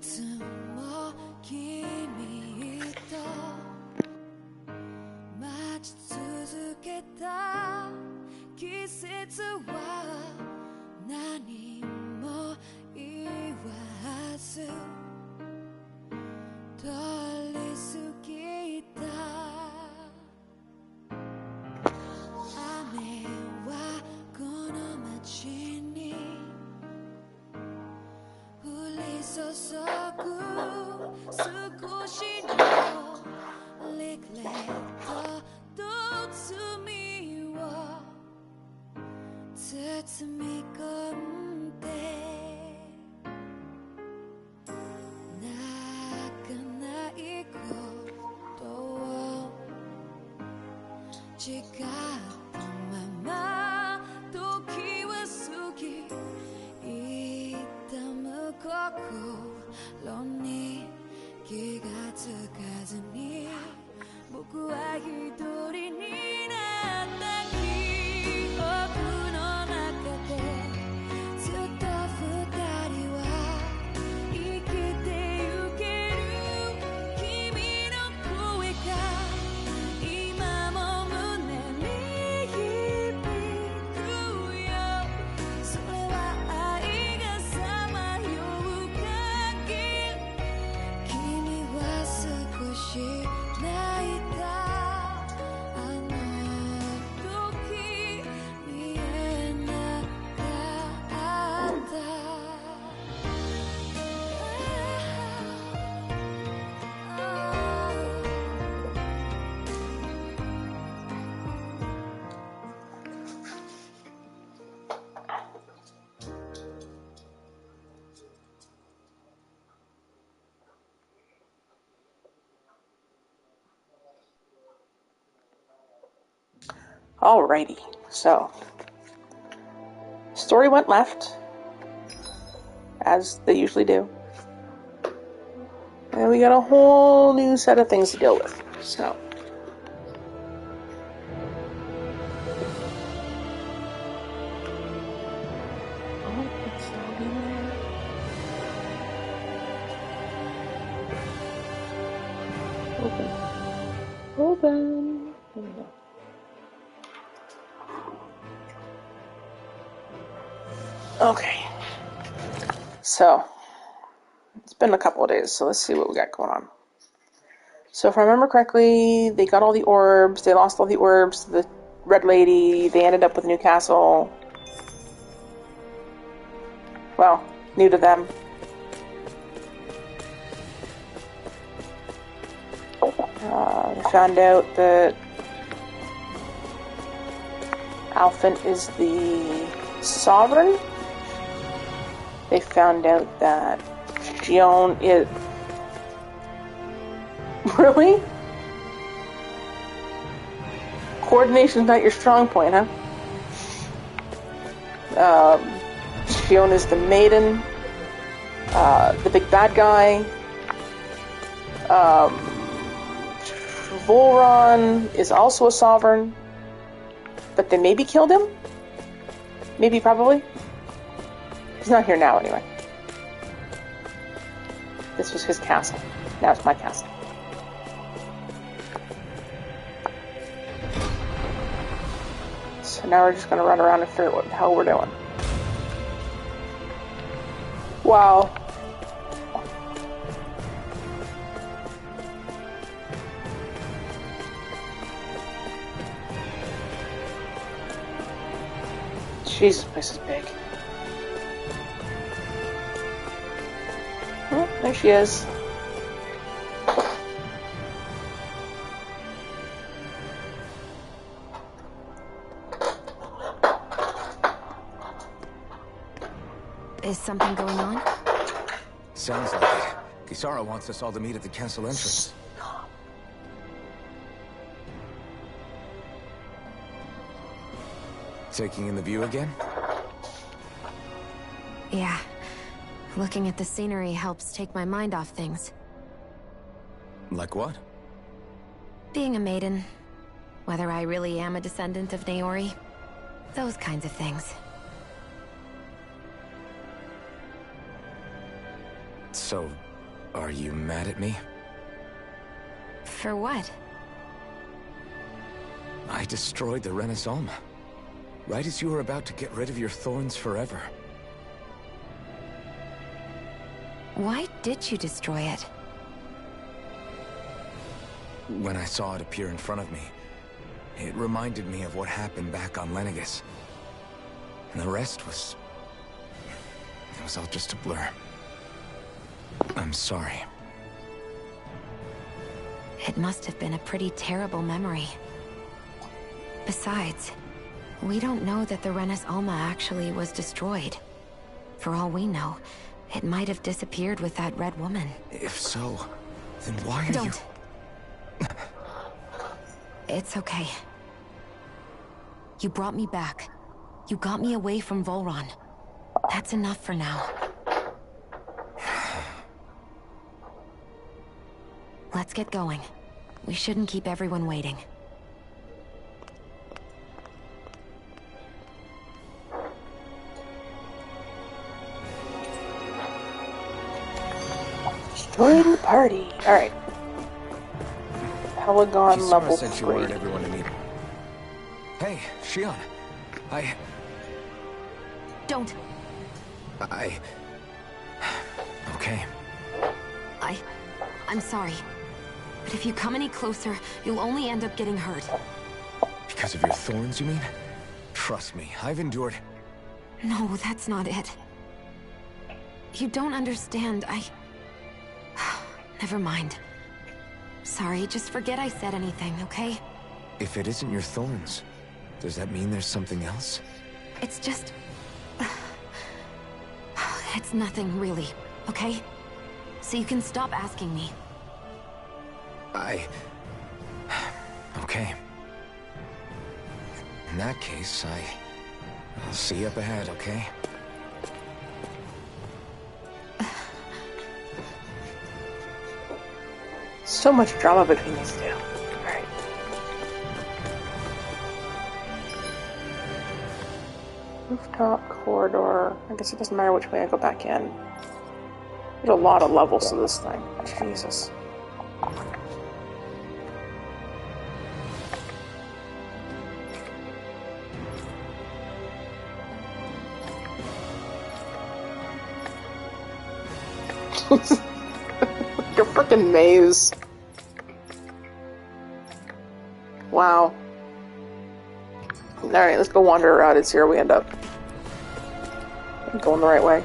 つも君と待ち続けた季節は何も言わず通り過ぎた雨はこの街に降り注ぐ少しのリグレットと罪を包み込んで泣かないことを誓ったまま時は過ぎ痛む心に気がつかずに僕は一人になった記憶の中でずっと二人は生きてゆける君の声が今も胸に響くよそれは愛がさまよう限り君は少し泣いたあの時見えなかったAlrighty, so story went left, as they usually do, and we got a whole new set of things to deal with. So open. There we go. Okay, so it's been a couple of days, so let's see what we got going on. So if I remember correctly, they got all the orbs, they lost all the orbs to the Red Lady, they ended up with a new castle. Well, new to them. They found out that Alphen is the sovereign. They found out that Xion is... Really? Coordination's not your strong point, huh? Xion is the maiden. The big bad guy. Volron is also a sovereign. But they maybe killed him? Maybe, probably. He's not here now, anyway. This was his castle. Now it's my castle. So now we're just gonna run around and figure out what the hell we're doing. Wow. Jesus, this place is big. Oh, there she is. Is something going on? Sounds like it. Kisara wants us all to meet at the castle entrance. Taking in the view again? Yeah. Looking at the scenery helps take my mind off things. Like what? Being a maiden. Whether I really am a descendant of Naori. Those kinds of things. So, Are you mad at me? For what? I destroyed the Renaissance. Right as you were about to get rid of your thorns forever. Why did you destroy it? When I saw it appear in front of me, it reminded me of what happened back on Lenegis. And the rest was... it was all just a blur. I'm sorry. It must have been a pretty terrible memory. Besides, we don't know that the Renis Alma actually was destroyed. For all we know, it might have disappeared with that red woman. If so, then why are Don't. It's okay. You brought me back. You got me away from Volron. That's enough for now. Let's get going. We shouldn't keep everyone waiting. Join the party. Alright. Pelagon Kisara level said she 3. wanted everyone to meet. Hey, Shion. Don't. Okay. I'm sorry. But if you come any closer, you'll only end up getting hurt. Because of your thorns, you mean? Trust me, I've endured... No, that's not it. You don't understand, Never mind. Sorry, just forget I said anything, okay? If it isn't your thorns, does that mean there's something else? It's just... It's nothing, really, okay? So you can stop asking me. Okay. In that case, I'll see you up ahead, okay? So much drama between these two. Alright. Rooftop, corridor. I guess it doesn't matter which way I go back in. There's a lot of levels to this thing. Jesus. Like a freaking maze. Wow. Alright, let's go wander around and see where we end up. I'm going the right way.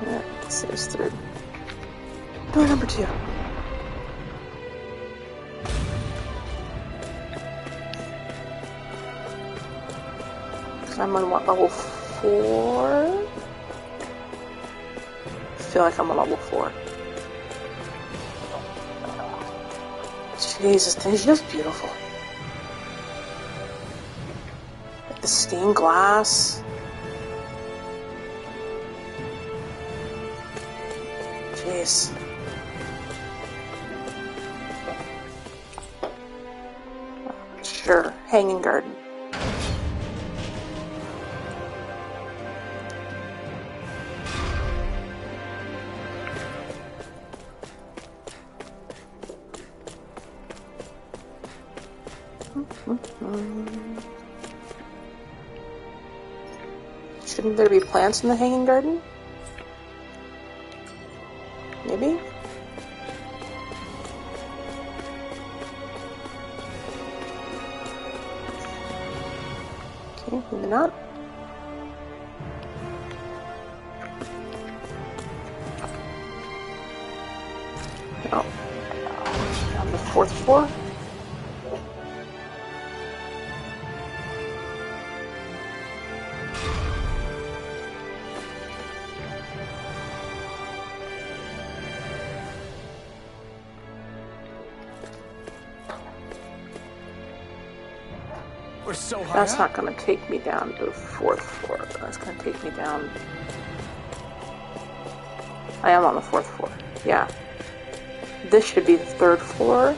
Yeah, let's see us through. Door number 2. I'm on what, level 4? I feel like I'm on level 4. Jesus, this is just beautiful. Like the stained glass. Jeez. Sure, Hanging Garden. Shouldn't there be plants in the Hanging Garden? Maybe? Okay, maybe not. Oh. On the 4th floor? We're so high That's up. not going to take me down to the 4th floor. That's going to take me down... I am on the 4th floor. Yeah. This should be the 3rd floor.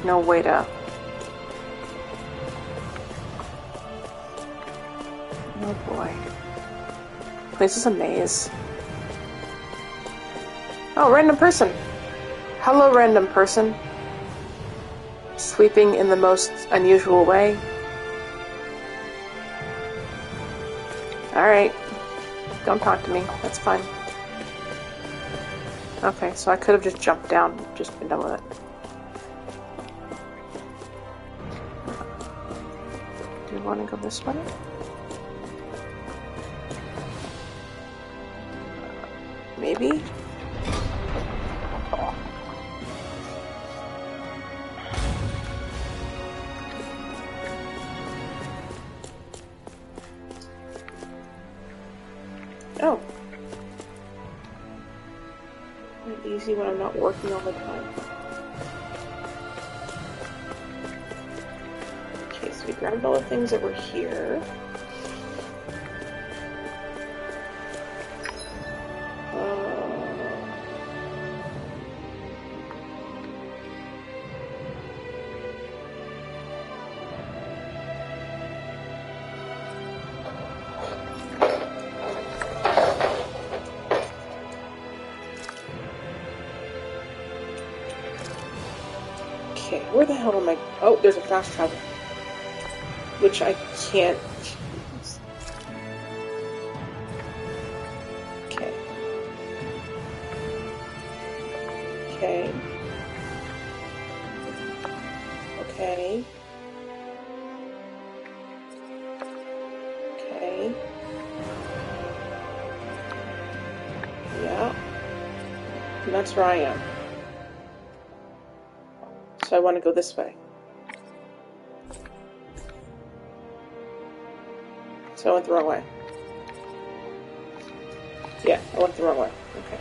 no way to... Oh boy. Place is a maze. Oh, random person. Hello, random person. Sweeping in the most unusual way. Alright. Don't talk to me. That's fine. Okay, so I could have just jumped down and just been done with it. Do you want to go this way? Maybe? Oh. Quite easy when I'm not working all the time. Okay, so we grabbed all the things that were here. Okay, where the hell am I? Oh, there's a fast travel. Which I can't use. Okay. Okay. Okay. Okay. Yeah. And that's where I am. So I want to go this way. So I went the wrong way. Yeah, I went the wrong way. Okay.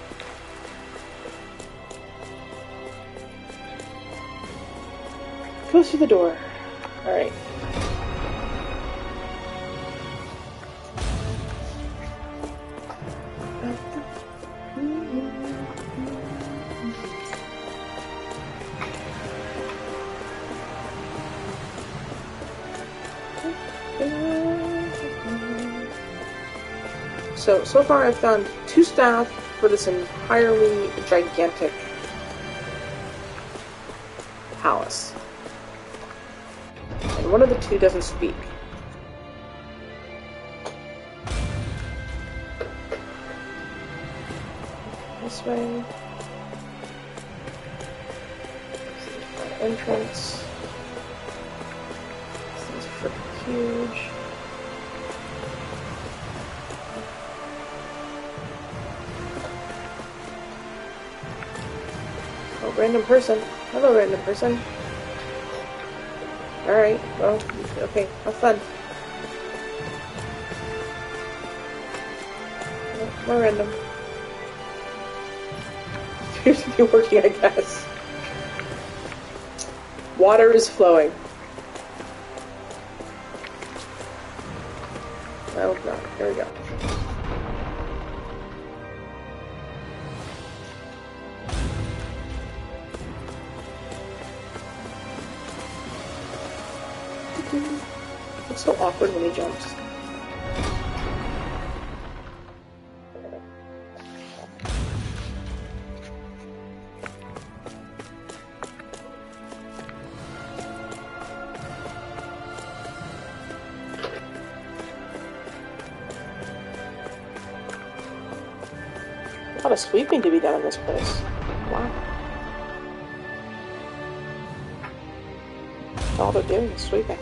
Go through the door. Alright. So far I've found 2 staff for this entirely gigantic palace. And one of the 2 doesn't speak. This way. Entrance. This thing's freaking huge. Oh, random person. Hello, random person. Alright, well, okay, have fun. Oh, more random. Appears to be working, I guess. Water is flowing. Oh god, here we go. It's so awkward when he jumps. A lot of sweeping to be done in this place. Wow. All they're doing is sweeping.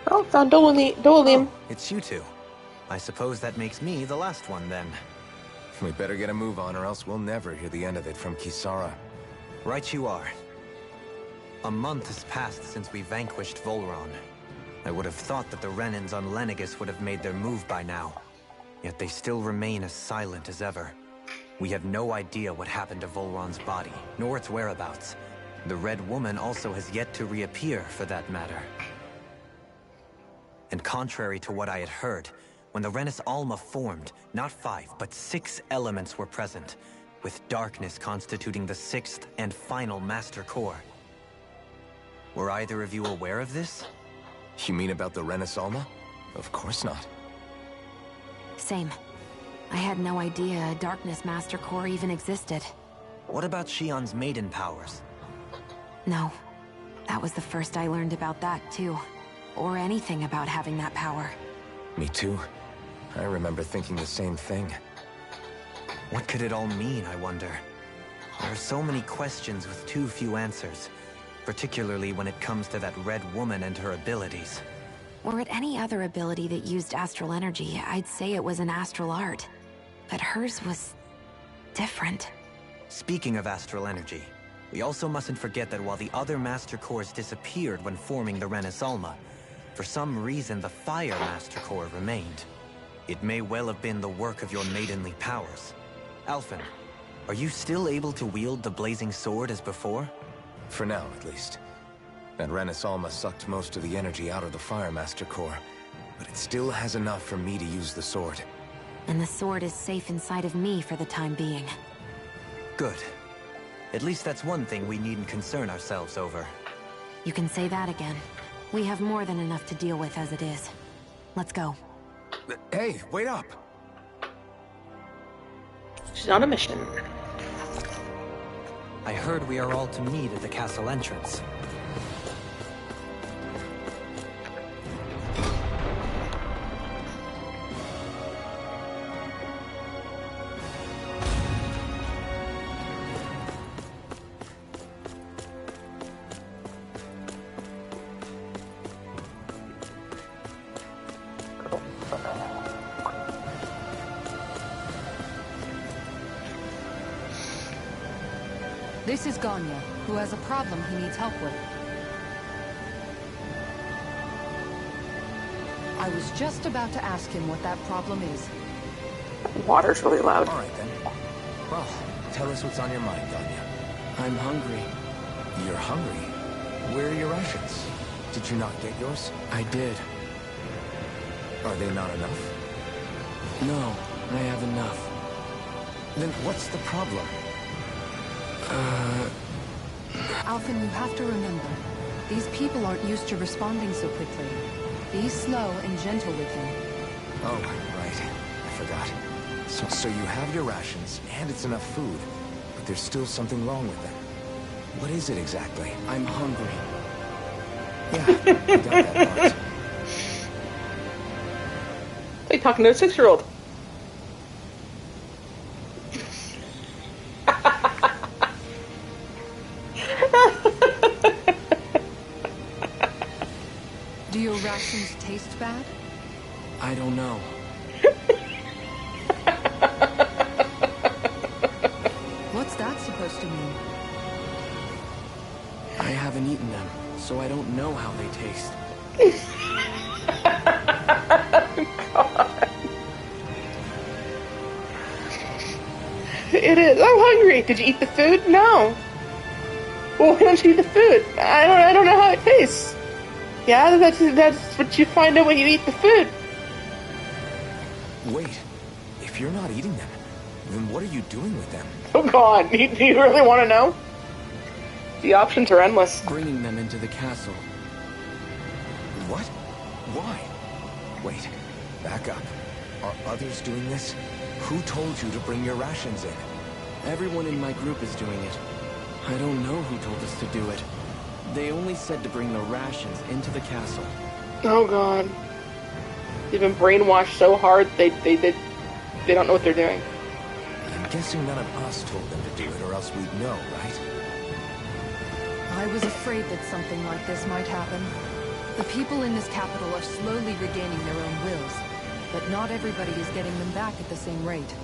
Oh, found Dolim. Oh, it's you two. I suppose that makes me the last one, then. We better get a move on, or else we'll never hear the end of it from Kisara. Right you are. A month has passed since we vanquished Volron. I would have thought that the Renans on Lenegis would have made their move by now. Yet they still remain as silent as ever. We have no idea what happened to Volron's body, nor its whereabouts. The Red Woman also has yet to reappear, for that matter. And contrary to what I had heard, when the Renis Alma formed, not 5, but 6 elements were present, with darkness constituting the 6th and final Master Core. Were either of you aware of this? You mean about the Renis Alma? Of course not. Same. I had no idea a Darkness Master Core even existed. What about Shionne's maiden powers? No. That was the first I learned about that, too. Or anything about having that power. Me too. I remember thinking the same thing. What could it all mean, I wonder? There are so many questions with too few answers, particularly when it comes to that Red Woman and her abilities. Were it any other ability that used astral energy, I'd say it was an astral art. But hers was different. Speaking of astral energy, we also mustn't forget that while the other Master Cores disappeared when forming the Renis Alma, for some reason the Fire Master Core remained. It may well have been the work of your maidenly powers. Alphen, are you still able to wield the blazing sword as before? For now, at least. That Renis Alma sucked most of the energy out of the Fire Master Core, but it still has enough for me to use the sword. And the sword is safe inside of me for the time being. Good. At least that's one thing we needn't concern ourselves over. You can say that again. We have more than enough to deal with as it is. Let's go. Hey, wait up! She's on a mission. I heard we are all to meet at the castle entrance. This is Ganya, who has a problem he needs help with. I was just about to ask him what that problem is. Water's really loud. All right, then. Well, tell us what's on your mind, Ganya. I'm hungry. You're hungry? Where are your rations? Did you not get yours? I did. Are they not enough? No, I have enough. Then what's the problem? Alphen, you have to remember, these people aren't used to responding so quickly. Be slow and gentle with him. Oh, right. I forgot. So you have your rations, and it's enough food, but there's still something wrong with them. What is it exactly? I'm hungry. Yeah, I got that part. Like talking to a 6-year-old. Do your rations taste bad? I don't know. What's that supposed to mean? I haven't eaten them, so I don't know how they taste. God. It is. I'm hungry. Did you eat the food? No. Well, why don't you eat the food? I don't know how it tastes. Yeah, that's what you find out when you eat the food. Wait, if you're not eating them, then what are you doing with them? Oh God, do you really want to know? The options are endless. Bringing them into the castle. What? Why? Wait, back up. Are others doing this? Who told you to bring your rations in? Everyone in my group is doing it. I don't know who told us to do it. They only said to bring the rations into the castle. Oh God. They've been brainwashed so hard they don't know what they're doing. I'm guessing none of us told them to do it, or else we'd know, right? I was afraid that something like this might happen. The people in this capital are slowly regaining their own wills, but not everybody is getting them back at the same rate.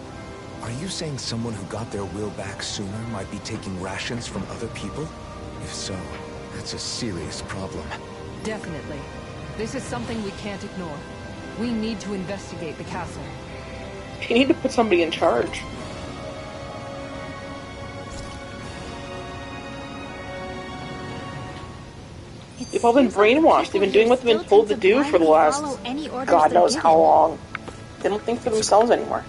Are you saying someone who got their will back sooner might be taking rations from other people? If so, that's a serious problem. Definitely. This is something we can't ignore. We need to investigate the castle. You need to put somebody in charge. They've all been brainwashed. They've been doing what they've been told to do for the last God knows how long. They don't think for themselves anymore.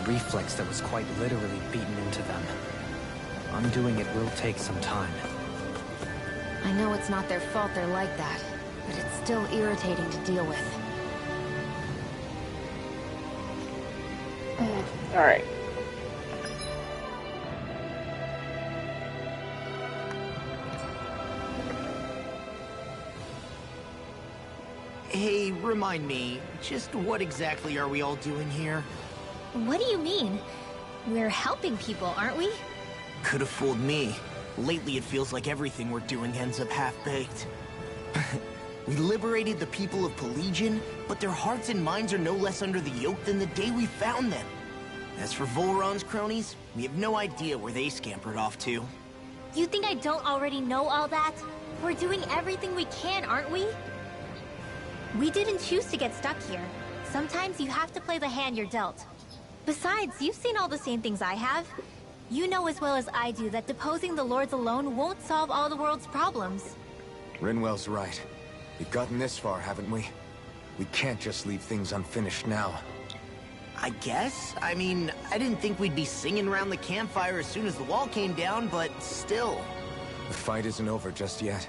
Reflex that was quite literally beaten into them. Undoing it will take some time. I know it's not their fault they're like that, but it's still irritating to deal with. Alright. Hey, remind me, just what exactly are we all doing here? What do you mean? We're helping people, aren't we? Could have fooled me. Lately it feels like everything we're doing ends up half-baked. We liberated the people of Pelegion, but their hearts and minds are no less under the yoke than the day we found them. As for Volron's cronies, we have no idea where they scampered off to. You think I don't already know all that? We're doing everything we can, aren't we? We didn't choose to get stuck here. Sometimes you have to play the hand you're dealt. Besides, you've seen all the same things I have. You know as well as I do that deposing the lords alone won't solve all the world's problems. Rinwell's right. We've gotten this far, haven't we? We can't just leave things unfinished now. I guess? I mean, I didn't think we'd be singing around the campfire as soon as the wall came down, but still. The fight isn't over just yet.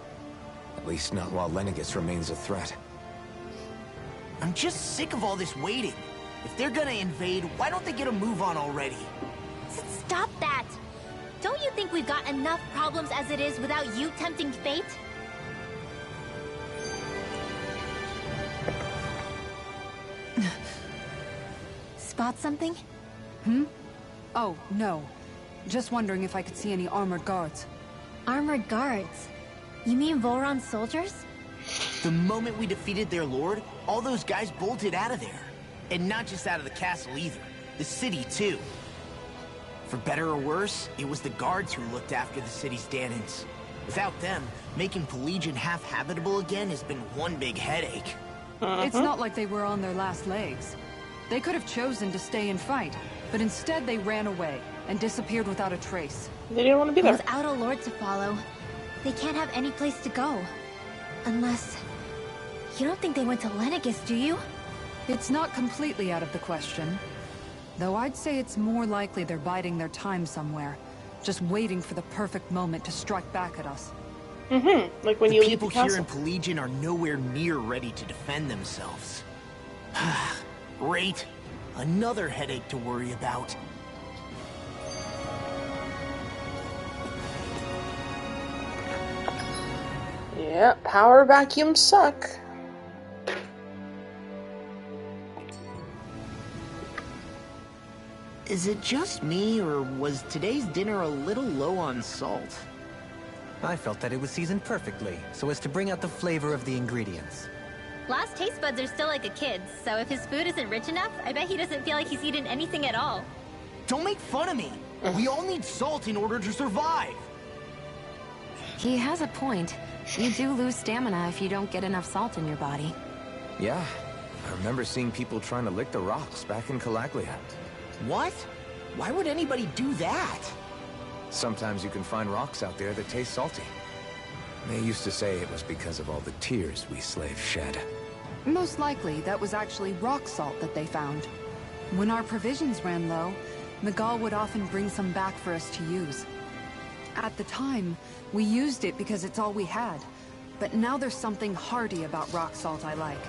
At least not while Lenegis remains a threat. I'm just sick of all this waiting. If they're gonna invade, why don't they get a move on already? Stop that! Don't you think we've got enough problems as it is without you tempting fate? Spot something? Oh, no. Just wondering if I could see any armored guards. Armored guards? You mean Volron's soldiers? The moment we defeated their lord, all those guys bolted out of there. And not just out of the castle either. The city, too. For better or worse, it was the guards who looked after the city's Dahnans. Without them, making Pelegion half-habitable again has been one big headache. It's not like they were on their last legs. They could have chosen to stay and fight, but instead they ran away and disappeared without a trace. They didn't want to be there. Without a lord to follow, they can't have any place to go. Unless... You don't think they went to Lenegis, do you? It's not completely out of the question. Though I'd say it's more likely they're biding their time somewhere, just waiting for the perfect moment to strike back at us. Like when you leave the people here in castle. Pelegion are nowhere near ready to defend themselves. Great. Another headache to worry about. Yeah, power vacuums suck. Is it just me, or was today's dinner a little low on salt? I felt that it was seasoned perfectly, so as to bring out the flavor of the ingredients. Last taste buds are still like a kid's, so if his food isn't rich enough, I bet he doesn't feel like he's eaten anything at all. Don't make fun of me! We all need salt in order to survive! He has a point. You do lose stamina if you don't get enough salt in your body. Yeah, I remember seeing people trying to lick the rocks back in Calaglia. What? Why would anybody do that? Sometimes you can find rocks out there that taste salty. They used to say it was because of all the tears we slaves shed. Most likely, that was actually rock salt that they found. When our provisions ran low, Miguel would often bring some back for us to use. At the time, we used it because it's all we had. But now there's something hearty about rock salt I like.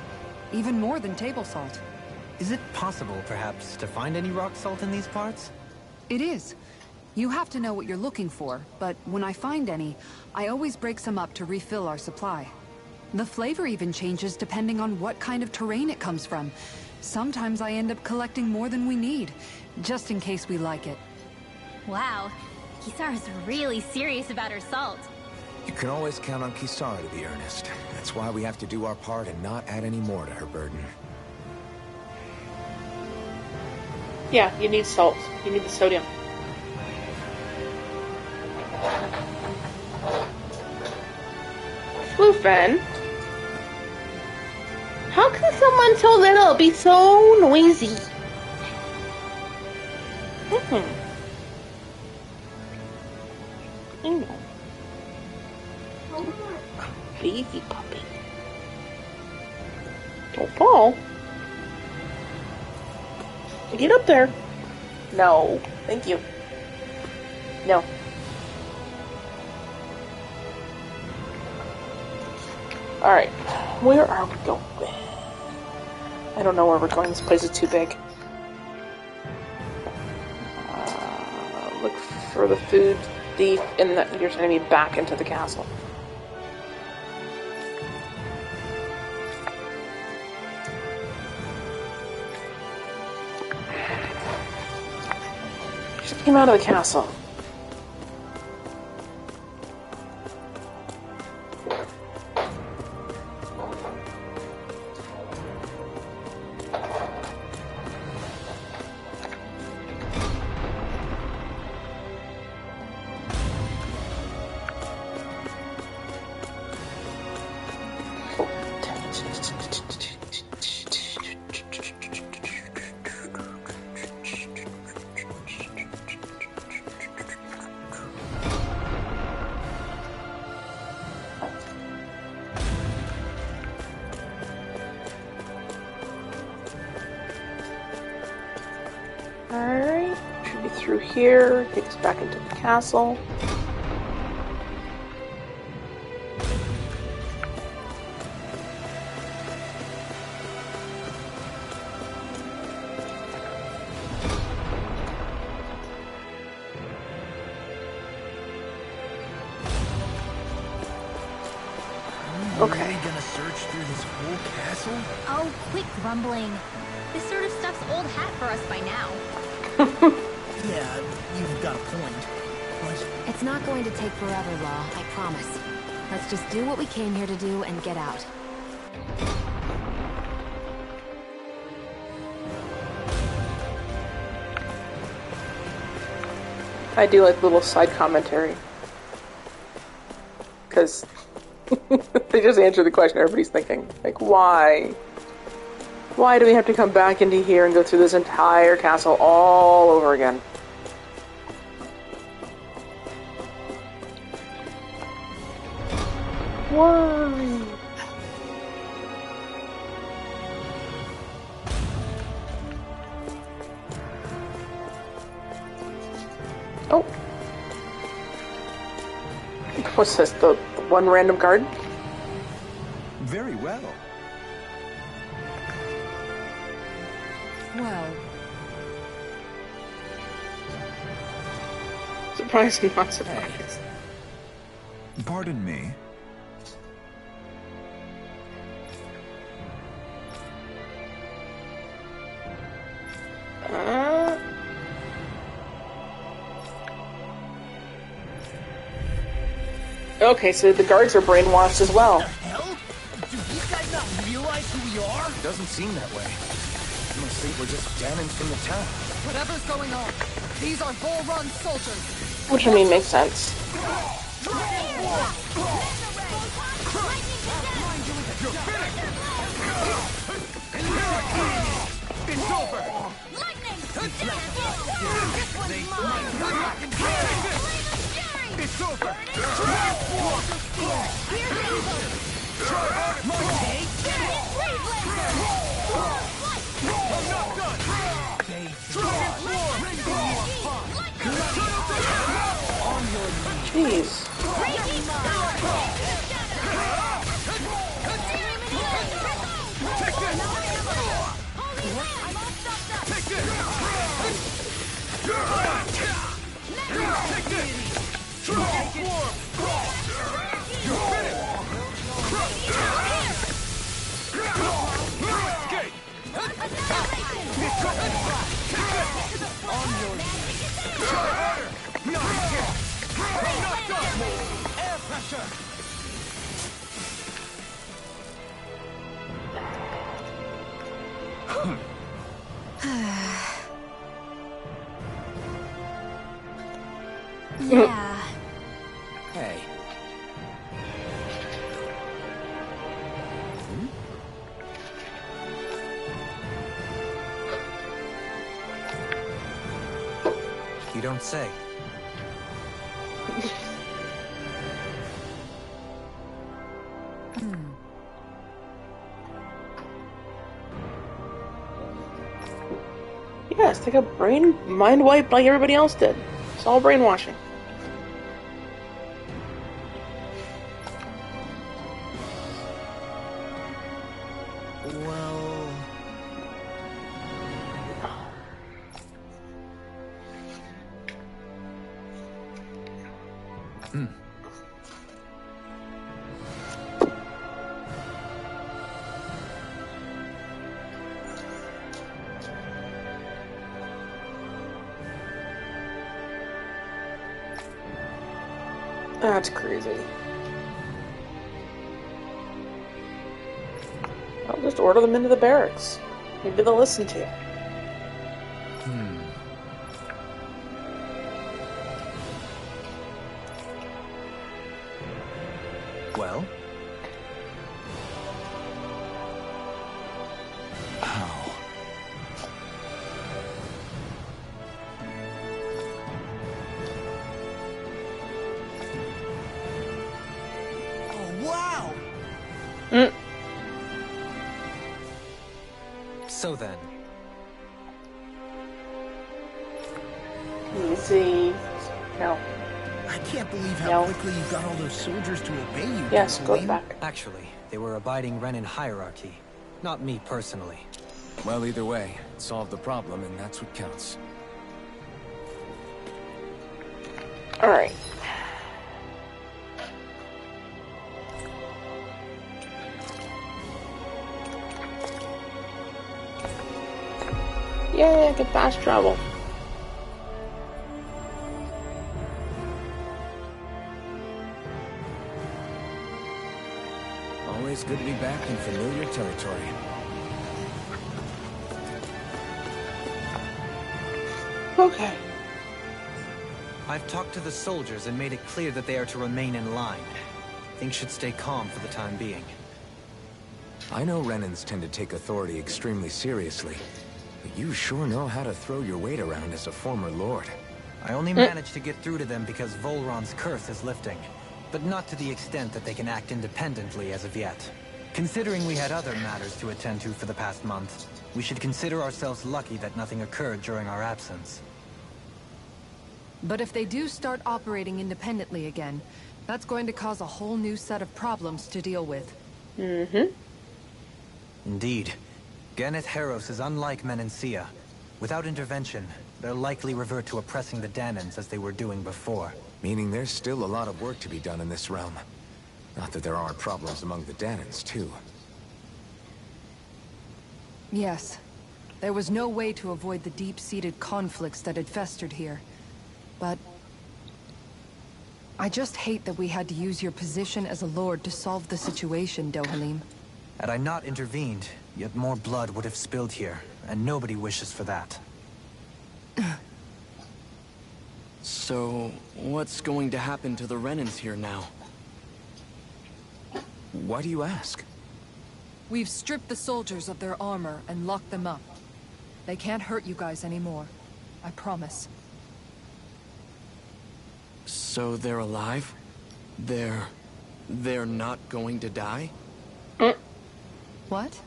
Even more than table salt. Is it possible, perhaps, to find any rock salt in these parts? It is. You have to know what you're looking for, but when I find any, I always break some up to refill our supply. The flavor even changes depending on what kind of terrain it comes from. Sometimes I end up collecting more than we need, just in case we like it. Wow, Kisara's really serious about her salt. You can always count on Kisara to be earnest. That's why we have to do our part and not add any more to her burden. Yeah, you need salt. You need the sodium. Floofan, how can someone so little be so noisy? I know. Baby puppy. Don't fall. Get up there. No. Thank you. No. Alright. Where are we going? I don't know where we're going. This place is too big. Look for the food thief, and you're sending me back into the castle. Just came out of the castle. Alright, should be through here, take us back into the castle. Okay. Really gonna search through this whole castle? Oh, quit grumbling. This sort of stuff's old hat for us by now. Yeah, you've got a point. But It's not going to take forever, Law, I promise. Let's just do what we came here to do and get out. I do like little side commentary. Because they just answer the question everybody's thinking. Like, why? Why do we have to come back into here and go through this entire castle all over again? Why? Oh. What's this? The one random card? Very well. Well, Surprised and not surprised. Pardon me. Okay, so the guards are brainwashed as well. what the hell? Do these guys not realize who we are? Doesn't seem that way. You must think we're just damning from the town. whatever's going on, these are Bull Run soldiers. Which, I mean, makes sense. It's over! It's over! I'm not done! Jeez. Air pressure! Yeah. Hey. You don't say. Yes, they got mind wiped like everybody else did. It's all brainwashing. Well... That's crazy. I'll just order them into the barracks. Maybe they'll listen to you. Well? How? Oh, wow! So then, Easy. No. I can't believe how No. quickly you got all those soldiers to obey you. Yes, go Darkwing. back. actually, they were abiding Renin hierarchy. Not me personally. Well, either way, it solved the problem, and that's what counts. Alright. Yay, I can fast travel. Always good to be back in familiar territory. Okay. I've talked to the soldiers and made it clear that they are to remain in line. Things should stay calm for the time being. I know Renins tend to take authority extremely seriously, but you sure know how to throw your weight around as a former lord. I only managed to get through to them because Volron's curse is lifting, but not to the extent that they can act independently as of yet. Considering we had other matters to attend to for the past month, we should consider ourselves lucky that nothing occurred during our absence. But if they do start operating independently again, that's going to cause a whole new set of problems to deal with. Indeed. Gannett Harros is unlike Menancia. Without intervention, they'll likely revert to oppressing the Danans as they were doing before. Meaning there's still a lot of work to be done in this realm. Not that there aren't problems among the Danans, too. Yes. There was no way to avoid the deep-seated conflicts that had festered here. But... I just hate that we had to use your position as a lord to solve the situation, Dohalim. Had I not intervened, yet more blood would have spilled here, and nobody wishes for that. So, what's going to happen to the Renins here now? Why do you ask? We've stripped the soldiers of their armor and locked them up. They can't hurt you guys anymore. I promise. So they're alive? They're not going to die? What?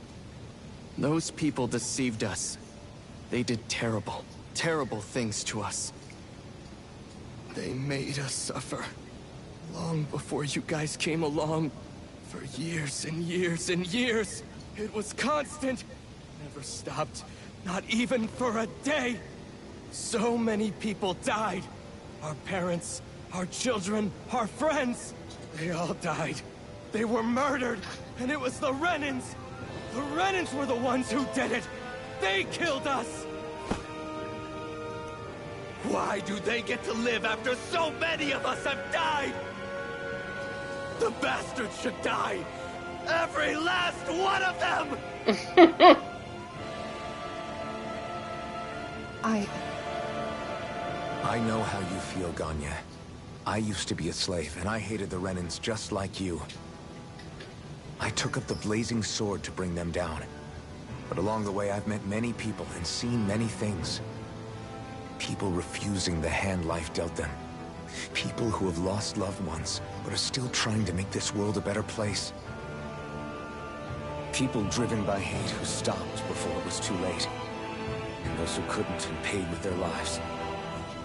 Those people deceived us. They did terrible, terrible things to us. They made us suffer. Long before you guys came along. For years and years and years. It was constant. Never stopped. Not even for a day. So many people died. Our parents, our children, our friends. They all died. They were murdered. And it was the Renins. The Renins were the ones who did it. They killed us. Why do they get to live after so many of us have died? The bastards should die! Every last one of them! I know how you feel, Ganya. I used to be a slave, and I hated the Renins just like you. I took up the blazing sword to bring them down. But along the way, I've met many people and seen many things. People refusing the hand life dealt them. People who have lost loved ones, but are still trying to make this world a better place. People driven by hate who stopped before it was too late. And those who couldn't and paid with their lives.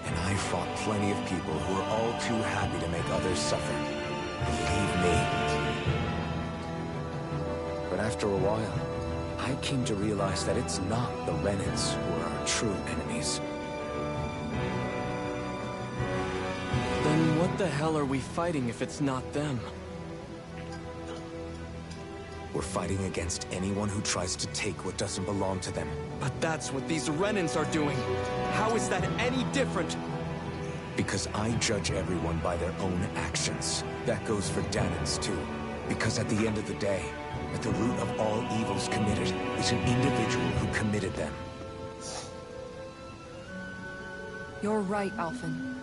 And I fought plenty of people who were all too happy to make others suffer. Believe me. But after a while, I came to realize that it's not the Renans who are our true enemies. Then what the hell are we fighting if it's not them? We're fighting against anyone who tries to take what doesn't belong to them. But that's what these Renans are doing. How is that any different? Because I judge everyone by their own actions. That goes for Dahnans too. Because at the end of the day, at the root of all evils committed is an individual who committed them. You're right, Alphen.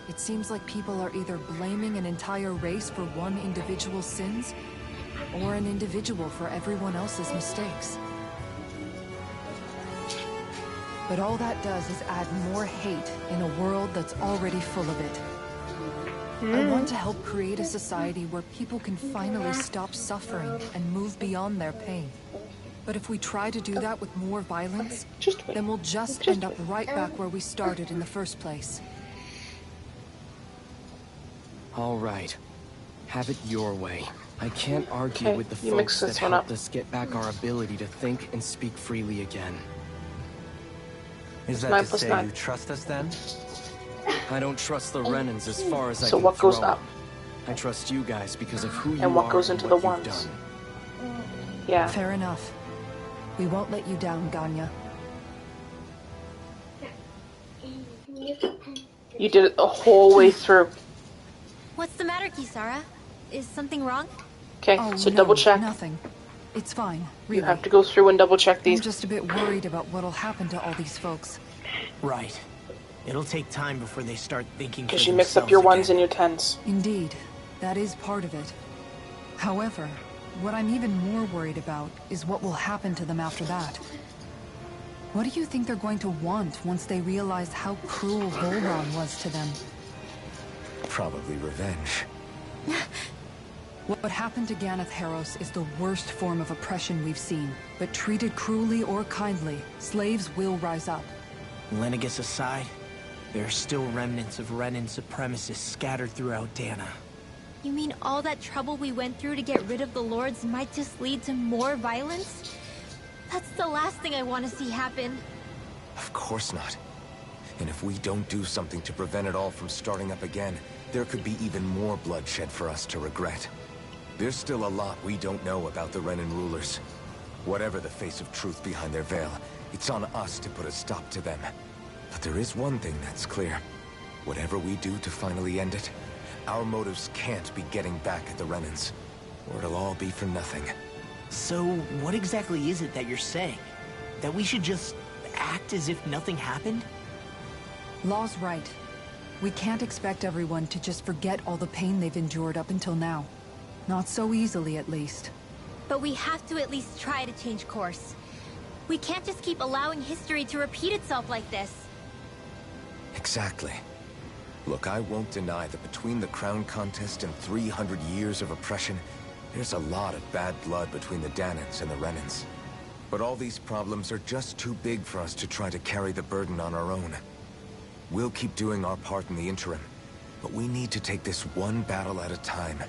It seems like people are either blaming an entire race for one individual's sins, or an individual for everyone else's mistakes. But all that does is add more hate in a world that's already full of it. I want to help create a society where people can finally stop suffering and move beyond their pain. But if we try to do that with more violence, then we'll just end up right back where we started in the first place. All right. Have it your way. I can't argue with the folks that helped us get back our ability to think and speak freely again. Is that to say you trust us then? I don't trust the Renans as far as I can So what goes throw up? I trust you guys because of who you are And what goes into the ones? done. Yeah. Fair enough. We won't let you down, Ganya. You did it the whole way through. What's the matter, Kisara? Is something wrong? Okay, Oh, so no, double check. Nothing. It's fine, really. You have to go through and double check these. I'm just a bit worried about what'll happen to all these folks. Right. It'll take time before they start thinking for Because you mix up themselves your ones again. and your tens. Indeed, that is part of it. However, what I'm even more worried about is what will happen to them after that. What do you think they're going to want once they realize how cruel Volron was to them? Probably revenge. What happened to Ganeth Haros is the worst form of oppression we've seen. But treated cruelly or kindly, slaves will rise up. Lenegis aside, there are still remnants of Renan supremacists scattered throughout Dahna. You mean all that trouble we went through to get rid of the Lords might just lead to more violence? That's the last thing I want to see happen. Of course not. And if we don't do something to prevent it all from starting up again, there could be even more bloodshed for us to regret. There's still a lot we don't know about the Renan rulers. Whatever the face of truth behind their veil, it's on us to put a stop to them. But there is one thing that's clear. Whatever we do to finally end it, our motives can't be getting back at the Renans, or it'll all be for nothing. So, what exactly is it that you're saying? That we should just act as if nothing happened? Law's right. We can't expect everyone to just forget all the pain they've endured up until now. Not so easily, at least. But we have to at least try to change course. We can't just keep allowing history to repeat itself like this. Exactly. Look, I won't deny that between the crown contest and 300 years of oppression, there's a lot of bad blood between the Dahnans and the Renans. But all these problems are just too big for us to try to carry the burden on our own. We'll keep doing our part in the interim, but we need to take this one battle at a time.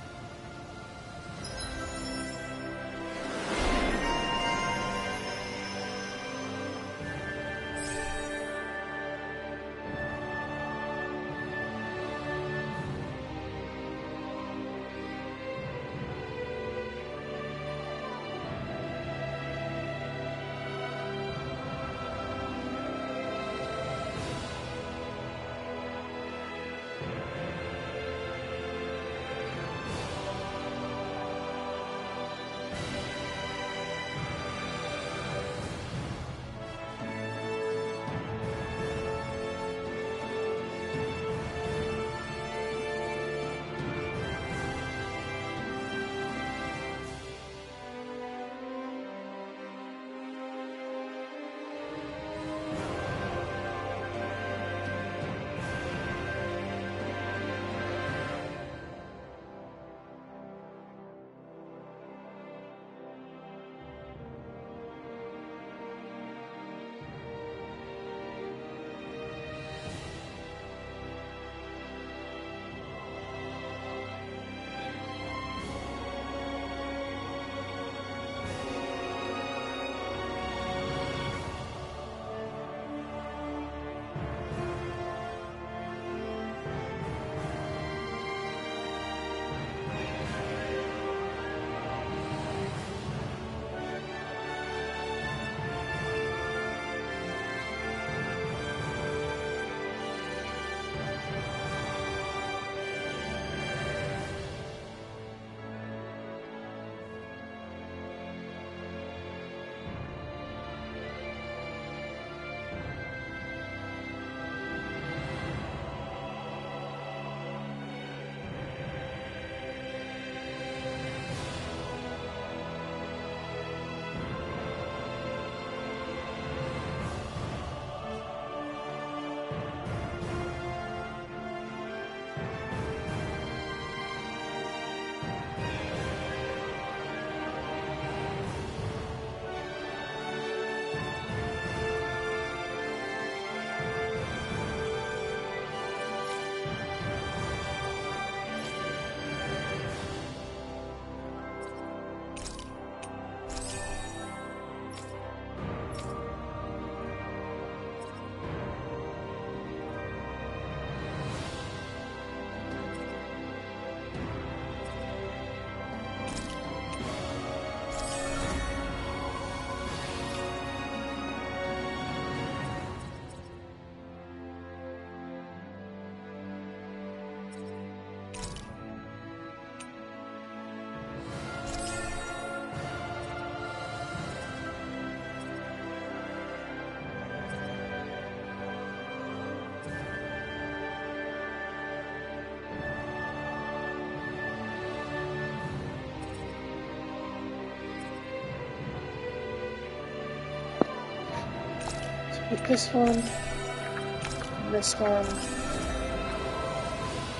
With this one, and this one,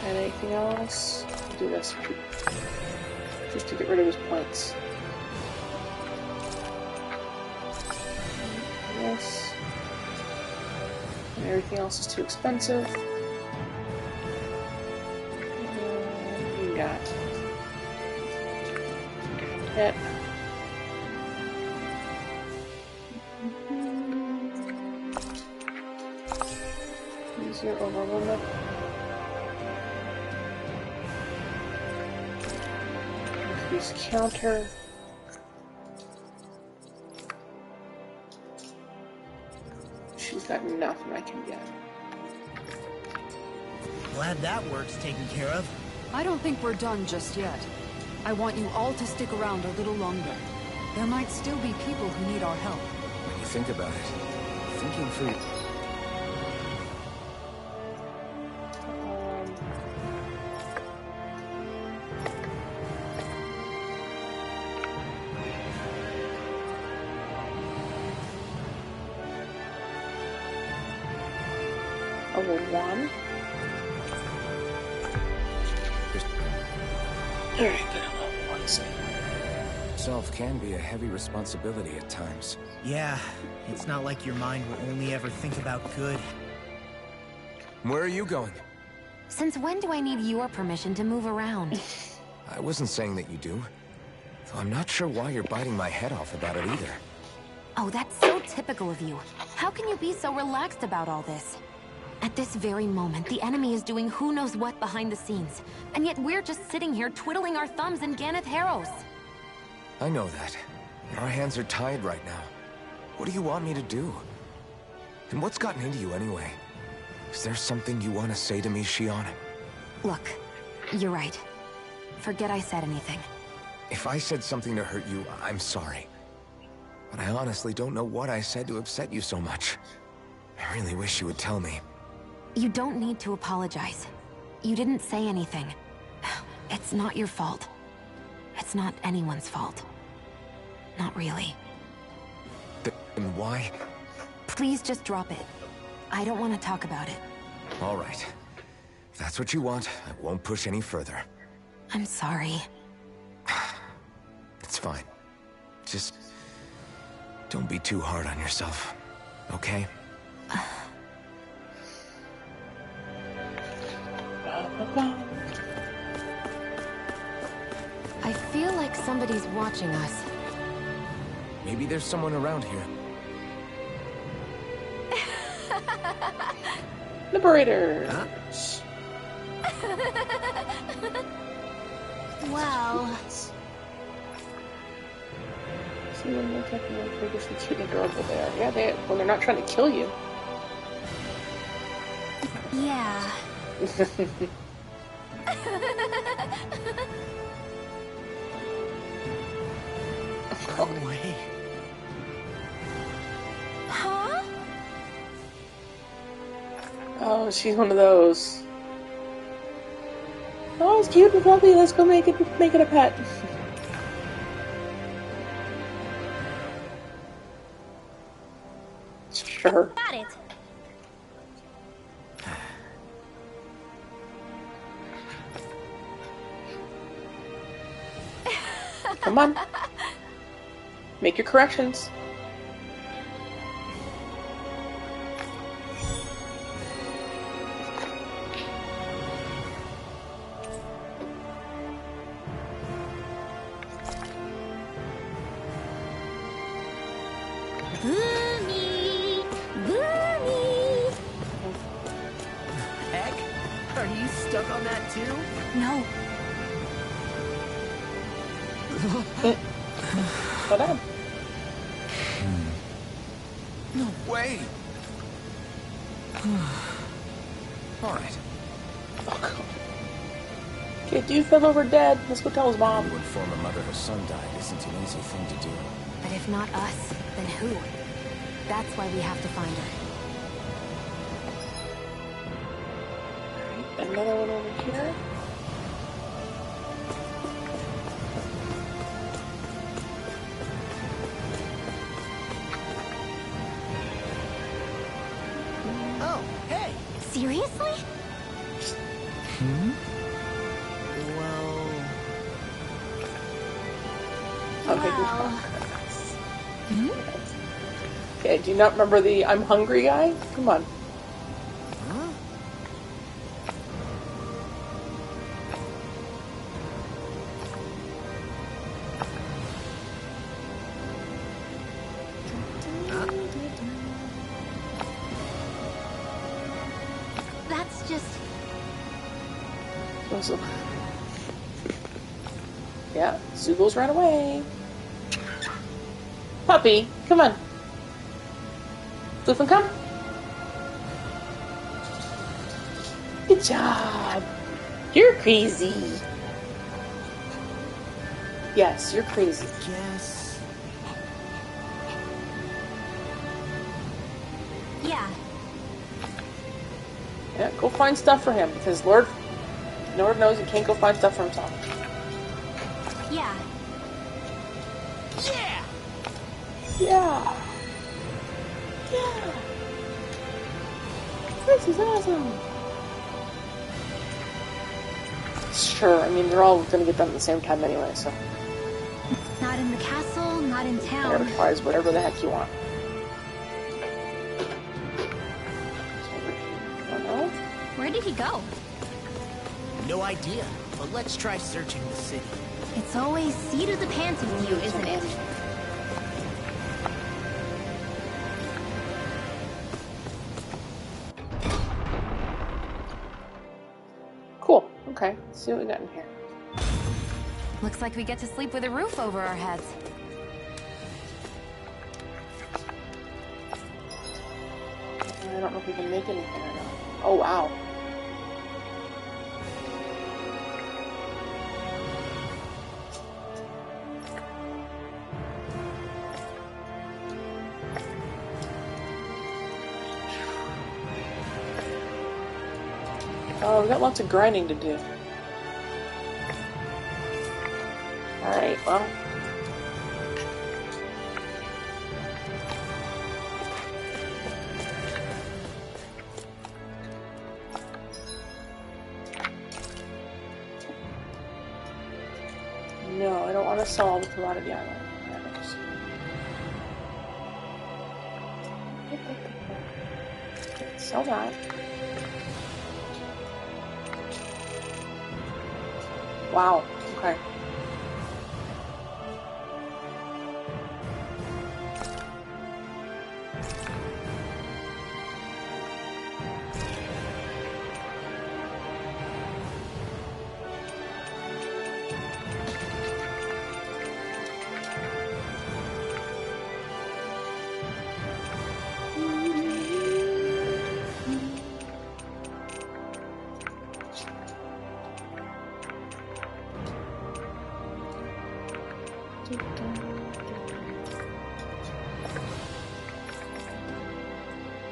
and anything else. We'll do this one. Just to get rid of his points. And this. And everything else is too expensive. What do you got? Yep. Easier over limit. Increase counter. She's got nothing I can get. Glad that work's taken care of. I don't think we're done just yet. I want you all to stick around a little longer. There might still be people who need our help. When you think about it, thinking through... Level 1. Alright, good. Level 1 is Self can be a heavy responsibility at times. Yeah, it's not like your mind will only ever think about good. Where are you going? Since when do I need your permission to move around? I wasn't saying that you do. Though I'm not sure why you're biting my head off about it either. Oh, that's so typical of you. How can you be so relaxed about all this? At this very moment, the enemy is doing who knows what behind the scenes. And yet we're just sitting here twiddling our thumbs in Ganeth Harros. I know that. But our hands are tied right now. What do you want me to do? And what's gotten into you anyway? Is there something you want to say to me, Shionne? Look, you're right. Forget I said anything. If I said something to hurt you, I'm sorry. But I honestly don't know what I said to upset you so much. I really wish you would tell me. You don't need to apologize. You didn't say anything. It's not your fault. It's not anyone's fault. Not really. Then why? Please just drop it. I don't want to talk about it. All right. If that's what you want, I won't push any further. I'm sorry. It's fine. Just... don't be too hard on yourself, okay? I feel like somebody's watching us. Maybe there's someone around here. Liberator! Well... See when they're taking the biggest and cute and adorable they are. Yeah, when they're not trying to kill you. Yeah. No way. Huh? Oh, she's one of those. Oh, it's cute and fluffy. Let's go make it a pet. Sure. Got it. Come on. Make your corrections. Boomy! Boomy! Heck? Are you stuck on that too? No. Hold on. No way! Alright. Oh, God. Okay, dude fell over dead. Let's go tell his mom. To inform a mother her son died isn't an easy thing to do. But if not us, then who? That's why we have to find her. Alright, another one over here. Seriously? Well... Okay, Well... okay, do you not remember the I'm hungry guy? Come on. Huh? That's just... Also, yeah, Zoogles ran away. Puppy, come on. Floof and come. Good job. You're crazy. Yes, you're crazy. Guess... Yeah. Yeah, go find stuff for him because Lord knows he can't go find stuff for himself. Yeah. Yeah! Yeah. Yeah. This is awesome. Sure, I mean, they're all going to get done at the same time anyway, so. Not in the castle, not in town. Enterprise, whatever the heck you want. Where did he go? No idea, but let's try searching the city. It's always seat of the pants with you, isn't it? Cool. Okay, let's see what we got in here. Looks like we get to sleep with a roof over our heads. I don't know if we can make anything or not. Oh, wow. Oh, we got lots of grinding to do. Alright, well. No, I don't want to sell all the commodity items. Sell that. Wow, okay.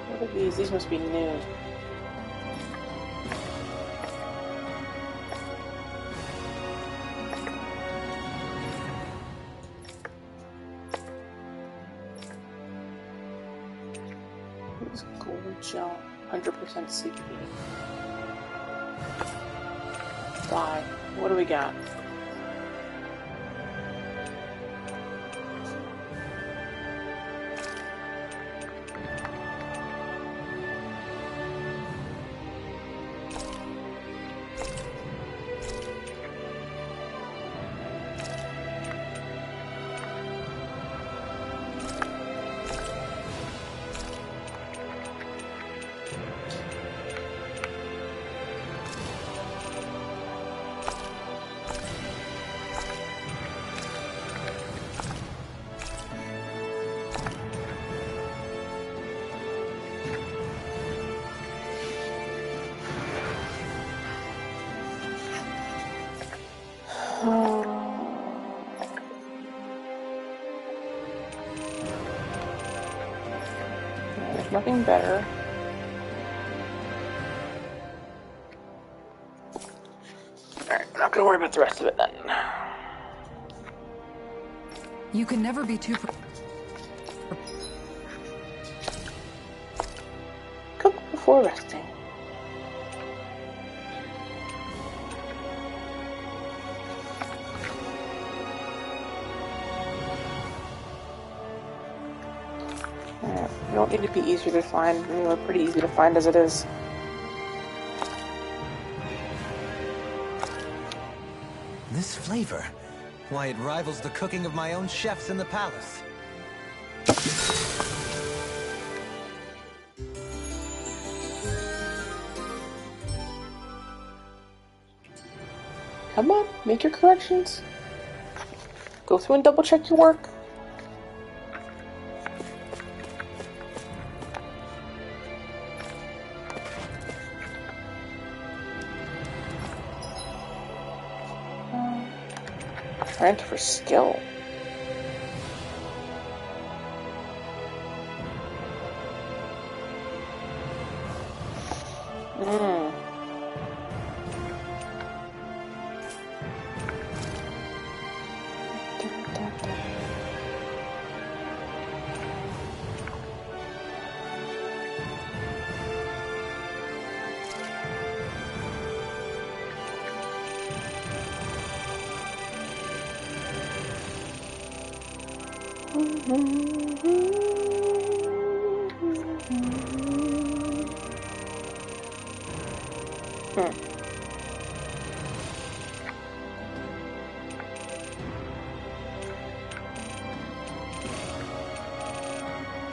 What are these? These must be new. Who's gold gel? 100% CP. Why? What do we got? There's nothing better. Alright, I'm not gonna worry about the rest of it then. You can never be too... Cook before resting. don't need to be easier to find. I mean, we're pretty easy to find as it is. This flavor, why it rivals the cooking of my own chefs in the palace. Come on, make your corrections. Go through and double check your work. Grant for skill.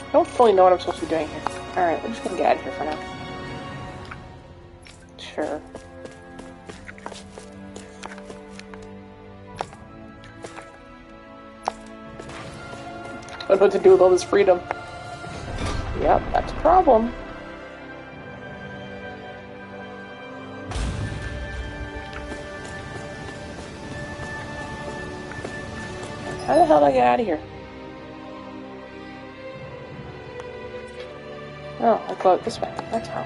I don't fully know what I'm supposed to be doing here. Alright, we're just gonna get out of here for now. Sure. I don't know what to do with all this freedom. Yep, that's a problem. How the hell did I get out of here? Oh, I go out this way. That's how.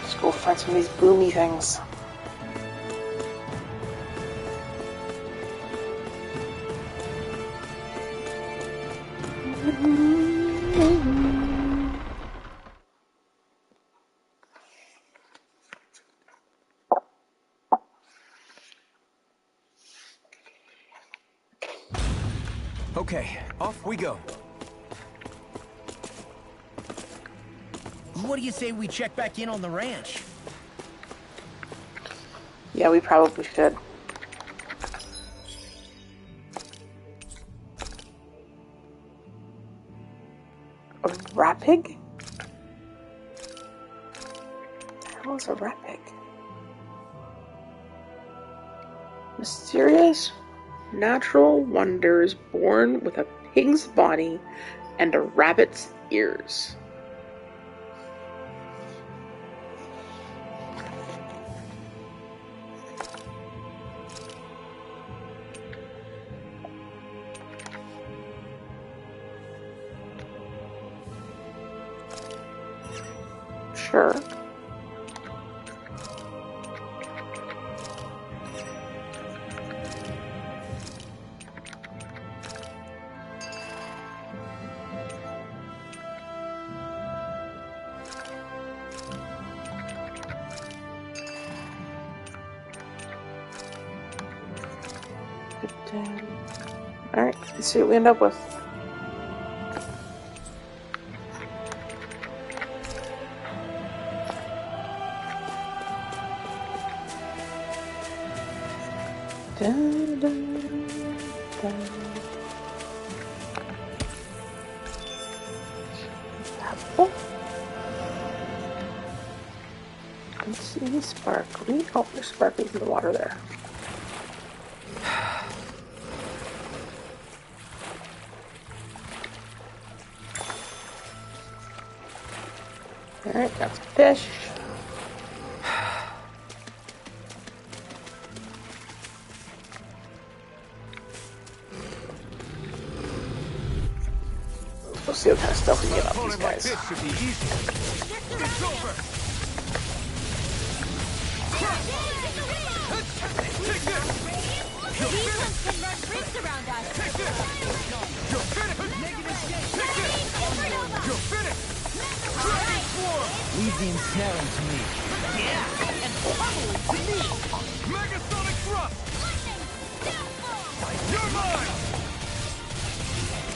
Let's go find some of these broomy things. Okay, off we go. What do you say we check back in on the ranch? Yeah, we probably should. A rat pig? What the hell is a rat pig? Mysterious natural wonders born with a pig's body and a rabbit's ears. Sure. Alright, let's see what we end up with. Dun, dun, dun. Apple. Let's see, sparkly. Oh, there's sparkles in the water there. Alright, got some fish. Let's see what kind of stuff we get off these guys. easy ensnaring to me. Yeah, and probably to me. Megasonic thrust! You're mine!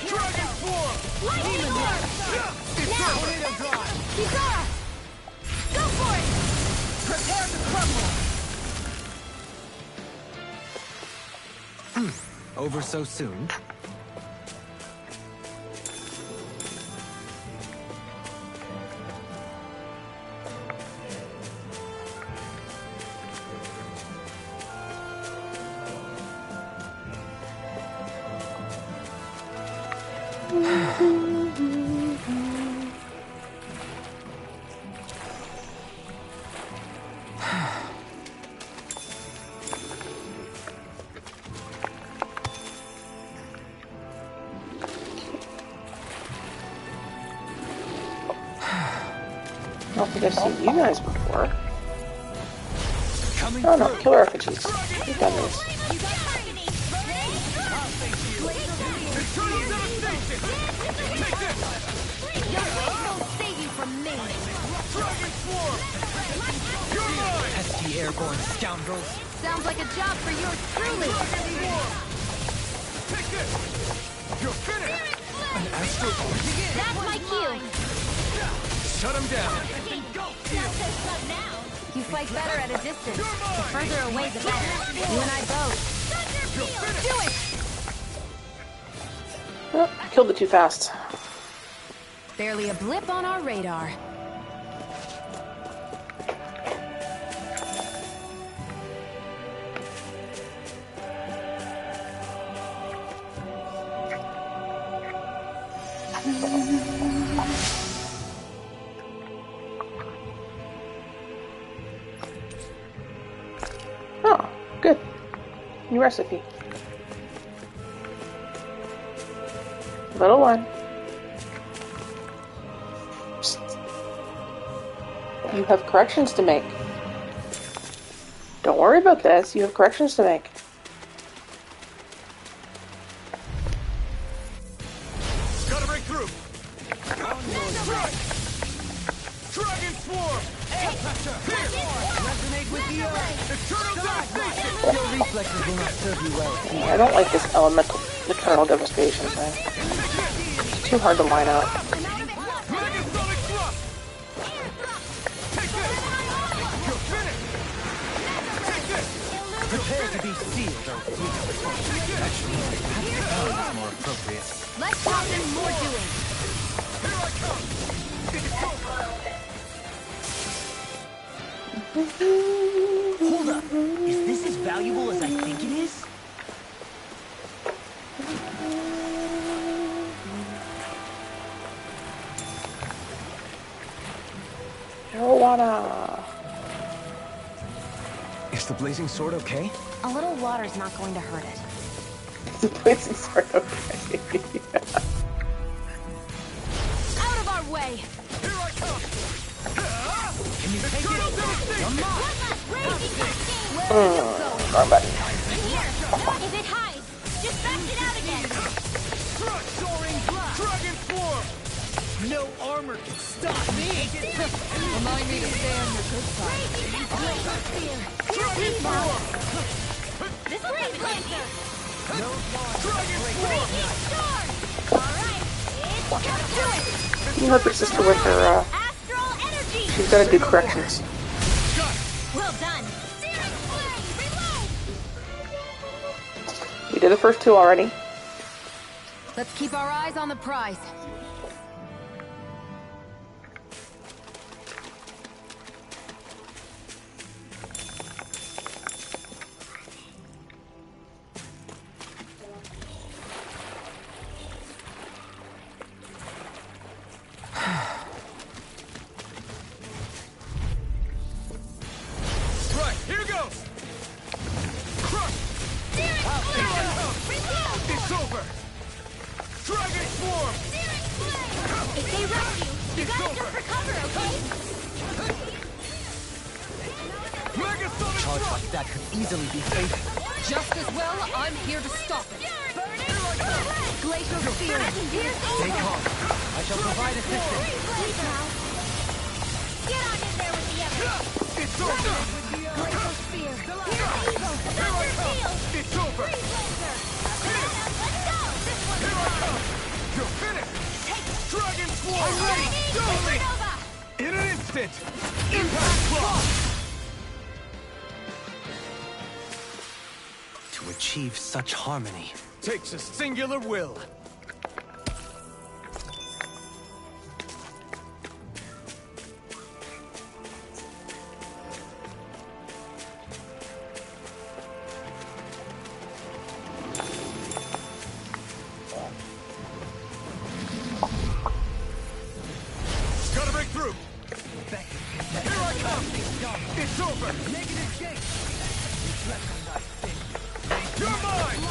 Dragon Swarm! Lightning Orb! It's Now! Tornado Drive! Kisara! Go for it! Prepare to crumble. Over so soon? I don't think I've seen you guys before. Coming Oh no, through. killer effigies. We've done this. Eternal devastation! Take this! Won't save you from me! Dragon Swarm! You're mine! Pesky airborne scoundrels. Sounds like a job for yours truly! Dragon Swarm! Take this! You're finished! An astral arm? That's my cue! Shut him down! You fight better at a distance. The further away, the better. You and I both. Do it! Oh, killed it too fast. Barely a blip on our radar. Oh, good. New recipe. Little one. Psst. You have corrections to make. Don't worry about this. You have corrections to make. Gotta break through! Dragon Swarm! Resonate with the earth. Eternal devastation! Your reflexes will not serve you well. I don't like this elemental eternal devastation thing. It's too hard to line up. Megasonic thrust! Take this! You're finished! Take this! Prepare to be sealed, oh fleet. Actually, perhaps the sound is more appropriate. Less talking, more doing! Here I come! Hold up. Is this as valuable as I think it is? Marijuana. Is the blazing sword okay? A little water's not going to hurt it. The blazing sword, okay. Out of our way! Here I come! Can you take Eternal it? devastation! Wrong button. If it hides, just back it out again! Soaring Dragon Swarm! No armor can stop me! Remind me to stay on your good side. Dragon Swarm! This will take Lancer! Dragon Swarm! Alright, it's go do it! Can you help your sister with her, Astral energy! she's gotta do corrections. Well done! Searing flame! Reload! We did the first two already. Let's keep our eyes on the prize. Right, here goes! Crush! It's over! Dragon Swarm! If they rush you, you gotta jump for cover, okay? Megasonic Charge thrust! like that could easily be fatal. Just as well, I'm here to stop it. Glacial Spear! Stay calm. I shall provide assistance. Get on in there with the others. It's over! Glacial Spear. Here's Evil. Thunder Field. It's over! Freeze Laser. Let's go. This one's Here I mine. come! You're finished! Take it. Dragon Swarm! I'm ready. Supernova. In an instant! Impact Block! To achieve such harmony. Takes a singular will. Gotta break through! Here I come! It's over! You're mine!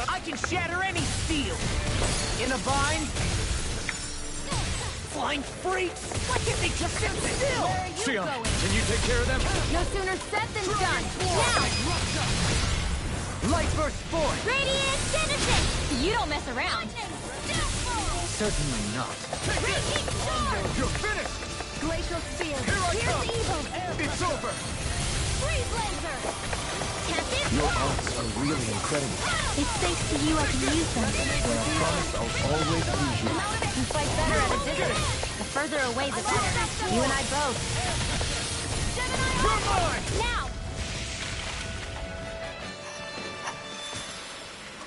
I can shatter any steel! In a bind? Flying freaks! Why can't they just sit still? Xion, can you take care of them? No sooner said than done. Now. Light burst forth! Radiant Genesis. You don't mess around. Certainly not. Raging Storm. You're finished! Glacial Spear. Here I Here's come. Evil. It's over! Freeze Laser. Tempted. Your arts are really incredible. It's thanks to you I can use them. But I promise I'll always be here. You fight better at a distance. The further away, the better. You and I both. You're mine! Now.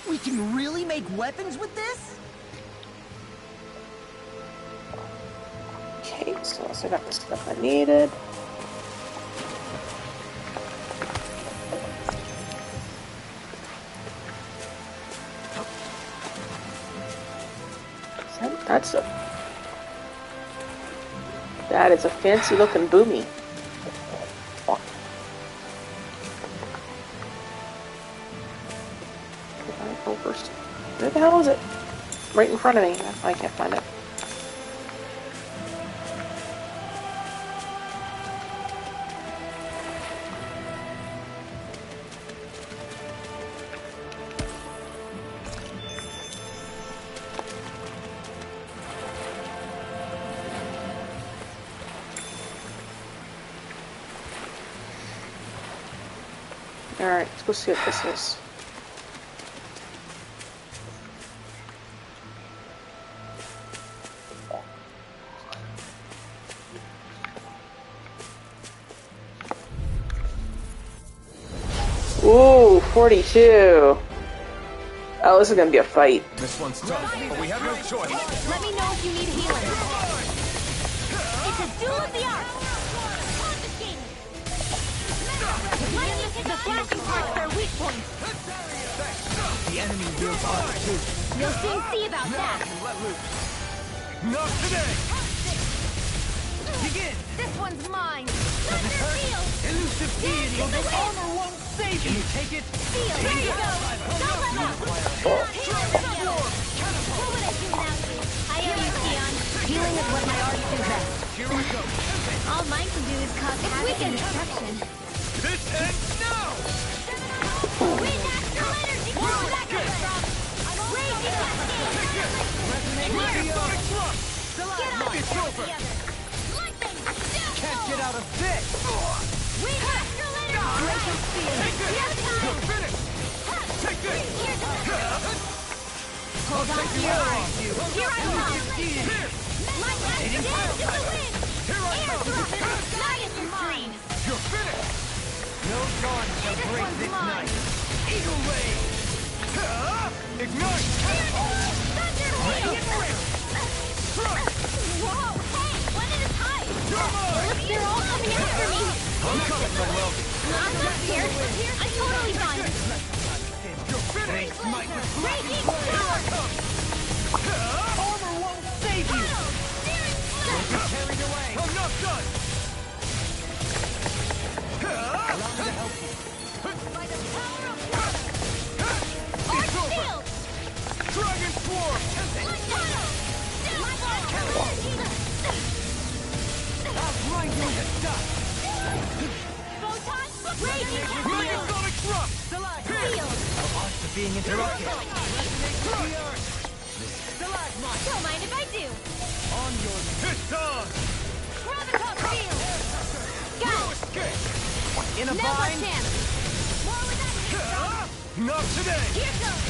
We can really make weapons with this? Okay, so I got the stuff I needed. That is a fancy looking boomy. Where the hell is it? Right in front of me. I can't find it. Alright, let's go see what this is. Ooh, 42. Oh, this is gonna be a fight. This one's tough, but we have no choice. Let me know if you need healing. It's a duel of the arts. Confiscated. Lightning hit the flashing parts their weak points. The enemy wields arts too. You'll soon see about that. Not today! Begin! This one's mine. Thunder Field. Elusive deity! Dance in the wind. Armor won't save you! Can you take it? Field. There you go. Don't let up. What would I do without you? I owe you, Xion. Healing is what my arts do best. Here I go! All mine can do is cause havoc and destruction. This ends now! Wind astral energy. Whoa, that comes from. Raging Cascade. Sonic Thrust! Get on It's there with over. the others. Lightning. Can't get out of this! Wind astral energy. Take this! You're finished! Take this! Hold on to your arms. Here I come. Here! My axe dance in the wind. Here I Air come! thrust. Giant mine. You're finished! No dawn shall This break one's this mine. night! Eagle Ray! Ignite! Thunder wheel. Whoa, hey, one at a time. Look, they're all coming after me. I'm coming, Noel! I'm not scared. I'm totally fine. You're finished! Raging storm. Armor won't save you! Don't Get carried away! I'm not done! Allow me to help you. By the power of water. It's over! Shield. Dragon Swarm! I'll grind you to dust! Photon. Raging Mega Cascade. Sonic Thrust! Field. Arts are being interrupted. Don't mind if I do. On your It's on! Graviton. In a Now's our bind? chance. Not today! Here goes.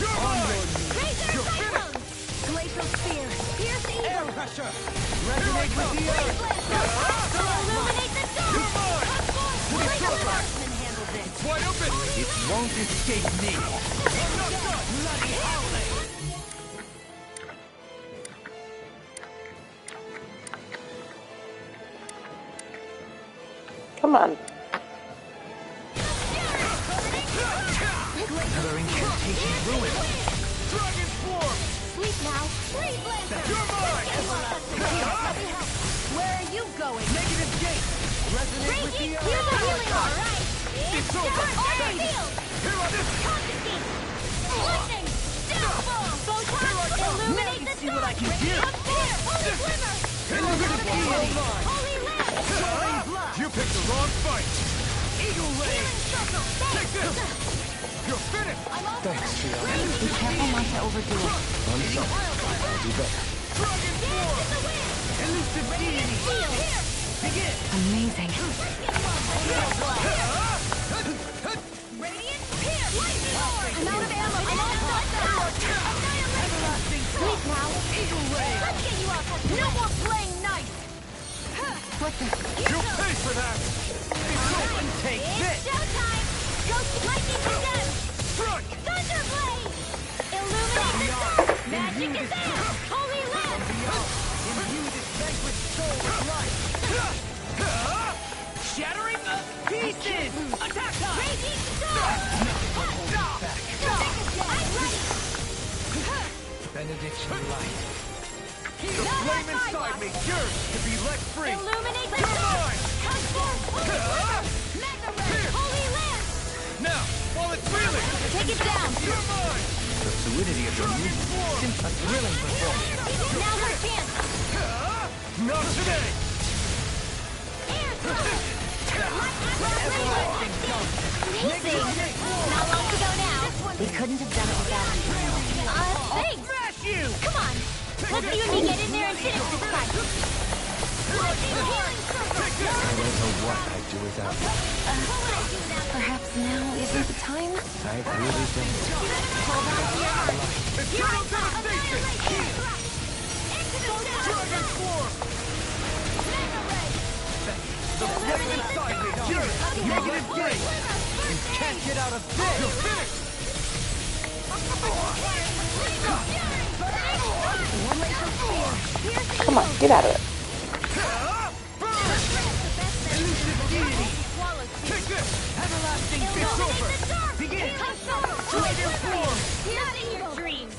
You're mine! Razor Cyclone. Glacial Spear. Pierce Air Eagle. pressure! Resonate with the earth! Illuminate the dark. You're mine! Glacial Marksman handled this. It's wide open! It won't escape me! Bloody howling! Come on. Another incantation ruined! Dragon form! Sleep now. Freeze Blazer. You're mine! Where are you going? Negative gate! Resonate with the Raging. earth! Here's the healing arm. Right. It's over! Order field. Here on this! Constantine. Lightning. Downfall. Photon. Illuminate the See what I can do! Up there. Holy Glimmer. Illuminate deity! Holy Lamp. You picked the wrong fight! Eagle ray! Healing circle. Take this! You're finished! Thanks, Trio. Be careful not to overdo it. I'm sorry. I'll do better. Dragon form! Elusive deity! Begin! Amazing. Radiant I'm out of ammo. I'm all Sleep now. Eagle ray! Let's get you off. No more playing nice. What the? You'll pay for that! Take this! Showtime. Ghost lightning condemned. Strike! Thunderblade. Illuminate the dark. Magic is there. Holy Lamp. Imbue this vanquished soul with life! Shattering the pieces! Attack time! Raging storm. I'm ready. Benediction light. The flame inside me yearns to be let free! Illuminate the You're dark. mine! Transform. Holy Glimmer. Mega Ray. Holy Lamp. Now, while it's reeling! Take it down. You're mine! The fluidity of your Dragon movement form! seems a thrilling performance. Now's our chance. Not today! Air thrust. Amazing. Not long to go now. We couldn't have done it without you. Thanks. Smash you! Come on. Let's you and me get in there and finish this fight. Healing circle. Take this! I don't know what I'd do without you. Perhaps now isn't the time? I really don't. Hold on to your heart. Eternal devastation! Dragon form! The flame inside me yearns! Negative gate! You can't get out of this! You're finished! Come on, get out of it. Elusive deity! Take this! Everlasting it's over! Begin! Dragon form! Nothing your dreams.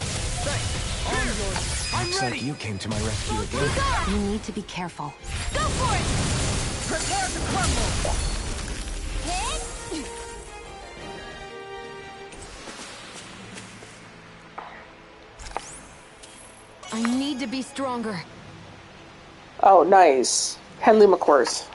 I'm Looks ready! like you came to my rescue again. You need to be careful. Go for it! Prepare to crumble! Hit! I need to be stronger. Oh, nice. Henluma course.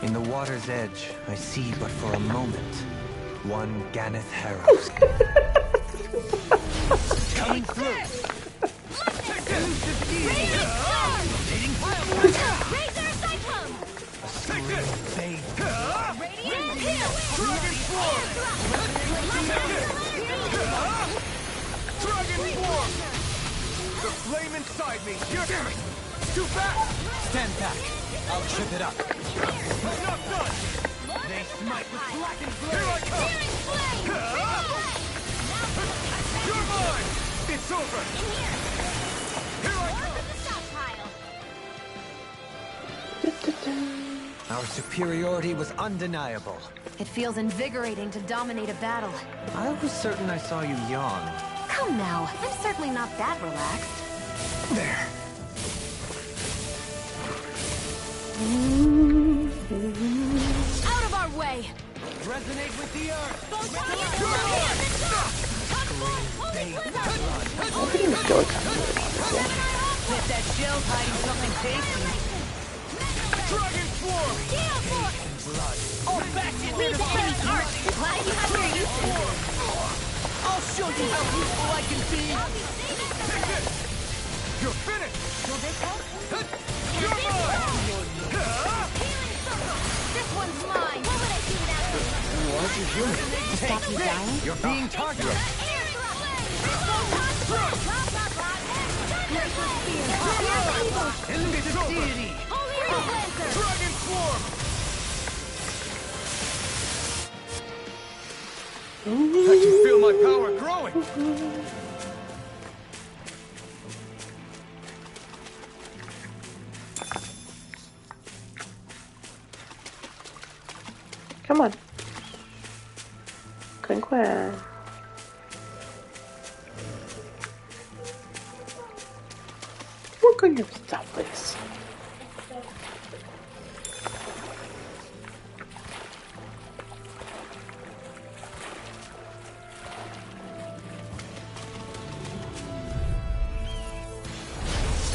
In the water's edge, I see but for a moment one Ganeth Harrow. Coming through! Elusive deity! Rotating Razor Cyclone. A screaming babe. Radiant Hill. Dragon form! Dragon form! The flame inside me yearns! too fast! Stand back. I'll trip it up. I'm not done! They smite with blackened blade! Here I come! You're mine! It's over! Here I come! Our superiority was undeniable. It feels invigorating to dominate a battle. I was certain I saw you yawn. Come now, I'm certainly not that relaxed. There. Out of our way! Resonate with the earth! Bet that shell's hiding something tasty. Dragon Swarm! Oh, back in there to finish art! Glad you have your uses! I'll show you how useful I can be! Take this! You're finished! You're mine! This one's mine! What would I do without you? What you doing? To stop you dying? You're being targeted. It's over! Dragon Swarm! I can feel my power growing! Come on. Quinn. Work on your stuff, please.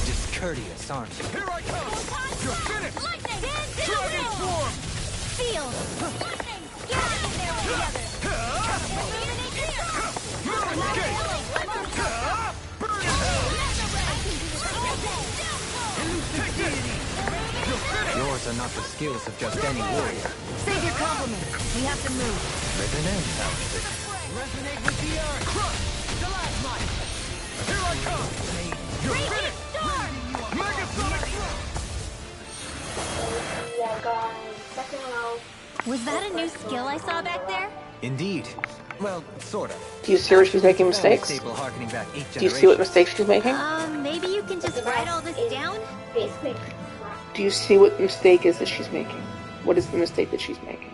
Discourteous, aren't you? Here I come! You're finished! Lightning! Dragon Swarm! Feel! Lightning! Get out of there together! Burn in hell! Take this! You're finished! Yours are not the skills of just any warrior. Save your compliments. We have to move. Living in outfit. Resonate with the earth! Crush! Stalagmite! Here I come! You're finished! Megasonic Thrust! Was that a new skill I saw back there? Indeed. Well, sort of. Do you see where she's making mistakes? Staple harkening back 8 Do you see what mistakes she's making? Maybe you can just write all this down? Do you see what mistake is that she's making? What is the mistake that she's making?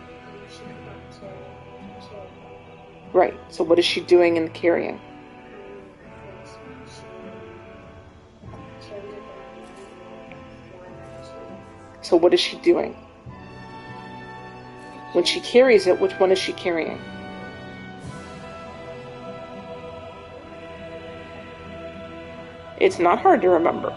Right. So what is she doing in the carrying? So what is she doing? When she carries it, which one is she carrying? It's not hard to remember.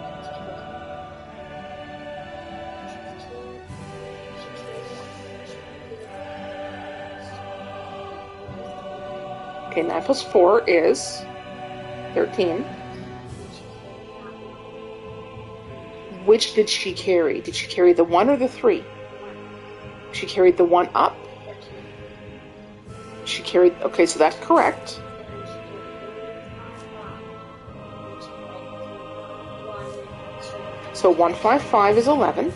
Okay, 9 plus 4 is 13. Which did she carry? Did she carry the 1 or the 3? She carried the 1 up. She carried... Okay, so that's correct. So 155 is 11.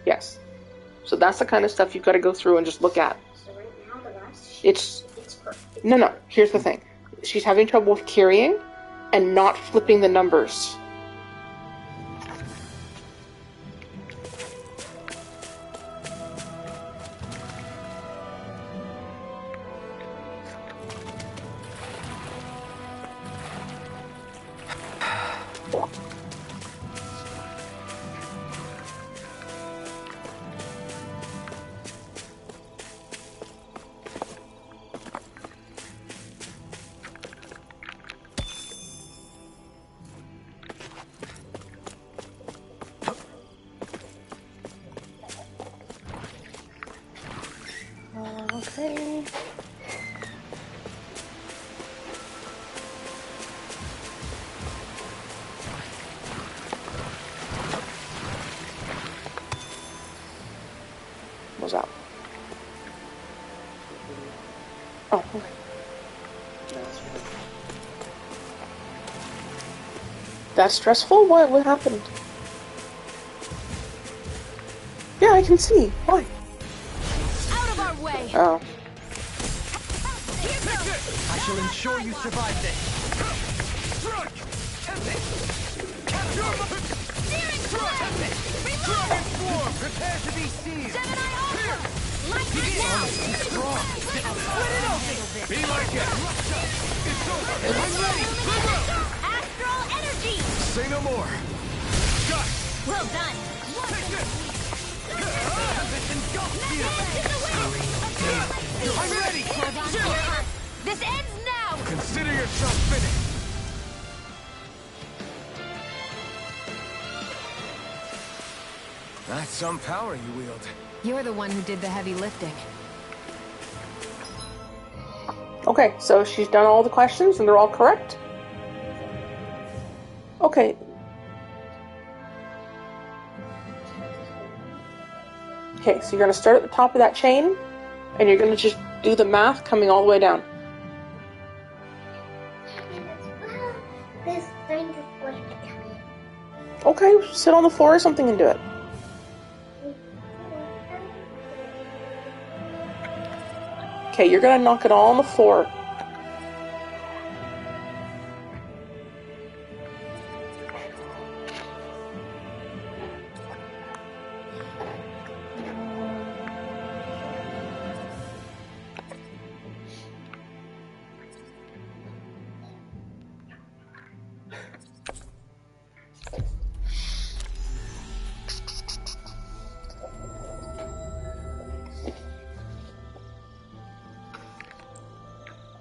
Yes. So that's the kind of stuff you've got to go through and just look at. It's... No. Here's the thing. She's having trouble with carrying and not flipping the numbers. Okay. What's up? Oh, okay. That's stressful? What happened? Yeah, I can see. Why? Out of our way! Oh. I shall ensure you survive this. Prepare to be seized. Gemini Ultra! Light it now! Be like it! It's over! I'm ready! Astral energy! Say no more! Got it! Well done! I'm ready! This ends now! Consider yourself finished! That's some power you wield. You're the one who did the heavy lifting. Okay, so she's done all the questions and they're all correct. Okay. Okay, so you're going to start at the top of that chain and you're going to just do the math coming all the way down. Okay, sit on the floor or something and do it. Okay, you're going to knock it all on the floor.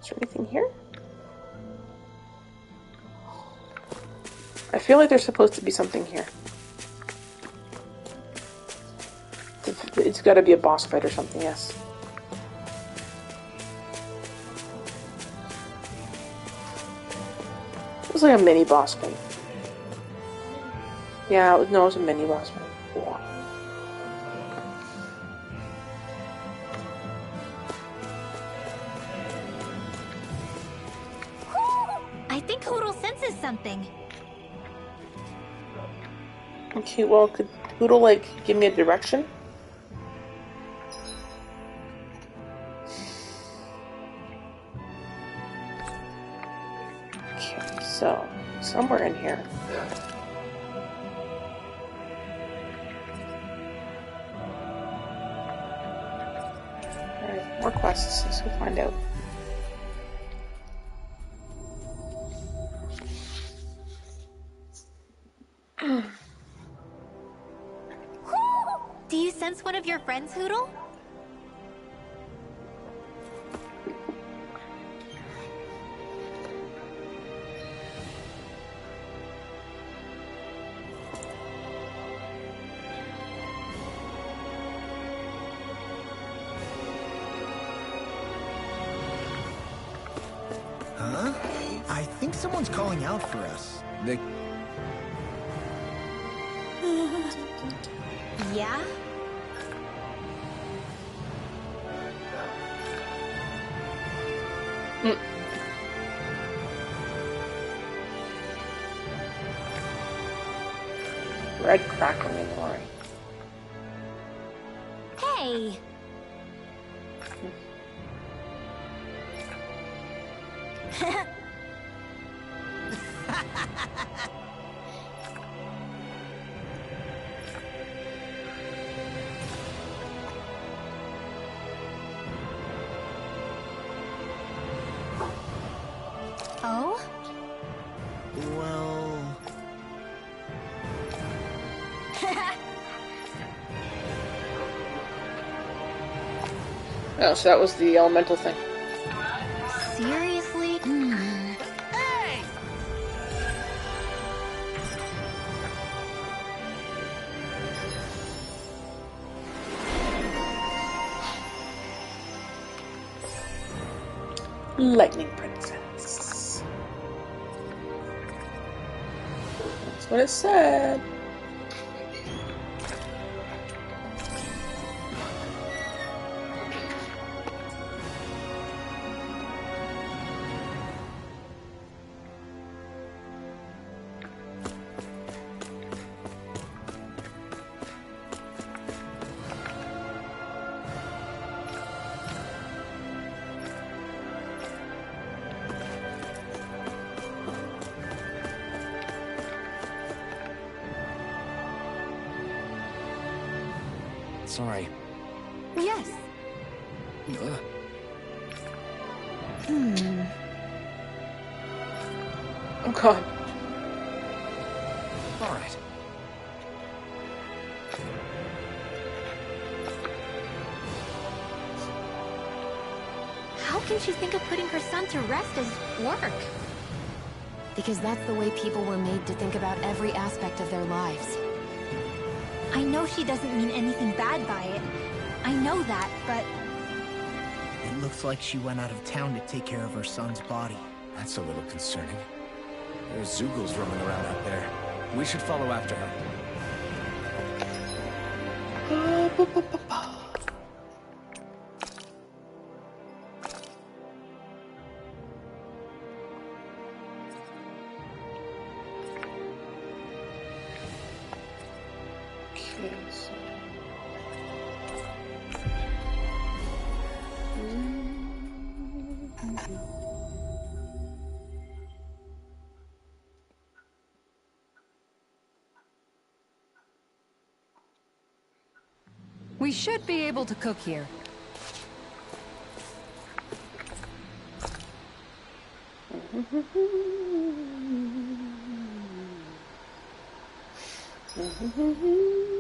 Is there anything here? I feel like there's supposed to be something here. It's got to be a boss fight or something, yes. It was like a mini boss fight. Yeah, it was a mini boss fight. Yeah. I think Hootle senses something. Okay, well, could Hootle, like, give me a direction? Okay, so, somewhere in here. Alright, more quests. Let's go find out. Do you sense one of your friends, Hootle? Huh? I think someone's calling out for us. Yeah? Red crackling in the lorry. Hey! Oh? Well... Oh, so that was the elemental thing. Seriously? Hey! Lightning Princess. That's what it said. Sorry. Yes. Ugh. Oh god. All right. How can she think of putting her son to rest as work? Because that's the way people were made to think about every aspect of their lives. I know she doesn't mean anything bad by it. I know that, but... It looks like she went out of town to take care of her son's body. That's a little concerning. There's Zoogles roaming around out there. We should follow after her. We should be able to cook here.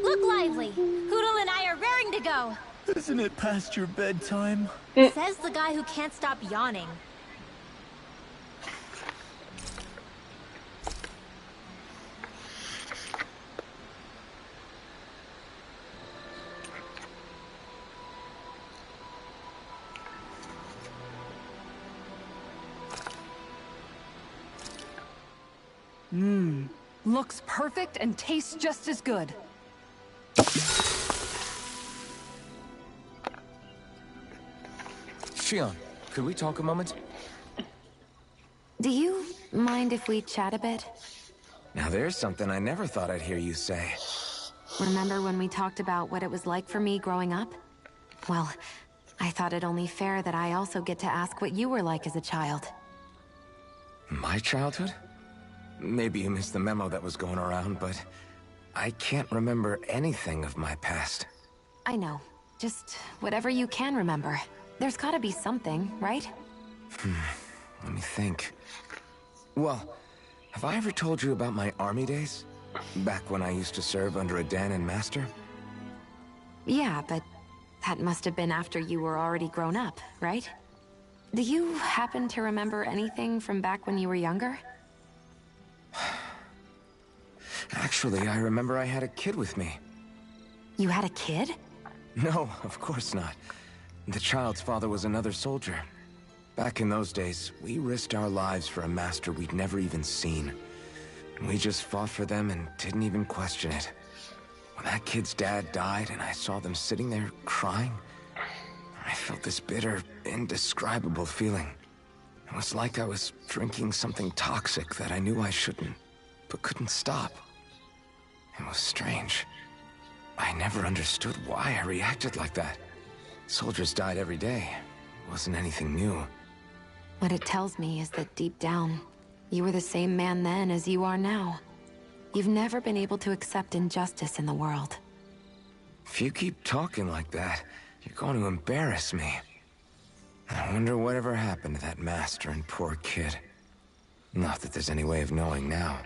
Look lively! Hootle and I are raring to go! Isn't it past your bedtime? Says the guy who can't stop yawning. Looks perfect and tastes just as good. Shion, could we talk a moment? Do you mind if we chat a bit? Now there's something I never thought I'd hear you say. Remember when we talked about what it was like for me growing up? Well, I thought it only fair that I also get to ask what you were like as a child. My childhood? Maybe you missed the memo that was going around, but I can't remember anything of my past. I know. Just whatever you can remember. There's gotta be something, right? Let me think. Well, have I ever told you about my army days? Back when I used to serve under a Dahnan master? Yeah, but that must have been after you were already grown up, right? Do you happen to remember anything from back when you were younger? Actually, I remember I had a kid with me. You had a kid? No, of course not. The child's father was another soldier. Back in those days, we risked our lives for a master we'd never even seen. We just fought for them and didn't even question it. When that kid's dad died and I saw them sitting there crying, I felt this bitter, indescribable feeling. It was like I was drinking something toxic that I knew I shouldn't, but couldn't stop. It was strange. I never understood why I reacted like that. Soldiers died every day. It wasn't anything new. What it tells me is that deep down, you were the same man then as you are now. You've never been able to accept injustice in the world. If you keep talking like that, you're going to embarrass me. I wonder whatever happened to that master and poor kid. Not that there's any way of knowing now.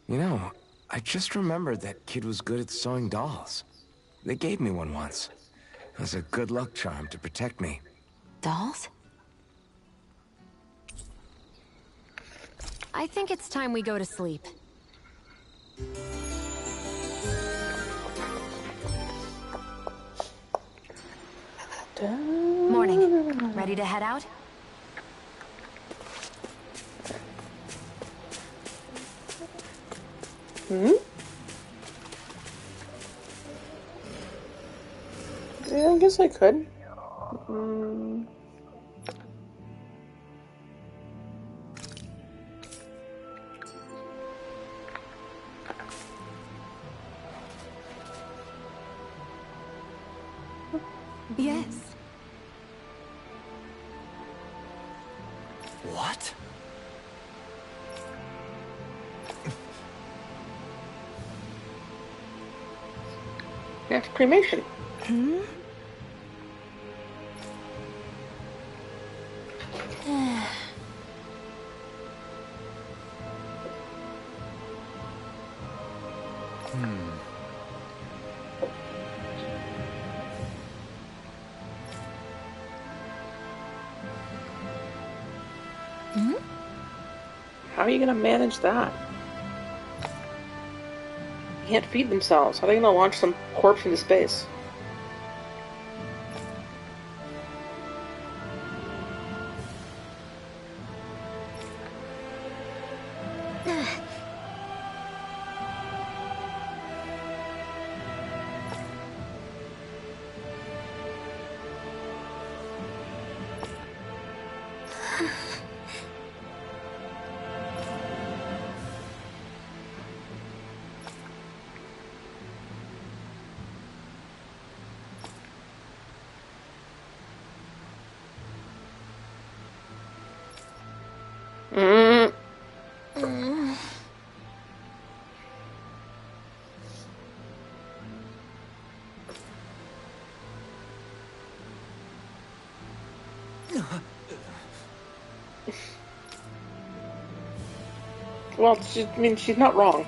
You know, I just remembered that kid was good at sewing dolls. They gave me one once. It was a good luck charm to protect me. Dolls? I think it's time we go to sleep. Morning. Ready to head out? Yeah, I guess I could. Yes. What? Yeah, it's cremation. How are you gonna manage that? They can't feed themselves. How are they gonna launch some corpse into space? Well, I mean, she's not wrong.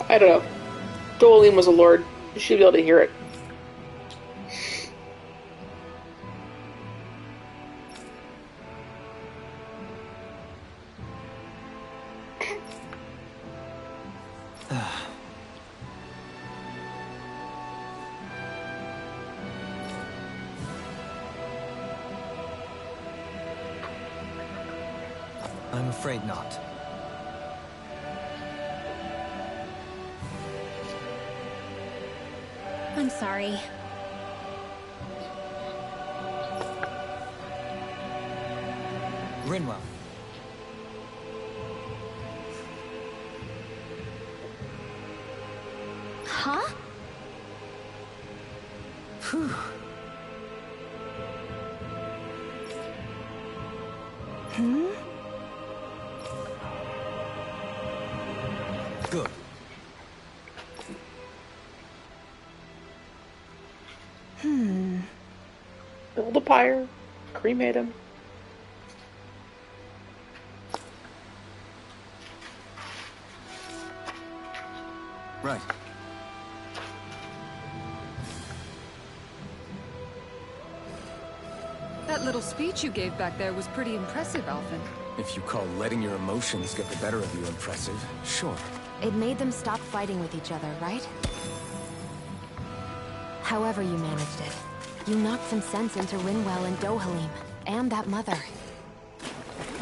I don't know. Dohalim was a lord. She'd be able to hear it. I'm afraid not. I'm sorry. Rinwell. Huh? Phew. Good. Build a pyre, cremate him. Right. That little speech you gave back there was pretty impressive, Alphen. If you call letting your emotions get the better of you impressive, sure. It made them stop fighting with each other, right? However you managed it, you knocked some sense into Rinwell and Dohalim, and that mother.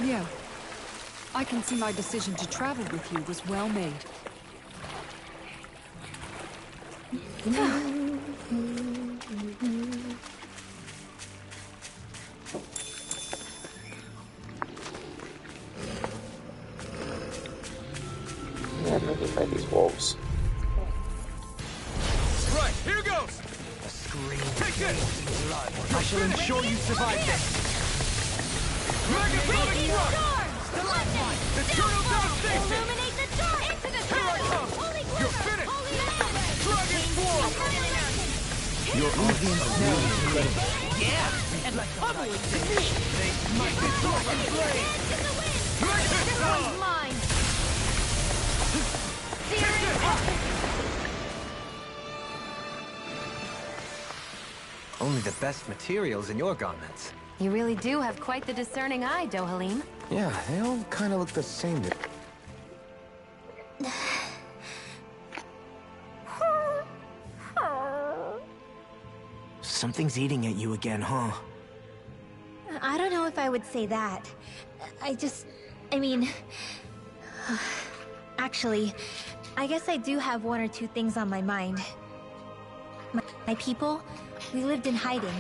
Yeah. I can see my decision to travel with you was well made. Yeah, I'm gonna fight these wolves. Right, here goes! A scream. Take this! Blood. I shall ensure you survive this. Mega Sonic Rock! Eternal devastation! Illuminate the dark! Into the Here I come! Holy You're glitter! finished! Holy glitter! Dragon form! Your audience Yeah, and like bubble exists. They might be broken blade. Everyone's mine! only the best materials in your garments. You really do have quite the discerning eye, Dohalim. Yeah, they all kind of look the same to... Something's eating at you again, huh? I don't know if I would say that. I mean... Actually, I guess I do have one or two things on my mind. My people, we lived in hiding,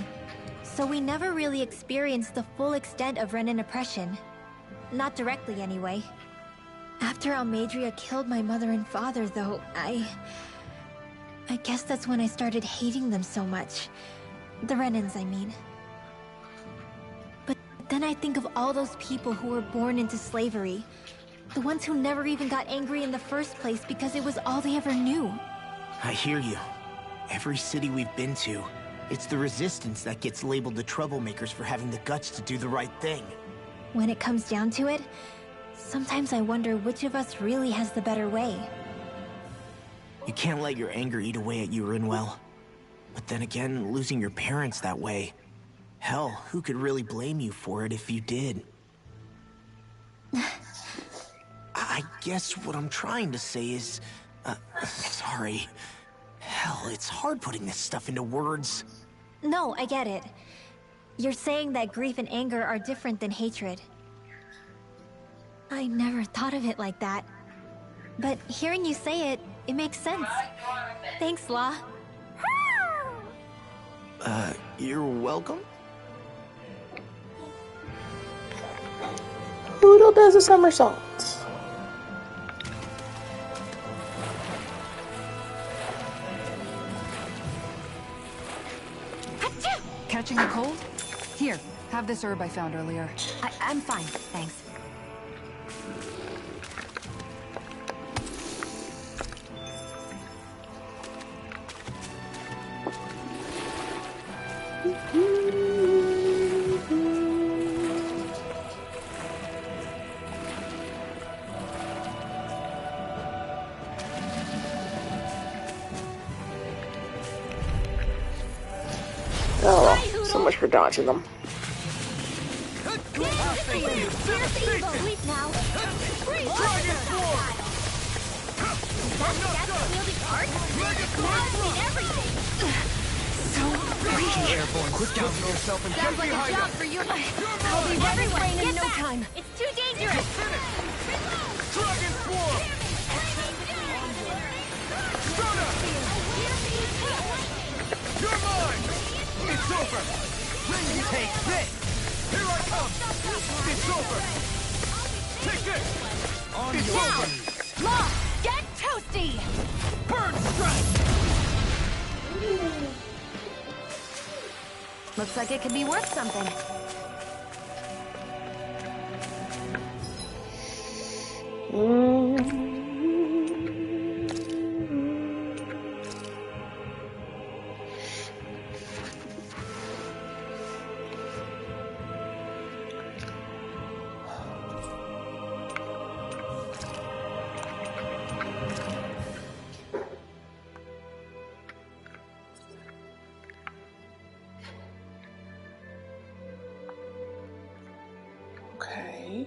so we never really experienced the full extent of Renan oppression. Not directly, anyway. After Almeidrea killed my mother and father, though, I guess that's when I started hating them so much. The Renans, I mean. But then I think of all those people who were born into slavery. The ones who never even got angry in the first place because it was all they ever knew. I hear you. Every city we've been to, it's the Resistance that gets labeled the troublemakers for having the guts to do the right thing. When it comes down to it, sometimes I wonder which of us really has the better way. You can't let your anger eat away at you, Rinwell. But then again, losing your parents that way... Hell, who could really blame you for it if you did? I guess what I'm trying to say is... sorry. Hell, it's hard putting this stuff into words. No, I get it. You're saying that grief and anger are different than hatred. I never thought of it like that. But hearing you say it, it makes sense. Thanks, Law. You're welcome? Hootle does a somersault. Catching a cold? Here, have this herb I found earlier. I'm fine, thanks. Oh, so much for dodging them. Airborne, quick down for yourself and Sounds like a job for you. I'll be everywhere in no time. It's too dangerous! Dragon Swarm! Sona! You're mine! It's over! Take this! Here I come! It's over! Take this! On It's your now! way! Law, get toasty! Burn strike! Looks like it could be worth something. Okay.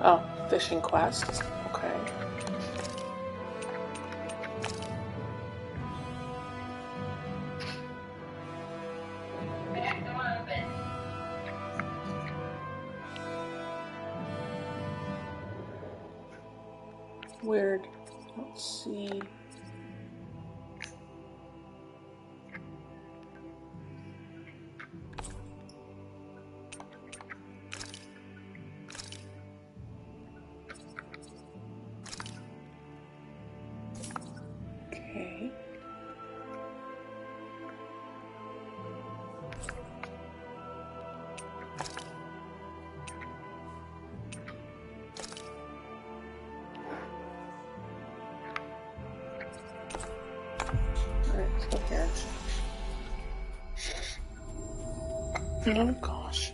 Oh, fishing quest. Okay. Weird. Let's see. Okay. Alright, so here. Oh gosh.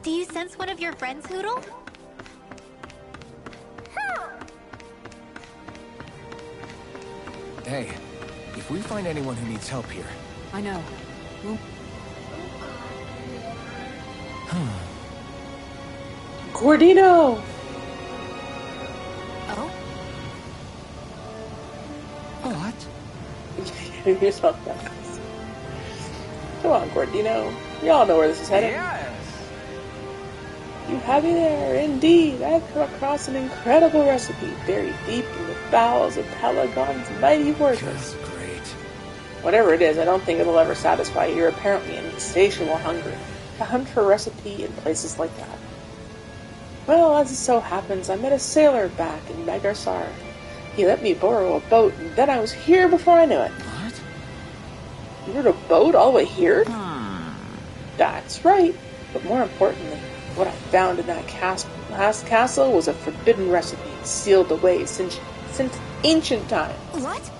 Do you sense one of your friends, Hootle? Hey, if we find anyone who needs help here... I know. We'll... Gordino! Oh? What? You're so fast. Come on, Gordino. Y'all know where this is headed. Yes! You have me there. Indeed, I've come across an incredible recipe buried deep in the bowels of Pelagon's mighty fortress. Great. Whatever it is, I don't think it'll ever satisfy your apparently insatiable hunger to hunt for a recipe in places like that. Well, as it so happens, I met a sailor back in Magarsar. He let me borrow a boat, and then I was here before I knew it. What? You rode a boat all the way here? That's right. But more importantly, what I found in that castle was a forbidden recipe sealed away since ancient times. What?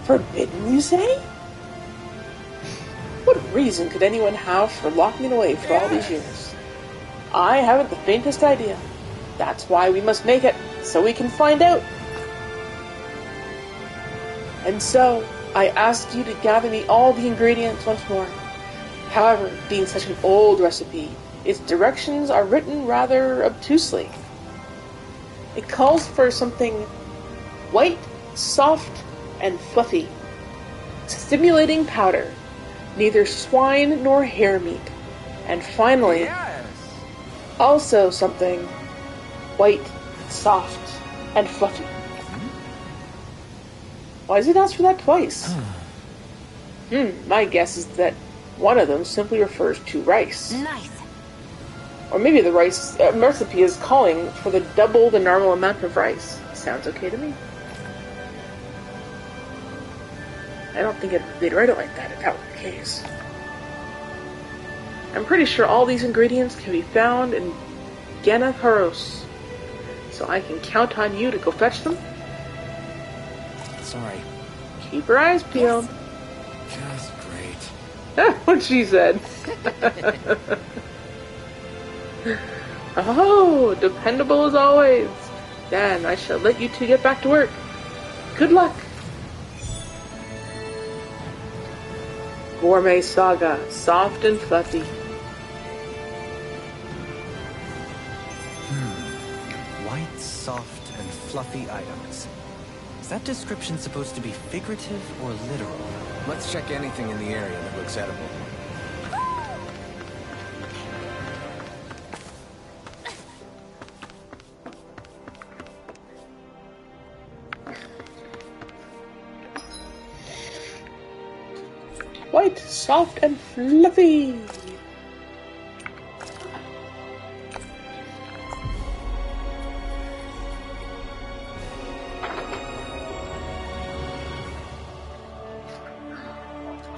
Forbidden, you say? What reason could anyone have for locking it away for all these years? I haven't the faintest idea. That's why we must make it, so we can find out. And so, I asked you to gather me all the ingredients once more. However, being such an old recipe, its directions are written rather obtusely. It calls for something white, soft, and fluffy. Stimulating powder, neither swine nor hare meat. And finally, also something white, soft, and fluffy. Why does it ask for that twice? My guess is that one of them simply refers to rice. Nice. Or maybe the rice recipe is calling for double the normal amount of rice. Sounds okay to me. I don't think they'd write it like that if that were the case. I'm pretty sure all these ingredients can be found in Ganath Haros. So I can count on you to go fetch them? Sorry. Keep your eyes peeled. Just great. What she said. Oh, dependable as always. Then I shall let you two get back to work. Good luck. Gourmet Saga, soft and fluffy. White, soft, and fluffy items. Is that description supposed to be figurative or literal? Let's check anything in the area that looks edible. White, soft, and fluffy.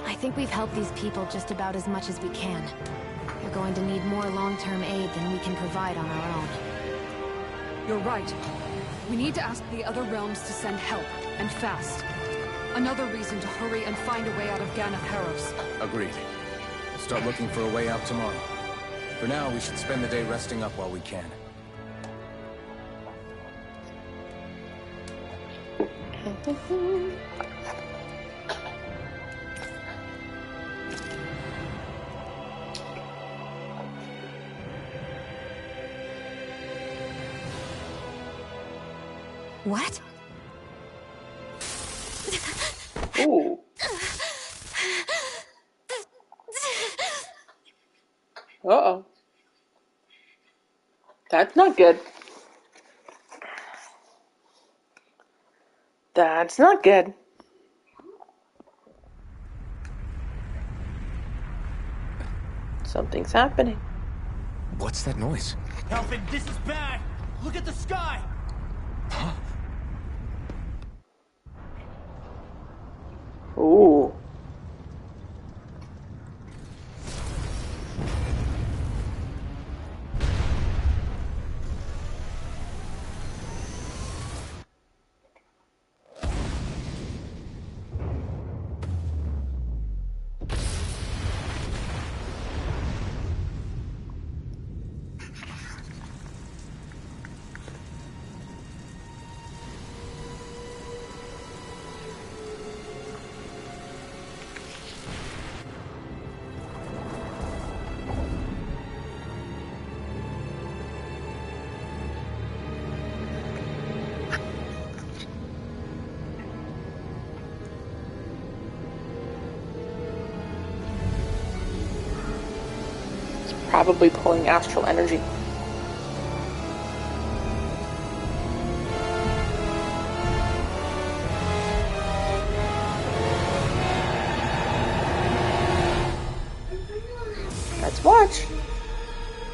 I think we've helped these people just about as much as we can. We're going to need more long-term aid than we can provide on our own. You're right. We need to ask the other realms to send help, and fast. Another reason to hurry and find a way out of Ganath Haros. Agreed. We'll start looking for a way out tomorrow. For now, we should spend the day resting up while we can. What? Ooh. Uh-oh. That's not good. That's not good. Something's happening. What's that noise? Helpin', this is bad! Look at the sky! Huh? Ooh. Probably pulling astral energy.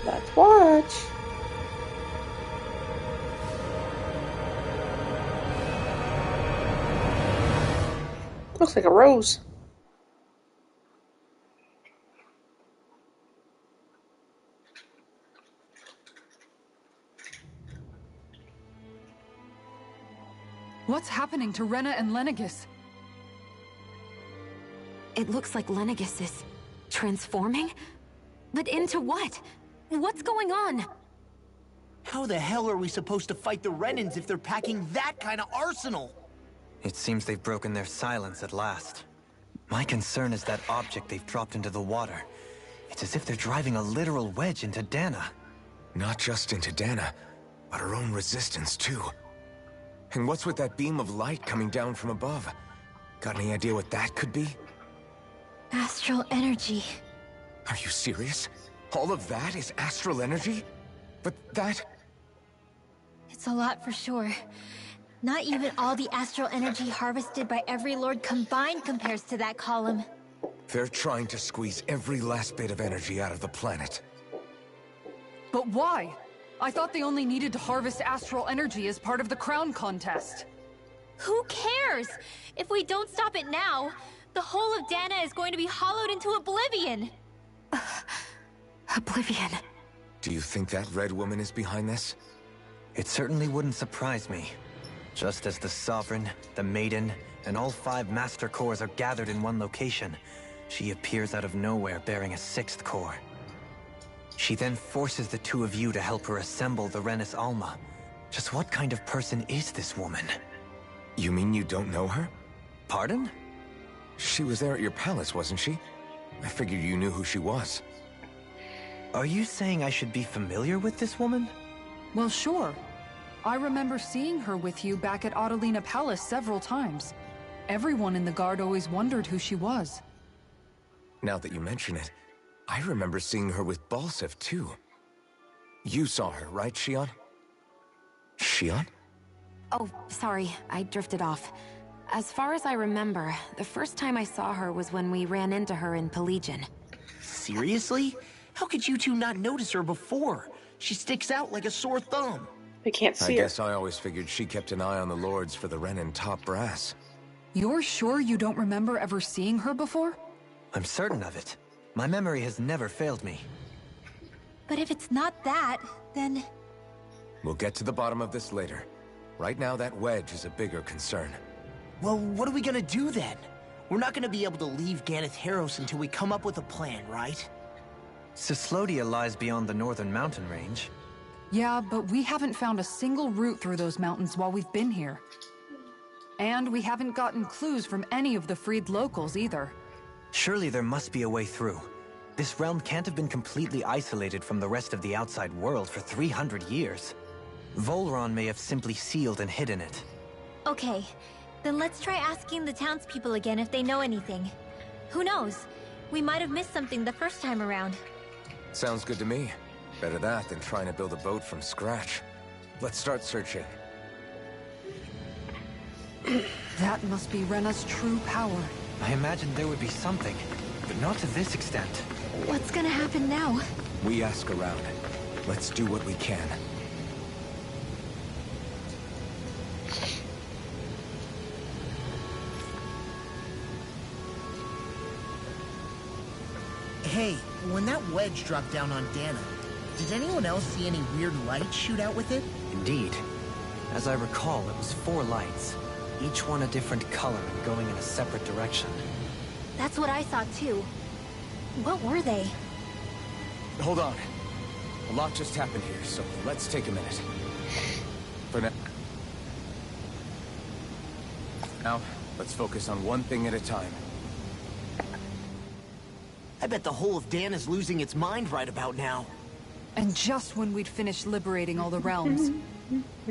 Let's watch. Looks like a rose. What's happening to Rena and Lenegis? It looks like Lenegis is transforming? But into what? What's going on? How the hell are we supposed to fight the Renans if they're packing that kind of arsenal? It seems they've broken their silence at last. My concern is that object they've dropped into the water. It's as if they're driving a literal wedge into Dana. Not just into Dana, but her own resistance too. And what's with that beam of light coming down from above? Got any idea what that could be? Astral energy. Are you serious? All of that is astral energy? But that... It's a lot for sure. Not even all the astral energy harvested by every lord combined compares to that column. They're trying to squeeze every last bit of energy out of the planet. But why? I thought they only needed to harvest astral energy as part of the crown contest. Who cares? If we don't stop it now, the whole of Dana is going to be hollowed into oblivion. Oblivion. Do you think that red woman is behind this? It certainly wouldn't surprise me. Just as the Sovereign, the Maiden, and all 5 Master Cores are gathered in one location, she appears out of nowhere bearing a 6th core. She then forces the 2 of you to help her assemble the Renis Alma. Just what kind of person is this woman? You mean you don't know her? Pardon? She was there at your palace, wasn't she? I figured you knew who she was. Are you saying I should be familiar with this woman? Well, sure. I remember seeing her with you back at Adelina Palace several times. Everyone in the guard always wondered who she was. Now that you mention it, I remember seeing her with Balseph too. You saw her, right, Shionne? Shionne? Oh, sorry, I drifted off. As far as I remember, the first time I saw her was when we ran into her in Pelegion. Seriously? How could you 2 not notice her before? She sticks out like a sore thumb. They can't see I her. guess I always figured she kept an eye on the lords for the Renin top brass. You're sure you don't remember ever seeing her before? I'm certain of it. My memory has never failed me. But if it's not that, then... We'll get to the bottom of this later. Right now, that wedge is a bigger concern. Well, what are we gonna do then? We're not gonna be able to leave Ganeth Haros until we come up with a plan, right? Cyslodia lies beyond the northern mountain range. Yeah, but we haven't found a single route through those mountains while we've been here. And we haven't gotten clues from any of the freed locals either. Surely there must be a way through. This realm can't have been completely isolated from the rest of the outside world for 300 years. Volron may have simply sealed and hidden it. Okay, then let's try asking the townspeople again if they know anything. Who knows? We might have missed something the first time around. Sounds good to me. Better that than trying to build a boat from scratch. Let's start searching. That must be Rena's true power. I imagined there would be something, but not to this extent. What's gonna happen now? We ask around. Let's do what we can. Hey, when that wedge dropped down on Dana, did anyone else see any weird lights shoot out with it? Indeed. As I recall, it was 4 lights, each one a different color and going in a separate direction. That's what I saw too. What were they? Hold on. A lot just happened here, so let's take a minute. For now, let's focus on one thing at a time. I bet the whole of Dana's losing its mind right about now. And just when we'd finished liberating all the realms.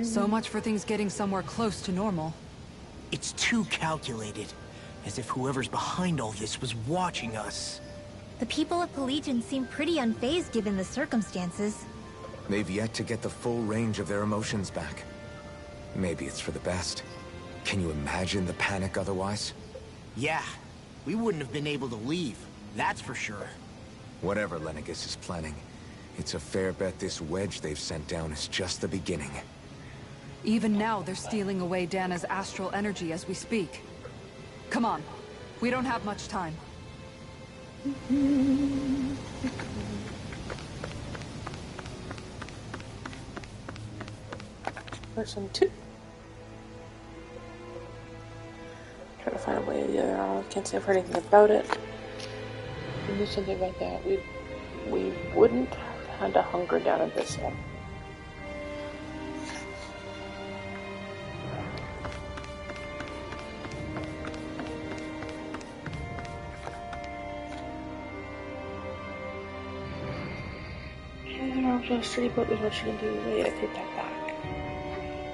So much for things getting somewhere close to normal. It's too calculated. As if whoever's behind all this was watching us. The people of Pelegion seem pretty unfazed given the circumstances. They've yet to get the full range of their emotions back. Maybe it's for the best. Can you imagine the panic otherwise? Yeah, we wouldn't have been able to leave, that's for sure. Whatever Lenegis is planning, It's a fair bet this wedge they've sent down is just the beginning. Even now, they're stealing away Dana's astral energy as we speak. Come on. We don't have much time. Person 2. Try to find a way to the other island. Can't say I've heard anything about it. We knew something about that. We wouldn't have had to hunker down at this one. A sturdy boat is what she can do. Wait, I take that back.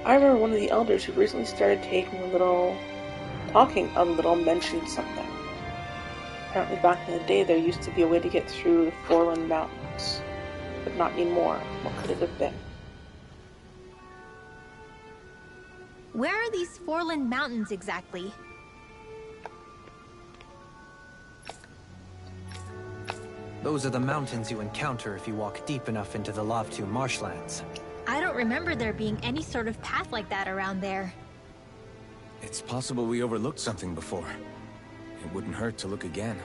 I remember one of the elders who recently started talking a little mentioned something. Apparently back in the day there used to be a way to get through the Forland Mountains, but not anymore. What could it have been? Where are these Forland Mountains exactly? Those are the mountains you encounter if you walk deep enough into the Lavtu marshlands. I don't remember there being any sort of path like that around there. It's possible we overlooked something before. It wouldn't hurt to look again.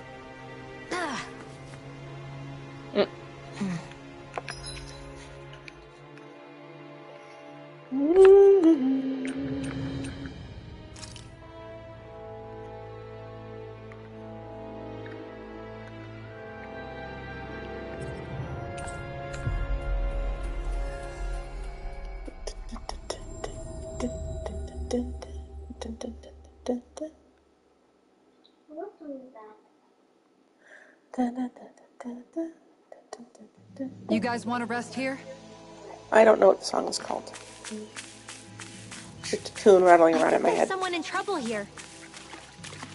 You guys want to rest here? I don't know what the song is called. Just a tune rattling around in my There's head. someone in trouble here.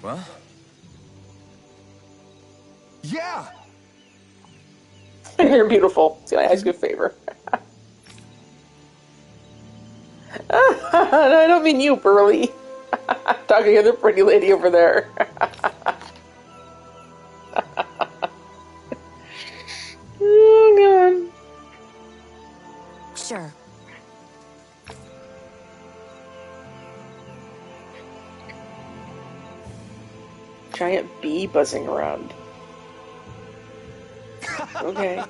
Well? Yeah! You're beautiful. See, I ask you a favor. I don't mean you, Burly. Talking to the pretty lady over there. Oh, God. Sure. Giant bee buzzing around. Okay.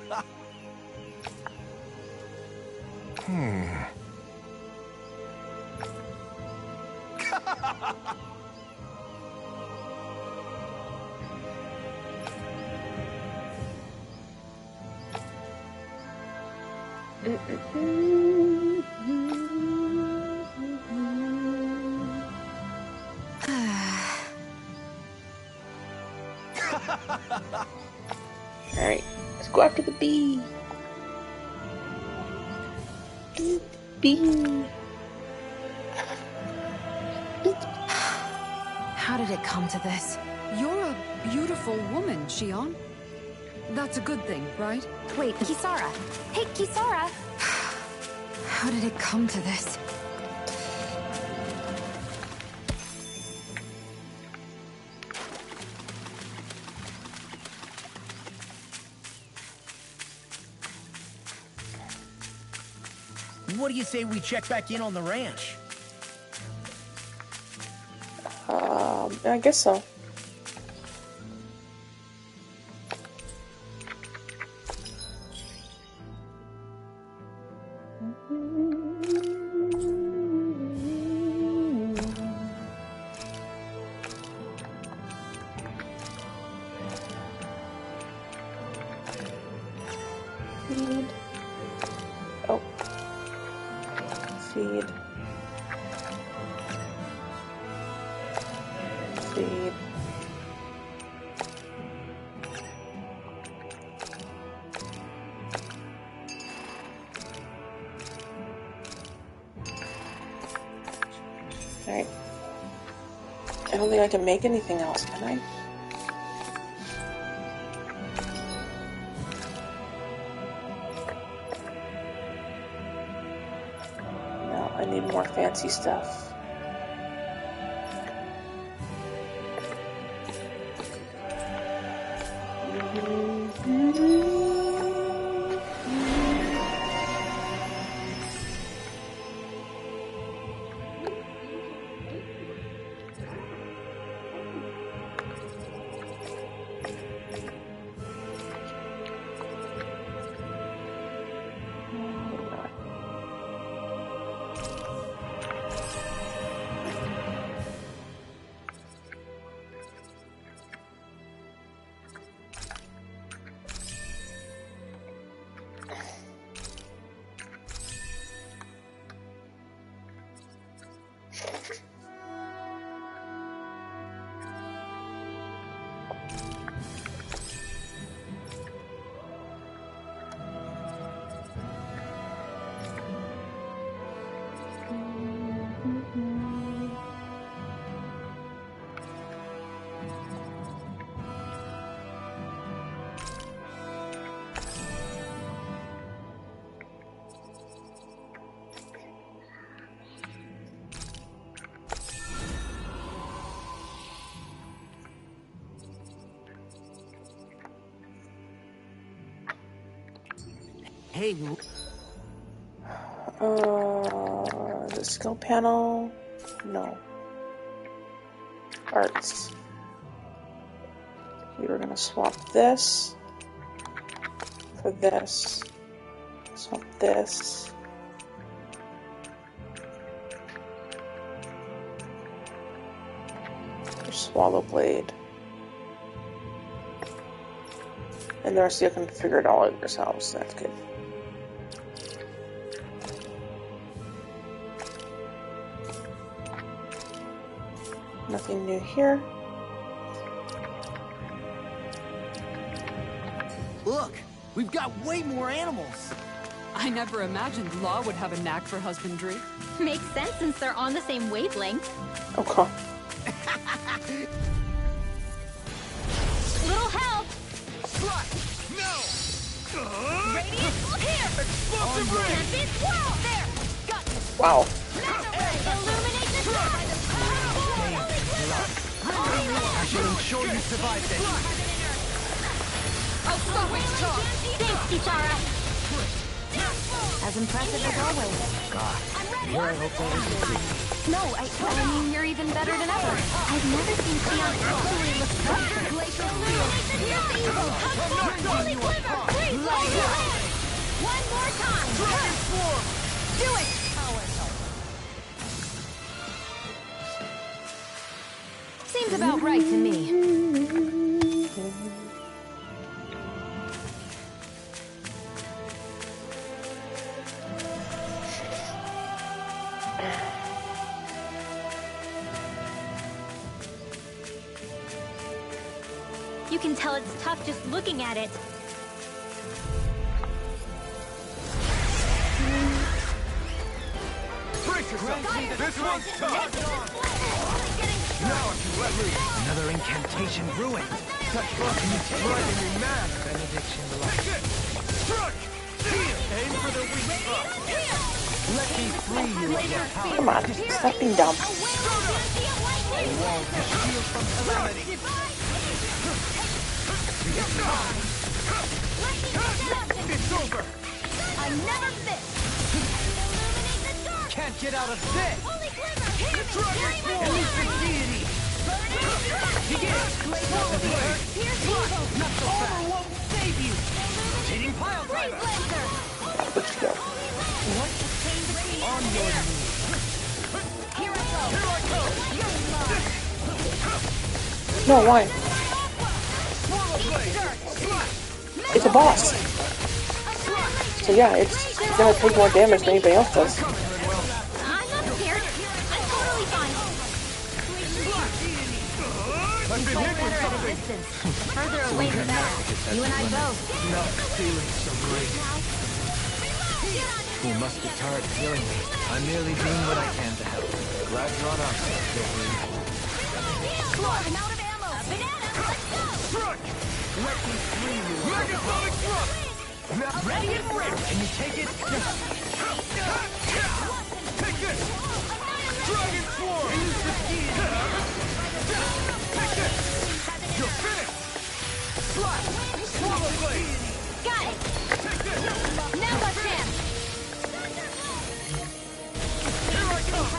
Alright, let's go after the bee. Bee. How did it come to this? You're a beautiful woman, Shion. That's a good thing, right? Wait, Kisara. Hey, Kisara! How did it come to this? What do you say we check back in on the ranch? I guess so. Feed. Oh. Feed. Feed. Alright. I don't think I can make anything else, can I? No, I need more fancy stuff. Hey, the skill panel? No. Arts. We were gonna swap this for this. Swap this. For Swallow Blade. And the rest of you can figure it all out yourselves, so that's good. Nothing new here. look! We've got way more animals! I never imagined Law would have a knack for husbandry. Makes sense since they're on the same wavelength. Okay. Little help! No! Radiant here! Explosive ring! Tempest whirl! There! Got you! Wow. Illuminate the dark! I shall ensure you survive this. Oh, so much talk! Thanks, Kitara! As impressive as always. Here I hope that is. No, I mean, you're even better than ever. I've never seen Theon actually look better. Glacial steel! Here's the evil! Holy quiver! Please, one more time! Dragon Swarm! Do it! Seems about right to me. You can tell it's tough just looking at it. Brace yourself! This one's tough! Now if you let loose. Another incantation ruined. Such luck and you take right in your mask. Benediction Take it! Struck! Heal! Aim for the weak spot! Let me free you of your power. Come on, stop being dumb. A wall to shield from calamity. It's over! I never miss! Illuminate the dark! Can't get out of this. Holy quiver! Here! Dragon Swarm! Elusive deity. Here's evil! Not so fast. Won't save you. Cheating pile driver. Let's go. On your knees. Here I go! Here I come! No, why? Swallow blade! It's a boss. So yeah, it's gonna take more damage than anybody else does. I'm not scared. I'm totally fine. I've been hit with something! Distance. The further away, the better. You and I both. Not feeling so great. You must be tired of healing me. I'm merely doing what I can to help. Glad you're on our side, Gilbert. I'm out of ammo. Banana, let's go! Struck! Let me free you. Megaphonic thrust! Not ready and break. Can you take it? Take this! Dragon Swarm! Take this! You're finished! Slash! Swallow blade! Got it! Take this! Now what's him? Here I come!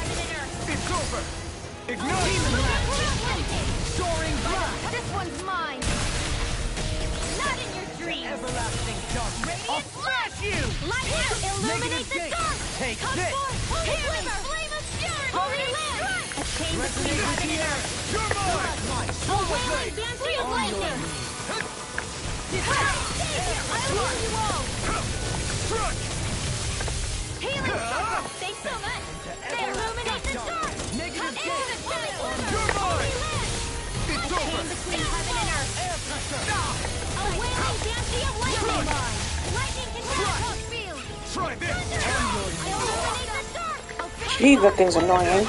It's over! Ignite! Soaring blast! This one's mine! Not in your dreams! Everlasting darkness. I'll smash you! Lightning! Illuminate the dark! Take Come this! forth! Holy quiver! Flame of fury! Holy land! A chain between heaven and earth! You're mine! A wailing banshee of lightning! I love you all! Struck! Healing circle! Thanks so much! Illuminate the dark! Come into the giant quiver! You're mine! A It's chain over! between heaven and earth! A wailing banshee of lightning! Lightning can catapult field! Try this! Illuminate the dark! Gee, that thing's annoying.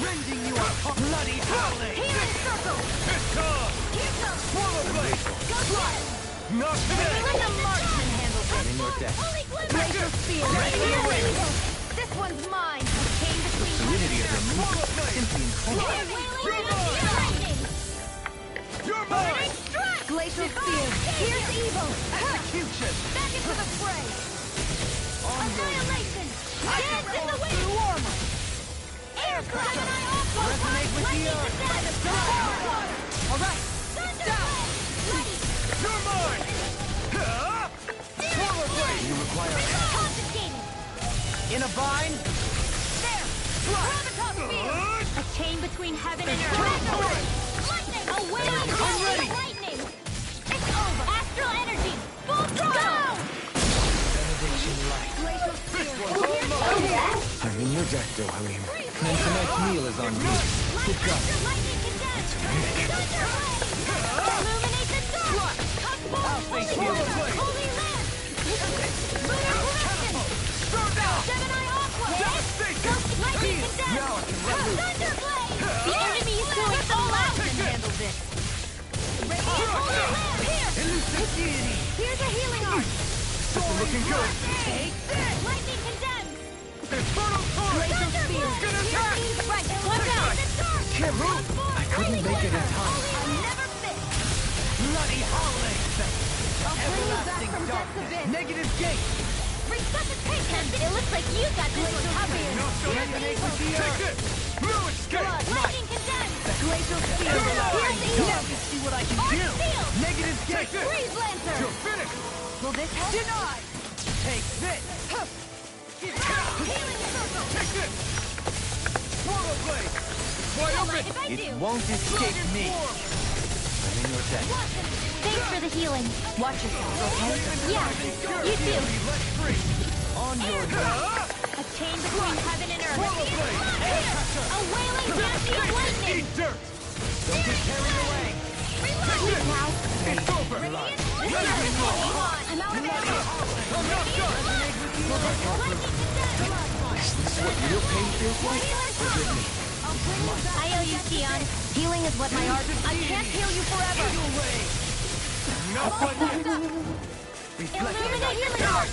Rending you a bloody howling! Healing circle! It's time! Here comes! Swallow blade! Go get it! Not today! Let the marksman handle this! In your death. Holy quiver! Glacial spear! This one's mine! A chain between Fluidity of your movement. Simply incredible. Wailing banshee of lightning! You're mine! Strike! Glacial Spear! Here's evil! Execution! Back into the fray! Annihilation! Dance in the wind! Air Crash! Resonate with the earth! Alright! Down! You're mine! Polar blade! You require Confiscated! In a bind? There! Graviton Spear! A chain between heaven and earth! Lightning! A wailing blast of lightning! It's over! Astral energy! Full throttle! Elevation light. Glacial Spear! I'm in your deck, Dohalim. And tonight's meal is on you. Good job! Lightning condensed! Thunder Blade! Illuminate the dark! I'll face you. Holy Lance! Lunar Correction! Seven-Eye Aqua! Ghost Lightning condensed! Now I can let loose. Thunder Blade! The enemy is going all out and handle this! Radiant Holy Lamp! Here! Elusive deity. Here's a healing art! This is looking good. Take this! Lightning condensed! Infernal torrent. Glacial Spear! Right, watch out! Can't move. I couldn't make it in time. I'll never miss! Bloody howling. I'll bring you back from depths abyss! Negative gate. Resuscitation! It looks like you got this one covered! No resonate with the earth. Take this. No escape. Lightning condensed! Glacial Spear! Now Here's you see what I can Arc do. Field! Negative gate. Freeze Lancer! You're finished. Will this help? Denied. Take this. Healing Circle! Take this. Swallow blade. Wide Don't open. mind if I It do! won't escape me. I'm in your deck. Thanks for the healing. Watch yourself, okay? Yeah, you too. Let free. On your A chain between heaven and earth. A wailing banshee of lightning! Eat dirt. Don't get carried away. Reload now! It's over. I'm out of ammo! I'm not done. Is this what real pain feels like? I owe you, Sion. Healing is what my art... I can't heal you forever! Illuminate healing art!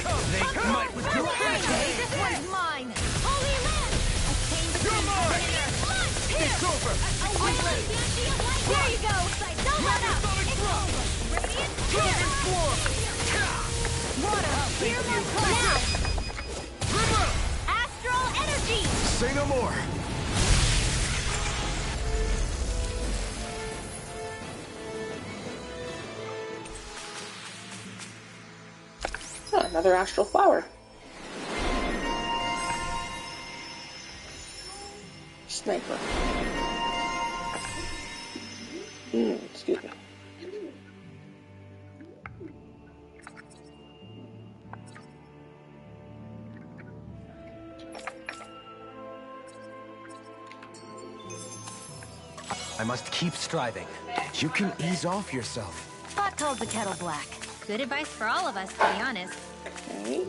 Might with your Hey, this one's mine! Holy Land! A chain between heaven and earth! Here! It's over. A wailing banshee of light! There you go! Don't let up! It's over! Radiant here! Water! Hear my cloud! Astral energy! Say no more. Oh, another astral flower. Sniper. Excuse me. I must keep striving. You can ease off yourself. Pot calls the kettle black. Good advice for all of us, to be honest. Okay.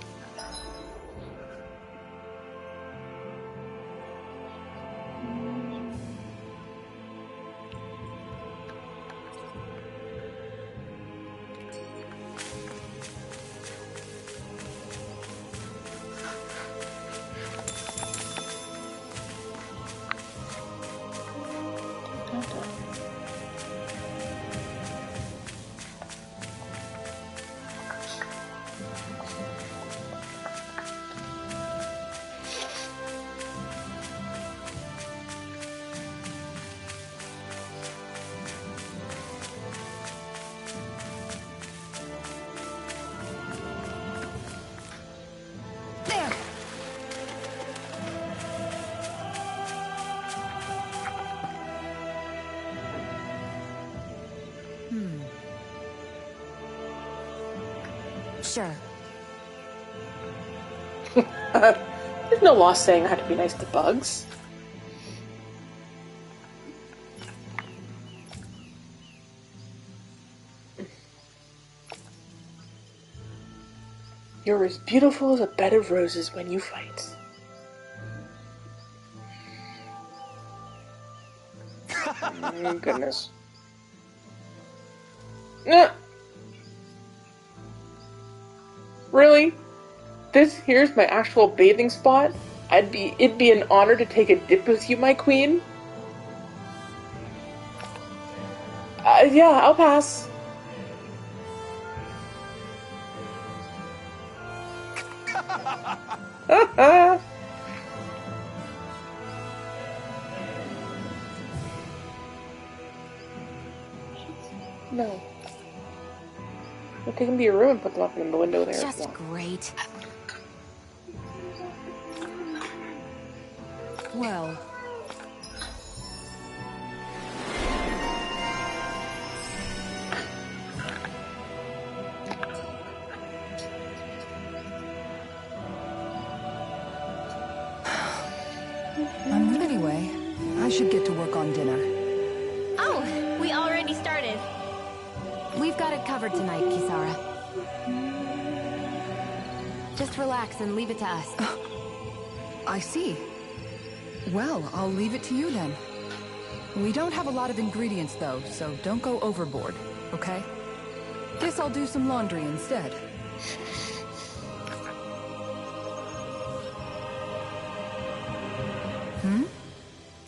There! Sure. There's no law saying I had to be nice to bugs. You're as beautiful as a bed of roses when you fight. Oh, goodness. Really? Here's my actual bathing spot? It'd be an honor to take a dip with you, my queen. Yeah, I'll pass. No. We'll take them to your room and put them up in the window there. Just great. Well... Anyway, I should get to work on dinner. Oh, we already started. We've got it covered tonight, Kisara. Just relax and leave it to us. I see. Well, I'll leave it to you then. We don't have a lot of ingredients though, so don't go overboard, okay? Guess I'll do some laundry instead.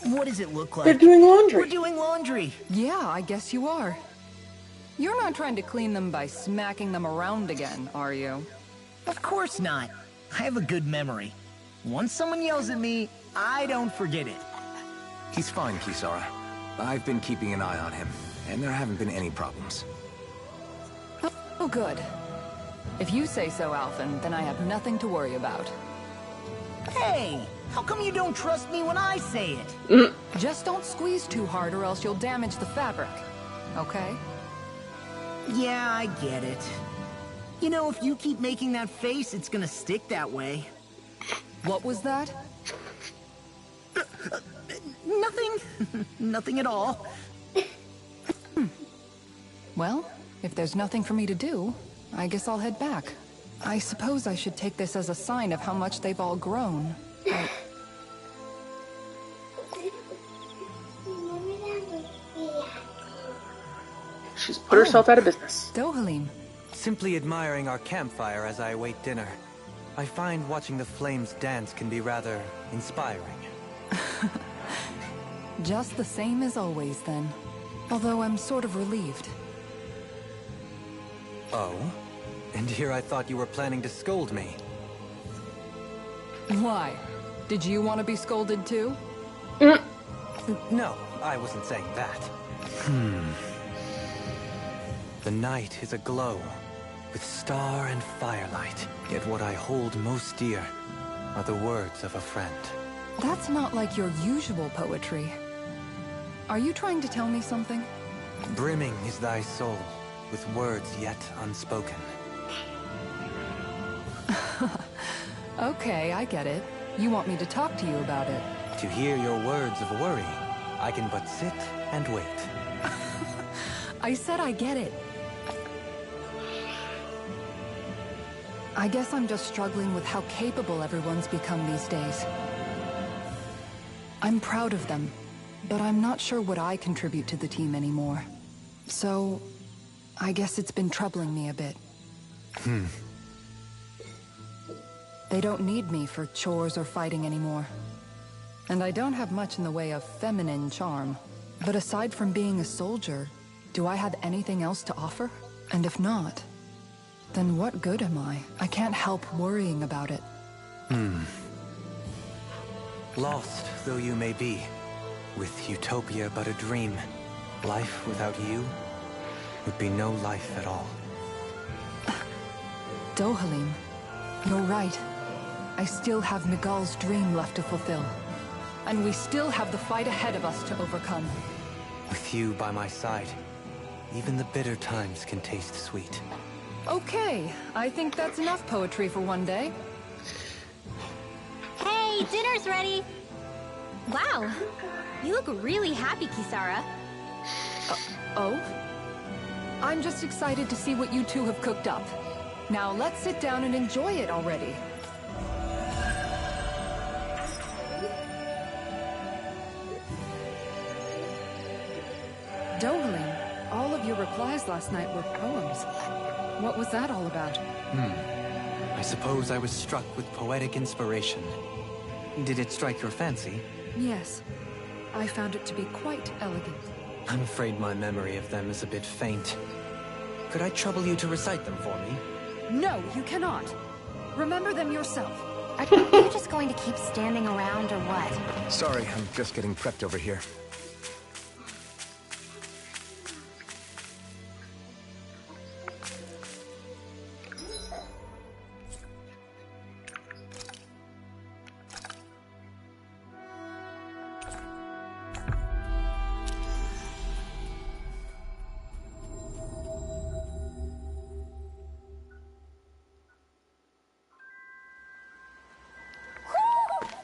What does it look like? They're doing laundry. We're doing laundry. Yeah, I guess you are. You're not trying to clean them by smacking them around again, are you? Of course not. I have a good memory. Once someone yells at me, I don't forget it. He's fine, Kisara. I've been keeping an eye on him, and there haven't been any problems. Oh, good. If you say so, Alphen, then I have nothing to worry about. Hey! How come you don't trust me when I say it? Just don't squeeze too hard or else you'll damage the fabric. Okay? Yeah, I get it. You know, if you keep making that face, it's gonna stick that way. What was that? Nothing. Nothing at all. Well, if there's nothing for me to do, I guess I'll head back. I suppose I should take this as a sign of how much they've all grown. She's put herself out of business. Dohalim. Simply admiring our campfire as I await dinner. I find watching the flames dance can be rather inspiring. Just the same as always, then. Although I'm sort of relieved. Oh? And here I thought you were planning to scold me. Why? Did you want to be scolded too? No, I wasn't saying that. The night is aglow with star and firelight. Yet what I hold most dear are the words of a friend. That's not like your usual poetry. Are you trying to tell me something? Brimming is thy soul with words yet unspoken. Okay, I get it. You want me to talk to you about it. To hear your words of worry, I can but sit and wait. I said I get it. I guess I'm just struggling with how capable everyone's become these days. I'm proud of them, but I'm not sure what I contribute to the team anymore. So, I guess it's been troubling me a bit. They don't need me for chores or fighting anymore. And I don't have much in the way of feminine charm. But aside from being a soldier, do I have anything else to offer? And if not, then what good am I? I can't help worrying about it. Lost though you may be, with utopia but a dream, life without you would be no life at all. Dohalim, you're right. I still have Miguel's dream left to fulfill. And we still have the fight ahead of us to overcome. With you by my side, even the bitter times can taste sweet. Okay, I think that's enough poetry for one day. Hey, dinner's ready! Wow, you look really happy, Kisara. Oh? I'm just excited to see what you two have cooked up. Now let's sit down and enjoy it already. Dohalim, all of your replies last night were poems. What was that all about? I suppose I was struck with poetic inspiration. Did it strike your fancy? Yes. I found it to be quite elegant. I'm afraid my memory of them is a bit faint. Could I trouble you to recite them for me? No, you cannot. Remember them yourself. Are you just going to keep standing around or what? Sorry, I'm just getting prepped over here.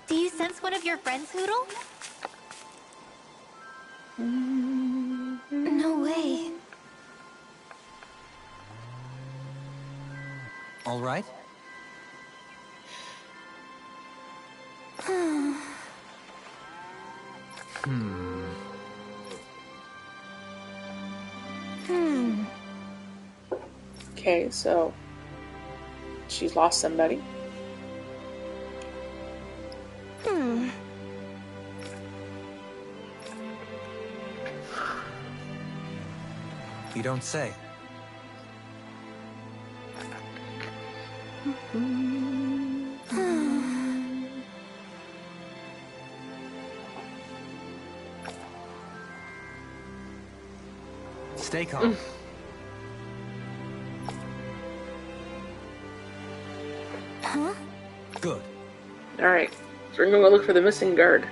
Do you sense one of your friends, Hootle? No way. All right? Okay, so she's lost somebody. You don't say. Stay calm. Huh? Good. Alright, so we're gonna go look for the missing guard.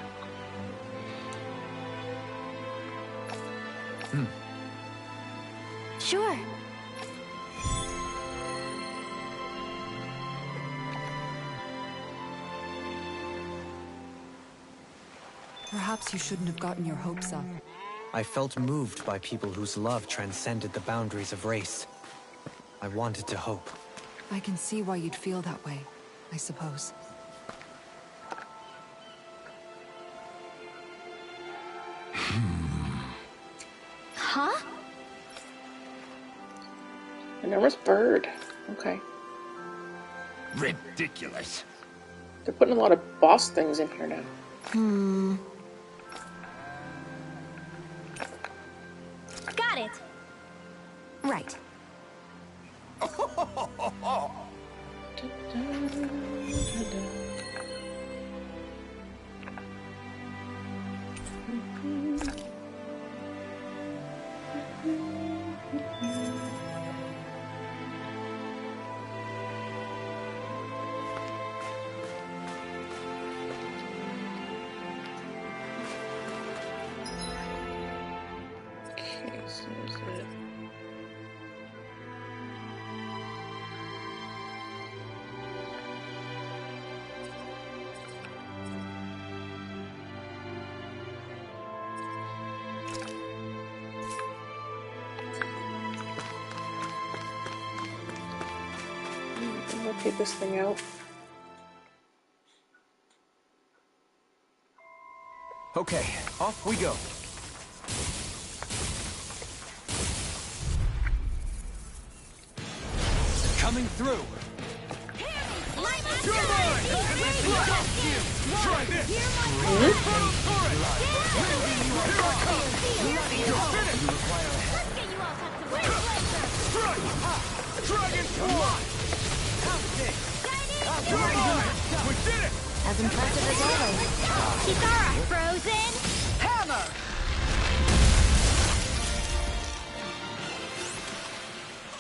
Sure. Perhaps you shouldn't have gotten your hopes up. I felt moved by people whose love transcended the boundaries of race. I wanted to hope. I can see why you'd feel that way, I suppose. Huh? An enormous bird. Okay. Ridiculous. They're putting a lot of boss things in here now. Got it. Right. Okay, so is it... Locate this thing out. Okay, off we go. Coming through. Try this. Dragon Claw! We did it! As impressive as always. Kitara, frozen! Hammer!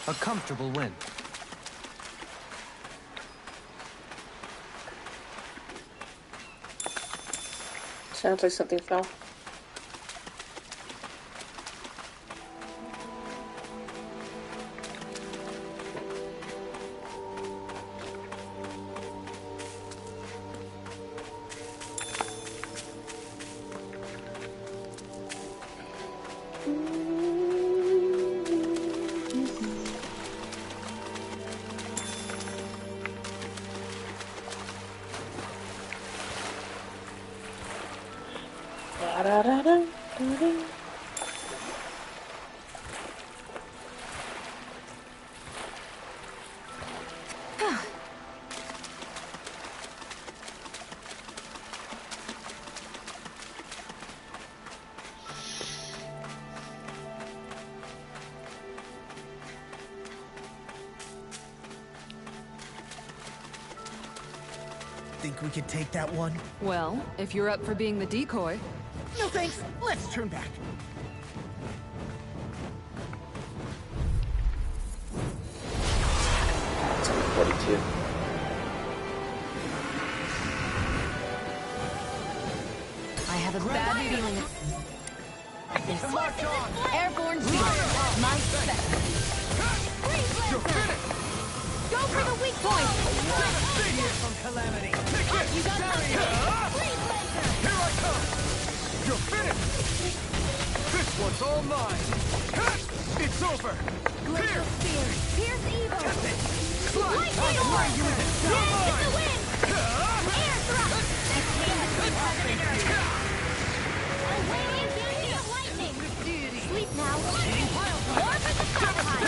A comfortable win. Sounds like something fell. Da-da-da-da-da-da. Think we could take that one? Well, if you're up for being the decoy. No thanks. Let's turn back. It's only 42. I have a bad feeling. Airborne speed. My set. Go for the weak point. From Calamity. You got something. Here I come! You're finished! This one's all mine! It's over! Glacial spear. Pierce evil. Slide! Lightning orb. Dance in the wind. Air thrust. Attain between heaven and earth. Away beauty of lightning. Sleep now. Orb at the top high.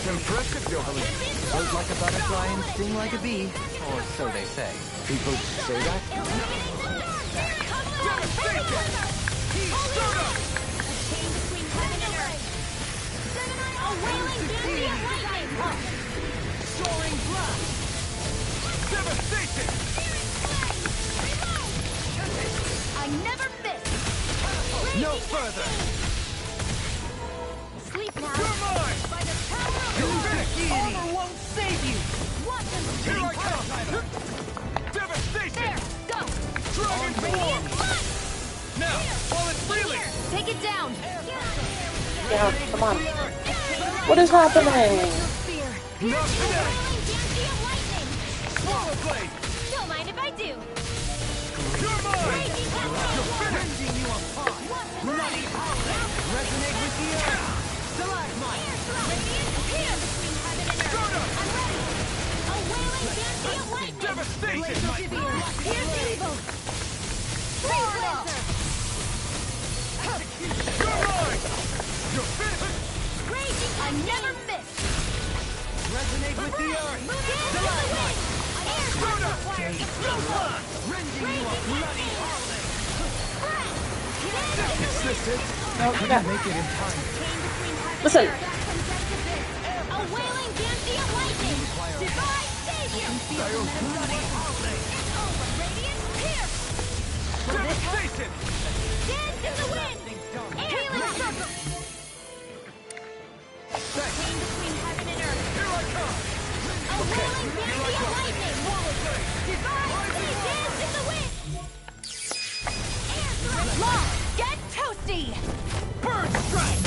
Impressive, Johalee. Float like a butterfly and sting like a bee. Or so they say. People say that? Soaring blast! Devastation! I never miss. No further! Sleep now. You're mine! By the power of You're finished! Armor won't save you! Watch them. Here I come! Devastation! There. Go. Dragon Swarm! Now, while it's reeling! Take it down. Yeah, come on. What is happening? Not today! Swallow Blade! Don't mind if I do. You're mine! You're finished! You are fine! Bloody howling! Resonate with the earth! Stalagmite! Devastation! You're mine! You're finished! I never miss. Resonate with the earth! Stalagmite! Rending you a bloody howling! Is this it? No, Couldn't yeah. make it in time. Listen. A wailing Dancy of lightning. Divine savior. Bloody howling! Over radiant pierce. Devastation! Dance in the wind. Healing circle. Chain between heaven and earth. Here I come! A wailing Dancy of lightning. Divine dance in the wind. Air thrust. Law, get toasty. Bird strike!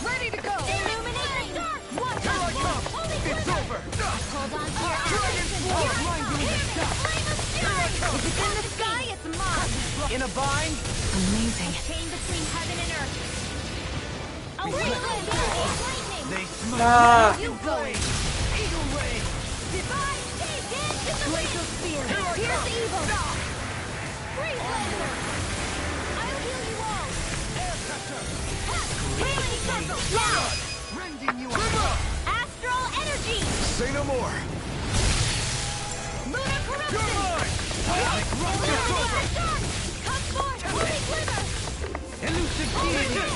Ready to go. Illuminate the dark. Watch Here I out. come! Holy It's quiver. over! Hold on to your Dragon options. Swarm! Here I come. Flame of fury. If it's in the sky, it's mine. In a bind? Amazing. Chain between heaven and earth. A wailing Dancy of lightning. They smite Ah. You going. Eagle Ray! Divine save. Dance in the wind. Glacial spear. Pierce evil. Freeze laser. I'll heal you all. Healing circle. Loud. Rending you a Astral energy. Say no more! Lunar corruption. You're mine! It's over. Come forth. Holy quiver. elusive deity!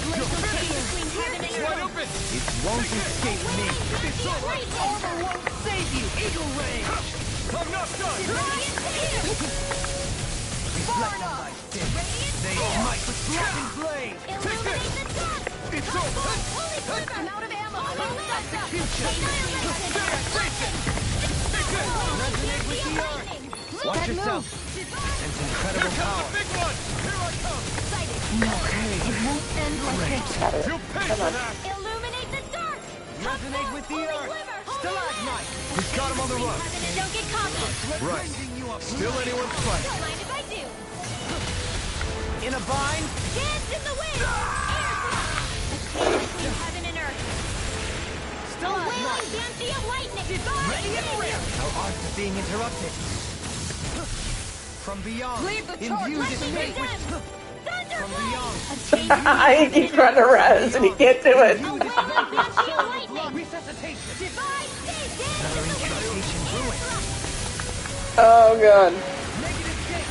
Glacial spear. Between heaven and Wide earth. open! It won't escape me! It's over. Armor won't save you! Eagle Ray! I'm not done! Radiant spear. Reflect on my sin! They smite with blackened blade! Illuminate the dark. It's over! Holy quiver. I'm out of ammo. Resonate with the earth! Watch yourself! Sense incredible power! Big one! Here I come! No, it won't end like this. You pay for that! Illuminate the dark. Resonate with the earth! Stalagmite! He's got him on the run! Don't get confident. Right. Still anyone's fight. Don't mind if I do. In a bind? Dance in the wind. Air thrust. Between heaven and earth. A wailing Dancy of lightning. Ready and rear! Our arts are being interrupted. From beyond, Lead the charge. imbued its fate with... From beyond, I keep trying to res and he can't do it. A wailing Dancy of lightning. resuscitation! Divine save. Dance Another in the wind. incantation ruined. Oh god. Negative gate!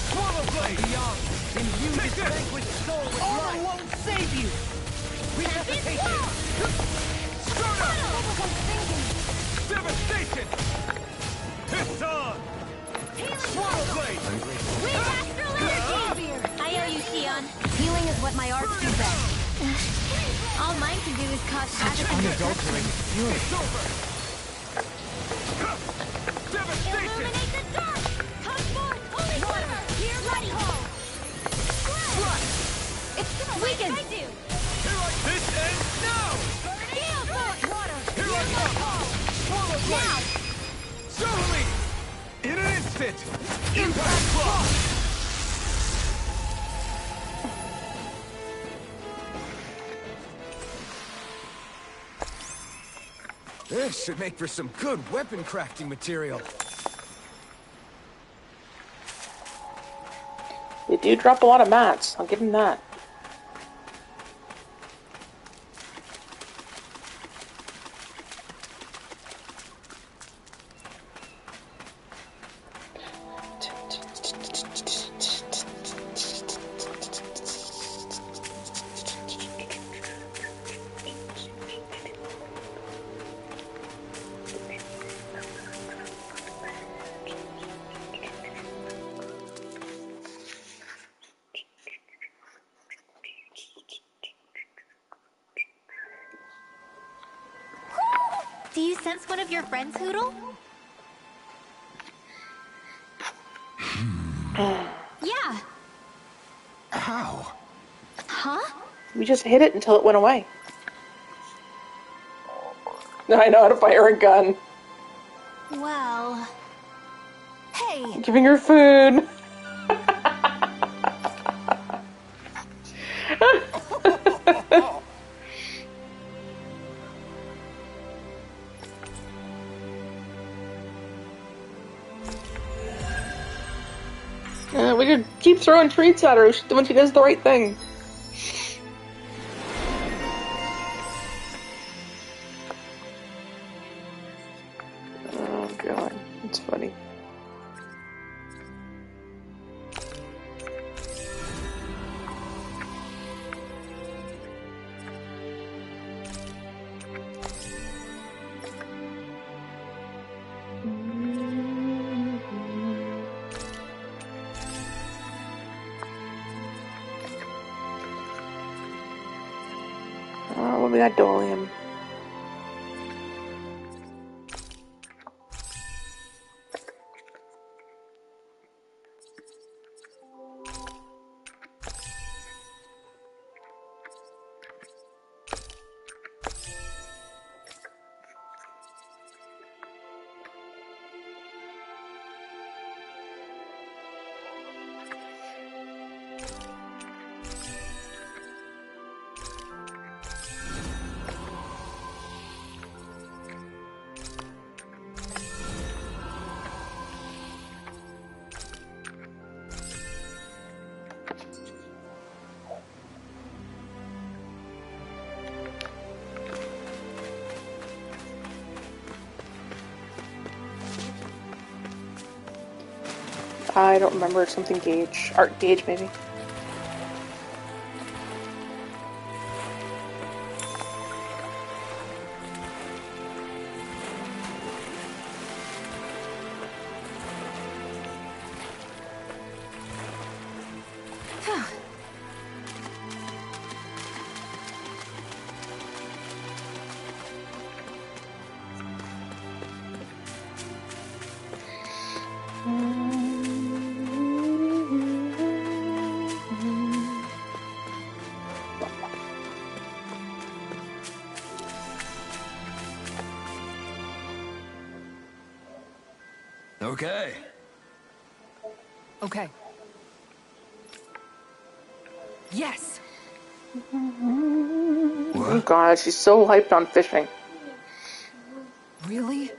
Swallow blade! This vanquished soul with life won't save you! Resuscitation! Devastation! It's on! Swallow blade! Astral energy! I owe you, Xion. Healing is what my art do best. All mine can do is cause havoc. Unadulterated fury. Devastation! Illuminate the dark! Come forth, holy water! Here, ready! It's weakened! I do! This ends now! Gale force! Water! Here I come! Swallow blade! Now! Show me! In an instant! Impact block! This should make for some good weapon crafting material. They do drop a lot of mats. I'll give them that. Do you sense one of your friends, Hootle? Yeah. How? Huh? We just hit it until it went away. I know how to fire a gun. Well... Hey! Giving her food. We could keep throwing treats at her when she does the right thing. Oh god, it's funny. Oh, we got Dolium. I don't remember, something Gauge. Art Gauge, maybe. Okay. Okay. Yes! Oh god, she's so hyped on fishing. Really?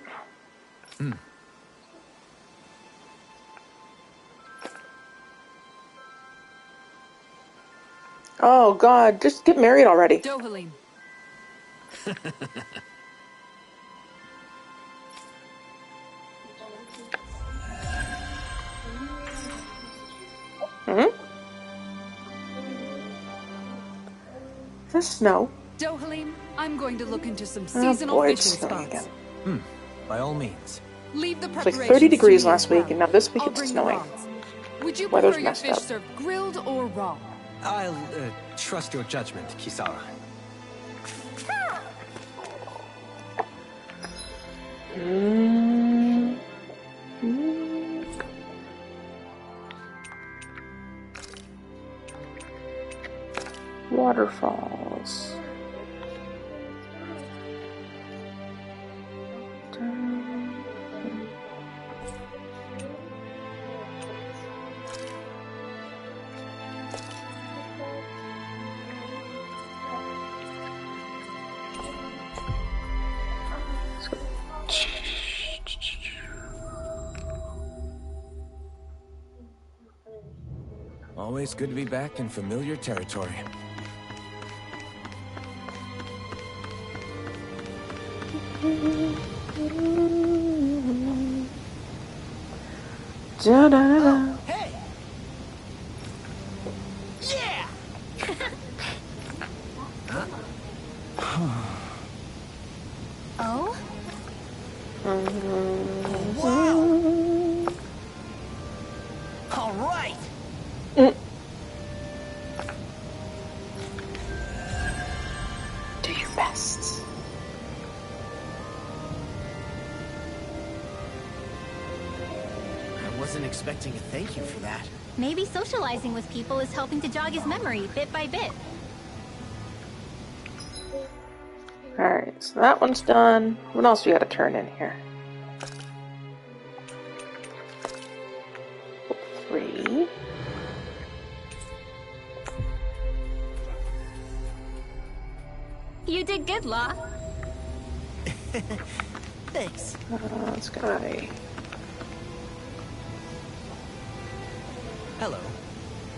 Oh god, just get married already. Dohalim. snow. Dohalim, I'm going to look into some Oh seasonal boy, it's fishing snowing spots. again. By all means. Leave the It's like preparations 30 degrees to me last as well. week, and now this week I'll it's bring snowing. the rods. Would you Weather's prefer your messed fish up. served grilled or raw? I'll trust your judgment, Kisara. Mm. Mm. Waterfalls. Always good to be back in familiar territory. Da, da, da, da. Hey! Yeah! Oh? All right! Do your best. I wasn't expecting a thank you for that. Maybe socializing with people is helping to jog his memory bit by bit. Alright, so that one's done. What else we gotta turn in here? 3. You did good, Law. Thanks. This guy. Hello.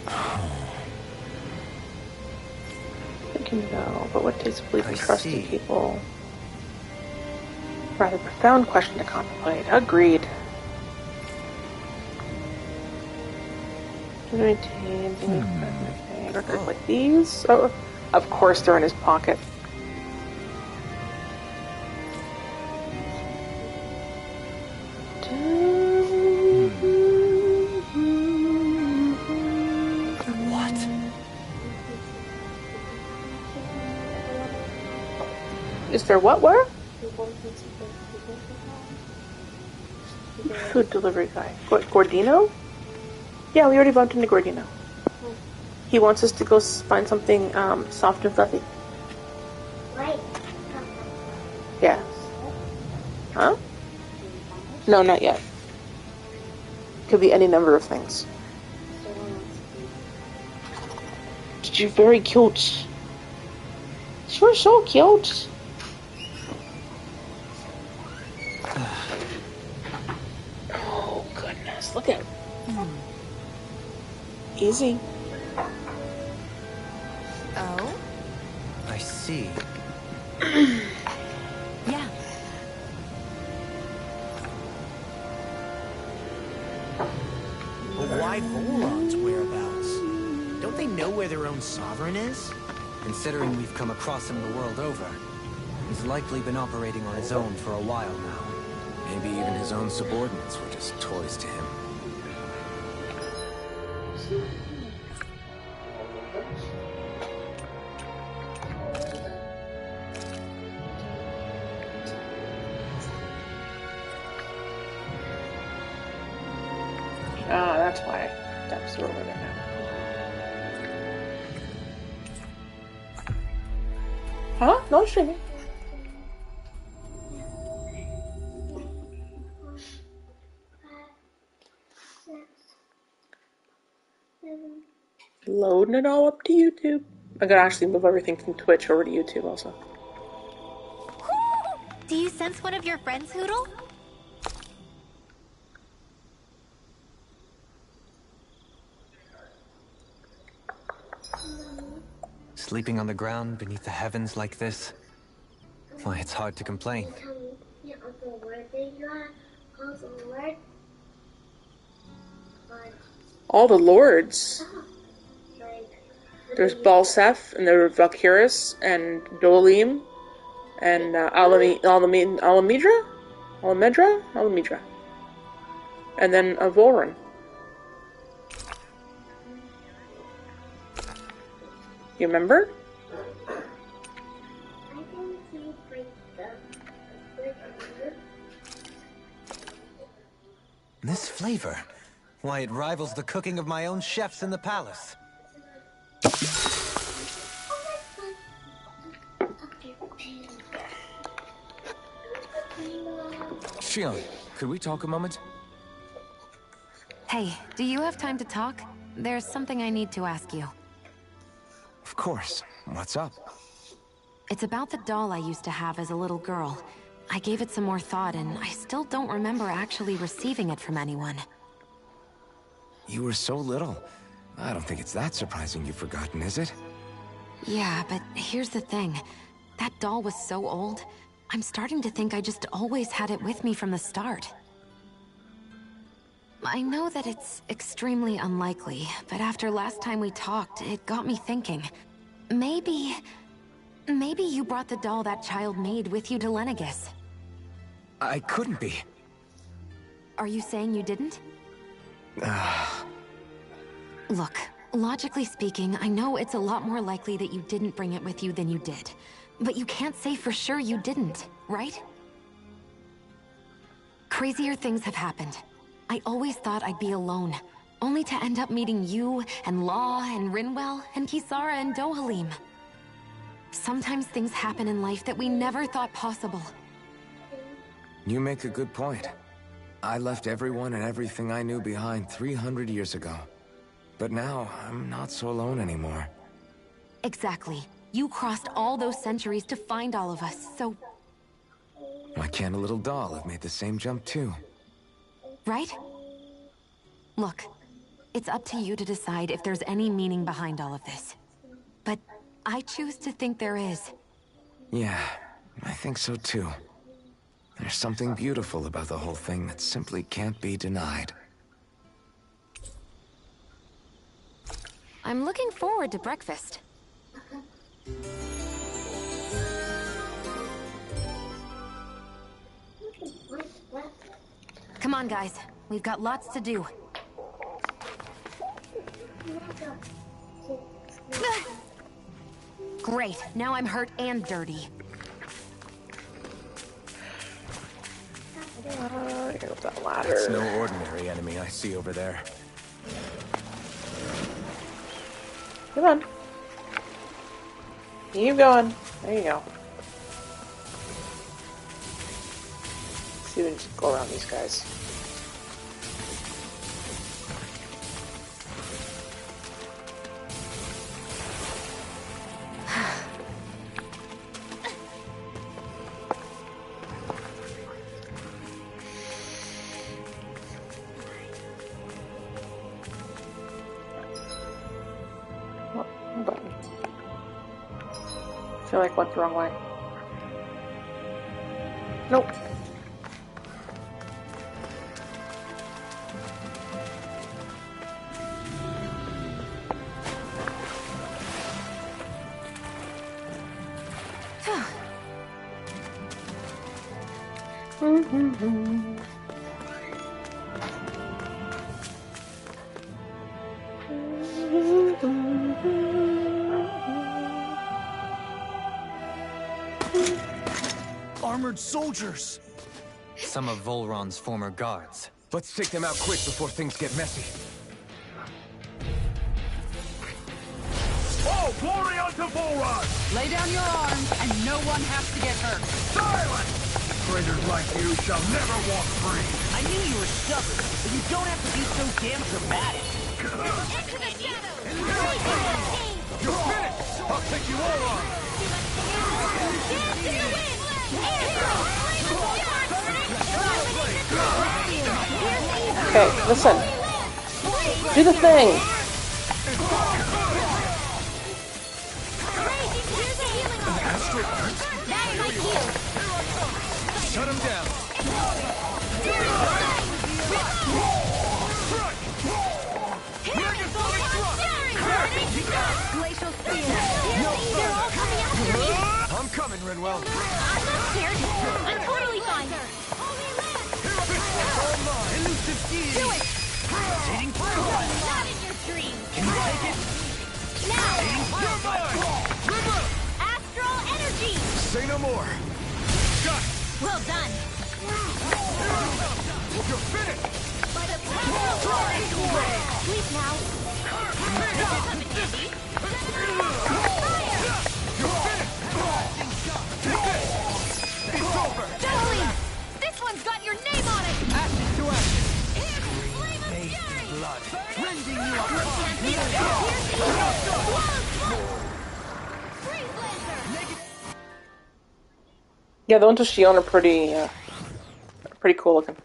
I can go, but what takes belief and I trust in see. people? Rather profound question to contemplate. Agreed. To maintain records like these. Oh, of course they're in his pocket. What? Is there what? Where? Food delivery guy. Gordino? Yeah, we already bumped into Gordino. He wants us to go find something soft and fluffy. Right. Yeah. Huh? No, not yet. Could be any number of things. You're very cute. You're so cute. Oh, goodness. Look at Easy. Oh? I see. Yeah. But why Volron's whereabouts? Don't they know where their own sovereign is? Considering we've come across him the world over, he's likely been operating on his own for a while now. Maybe even his own subordinates were just toys to him. Ah, that's why. That's over there now. Huh? No streaming. Loading it all up to YouTube. I gotta actually move everything from Twitch over to YouTube also. Do you sense one of your friends, Hoodle? Sleeping on the ground beneath the heavens like this? Why, it's hard to complain. All the lords. There's Balseph, and there's Valkyris, and Dolim, and Alamedra? And then Volrun. You remember? This flavor. Why, it rivals the cooking of my own chefs in the palace. Shionne, could we talk a moment? Hey, do you have time to talk? There's something I need to ask you. Of course. What's up? It's about the doll I used to have as a little girl. I gave it some more thought, and I still don't remember actually receiving it from anyone. You were so little. I don't think it's that surprising you've forgotten, is it? Yeah, but here's the thing. That doll was so old, I'm starting to think I just always had it with me from the start. I know that it's extremely unlikely, but after last time we talked, it got me thinking. Maybe you brought the doll that child made with you to Lenegis. I couldn't be. Are you saying you didn't? Look, logically speaking, I know it's a lot more likely that you didn't bring it with you than you did. But you can't say for sure you didn't, right? Crazier things have happened. I always thought I'd be alone, only to end up meeting you, and Law, and Rinwell, and Kisara, and Dohalim. Sometimes things happen in life that we never thought possible. You make a good point. I left everyone and everything I knew behind 300 years ago. But now, I'm not so alone anymore. Exactly. You crossed all those centuries to find all of us, so... Why can't a little doll have made the same jump too? Right? Look, it's up to you to decide if there's any meaning behind all of this. But I choose to think there is. Yeah, I think so too. There's something beautiful about the whole thing that simply can't be denied. I'm looking forward to breakfast. Come on, guys. We've got lots to do. Great. Now I'm hurt and dirty. Get up that ladder. It's no ordinary enemy I see over there. Come on. Keep going. There you go. Let's see if we can just go around these guys. Button. I feel like went the wrong way. Nope. Armored soldiers! Some of Volron's former guards. Let's take them out quick before things get messy. Oh, glory unto Volron! Lay down your arms, and no one has to get hurt. Silence! Traitors like you shall never walk free. I knew you were stubborn, but you don't have to be so damn dramatic. Into the shadows! You're finished! I'll take you all on! Dance in the wind! Okay, listen. Do the thing. Shut him down. Glacial coming, Rinwell. I'm not scared. I'm totally fine. Elusive key. Do it! Hitting through. Not in your dreams. Can you take it? Now! You're mine. Astral energy! Say no more. Got it. Well done. You're finished. By the power of Lord! Sleep now. That'll come in handy. Fire! You're finished. It's over. Jolie! This one's got your name on it! Ashes to ashes. Flame of fury! Blood. Rending you up. Freeze laser! Yeah, the ones with Shion are pretty cool looking.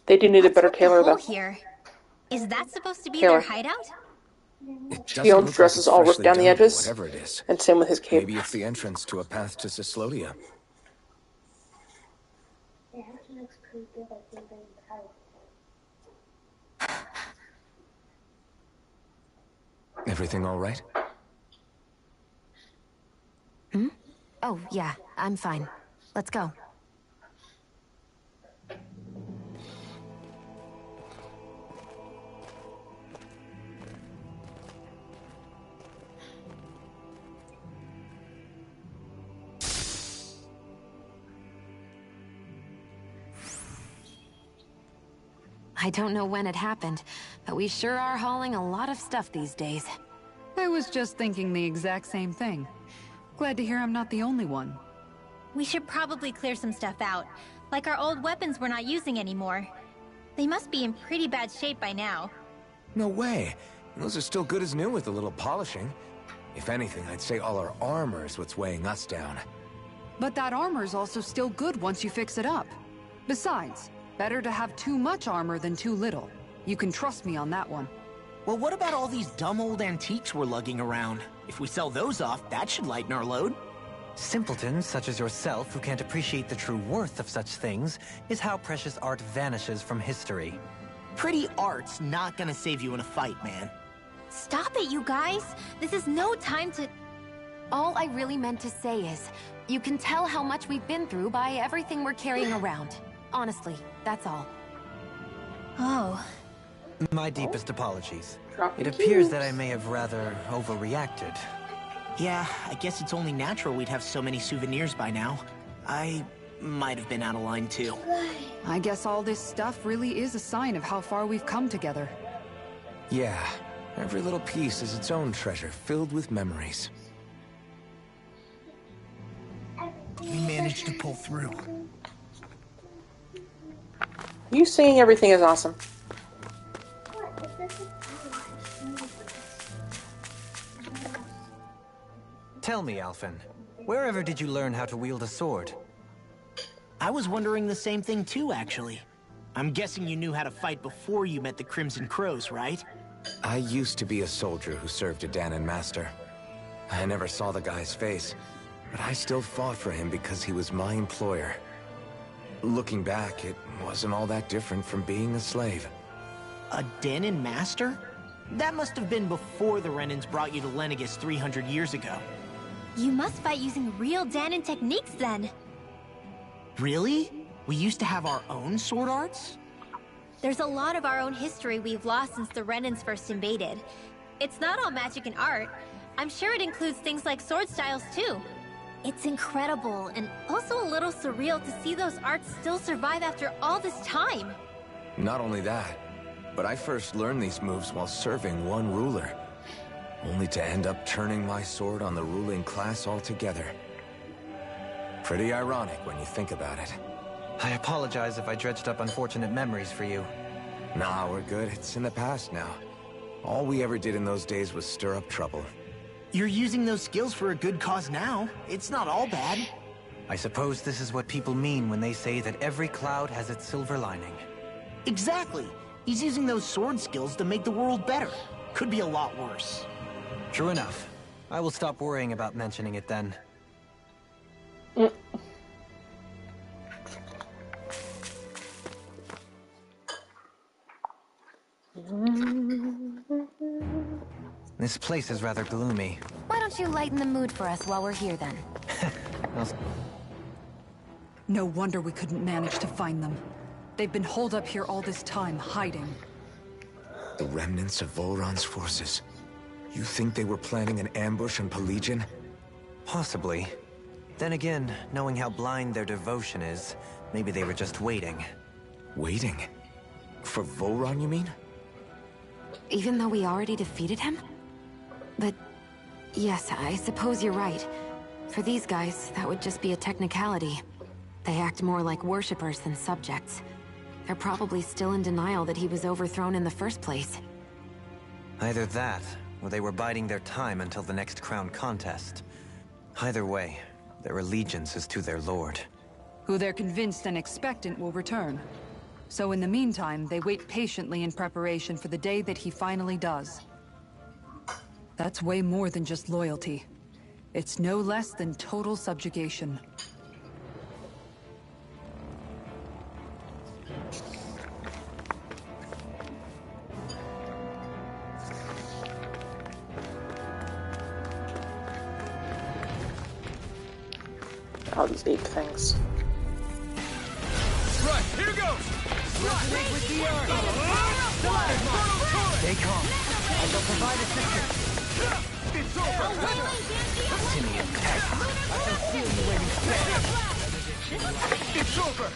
They do need a better tailor though. Here. Is that supposed to be Tailor. their hideout? Shion's dress is all ripped down the edges, Whatever it is. and same with his cape. Maybe it's the entrance to a path to Cyslodia. Everything all right? Hmm? Oh, yeah, I'm fine. Let's go. I don't know when it happened, but we sure are hauling a lot of stuff these days. I was just thinking the exact same thing. Glad to hear I'm not the only one. We should probably clear some stuff out. Like our old weapons we're not using anymore. They must be in pretty bad shape by now. No way. Those are still good as new with a little polishing. If anything, I'd say all our armor is what's weighing us down. But that armor's also still good once you fix it up. Besides, better to have too much armor than too little. You can trust me on that one. Well, what about all these dumb old antiques we're lugging around? If we sell those off, that should lighten our load. Simpletons such as yourself who can't appreciate the true worth of such things is how precious art vanishes from history. Pretty art's not gonna save you in a fight, man. Stop it, you guys! This is no time to... All I really meant to say is, you can tell how much we've been through by everything we're carrying around. Honestly, that's all. Oh. My deepest apologies. Dropping It appears cubes. that I may have rather overreacted. Yeah, I guess it's only natural we'd have so many souvenirs by now. I might have been out of line too. I guess all this stuff really is a sign of how far we've come together. Yeah, every little piece is its own treasure, filled with memories. We managed to pull through. You singing everything is awesome. Tell me, Alphen, wherever did you learn how to wield a sword? I was wondering the same thing too, actually. I'm guessing you knew how to fight before you met the Crimson Crows, right? I used to be a soldier who served a Dahnan master. I never saw the guy's face, but I still fought for him because he was my employer. Looking back, it wasn't all that different from being a slave. A Dahnan master? That must have been before the Renans brought you to Lenegis 300 years ago. You must fight using real Dahnan techniques then. Really? We used to have our own sword arts? There's a lot of our own history we've lost since the Renans first invaded. It's not all magic and art. I'm sure it includes things like sword styles too. It's incredible and also a little surreal to see those arts still survive after all this time. Not only that, but I first learned these moves while serving one ruler, only to end up turning my sword on the ruling class altogether. Pretty ironic when you think about it. I apologize if I dredged up unfortunate memories for you. Nah, we're good. It's in the past now. All we ever did in those days was stir up trouble. You're using those skills for a good cause now. It's not all bad. I suppose this is what people mean when they say that every cloud has its silver lining. Exactly. He's using those sword skills to make the world better. Could be a lot worse. True enough. I will stop worrying about mentioning it then. This place is rather gloomy. Why don't you lighten the mood for us while we're here, then? No wonder we couldn't manage to find them. They've been holed up here all this time, hiding. The remnants of Volron's forces. You think they were planning an ambush on Pelegion? Possibly. Then again, knowing how blind their devotion is, maybe they were just waiting. Waiting? For Volron, you mean? Even though we already defeated him? But yes, I suppose you're right. For these guys, that would just be a technicality. They act more like worshippers than subjects. They're probably still in denial that he was overthrown in the first place. Either that, or they were biding their time until the next crown contest. Either way, their allegiance is to their lord. Who they're convinced and expectant will return. So in the meantime, they wait patiently in preparation for the day that he finally does. That's way more than just loyalty. It's no less than total subjugation. All these ape things. Right, here goes! Resonate with the earth! Stay calm. I shall provide assistance. It's over! Simeon Tech. I shall seal you where you stand. It's over!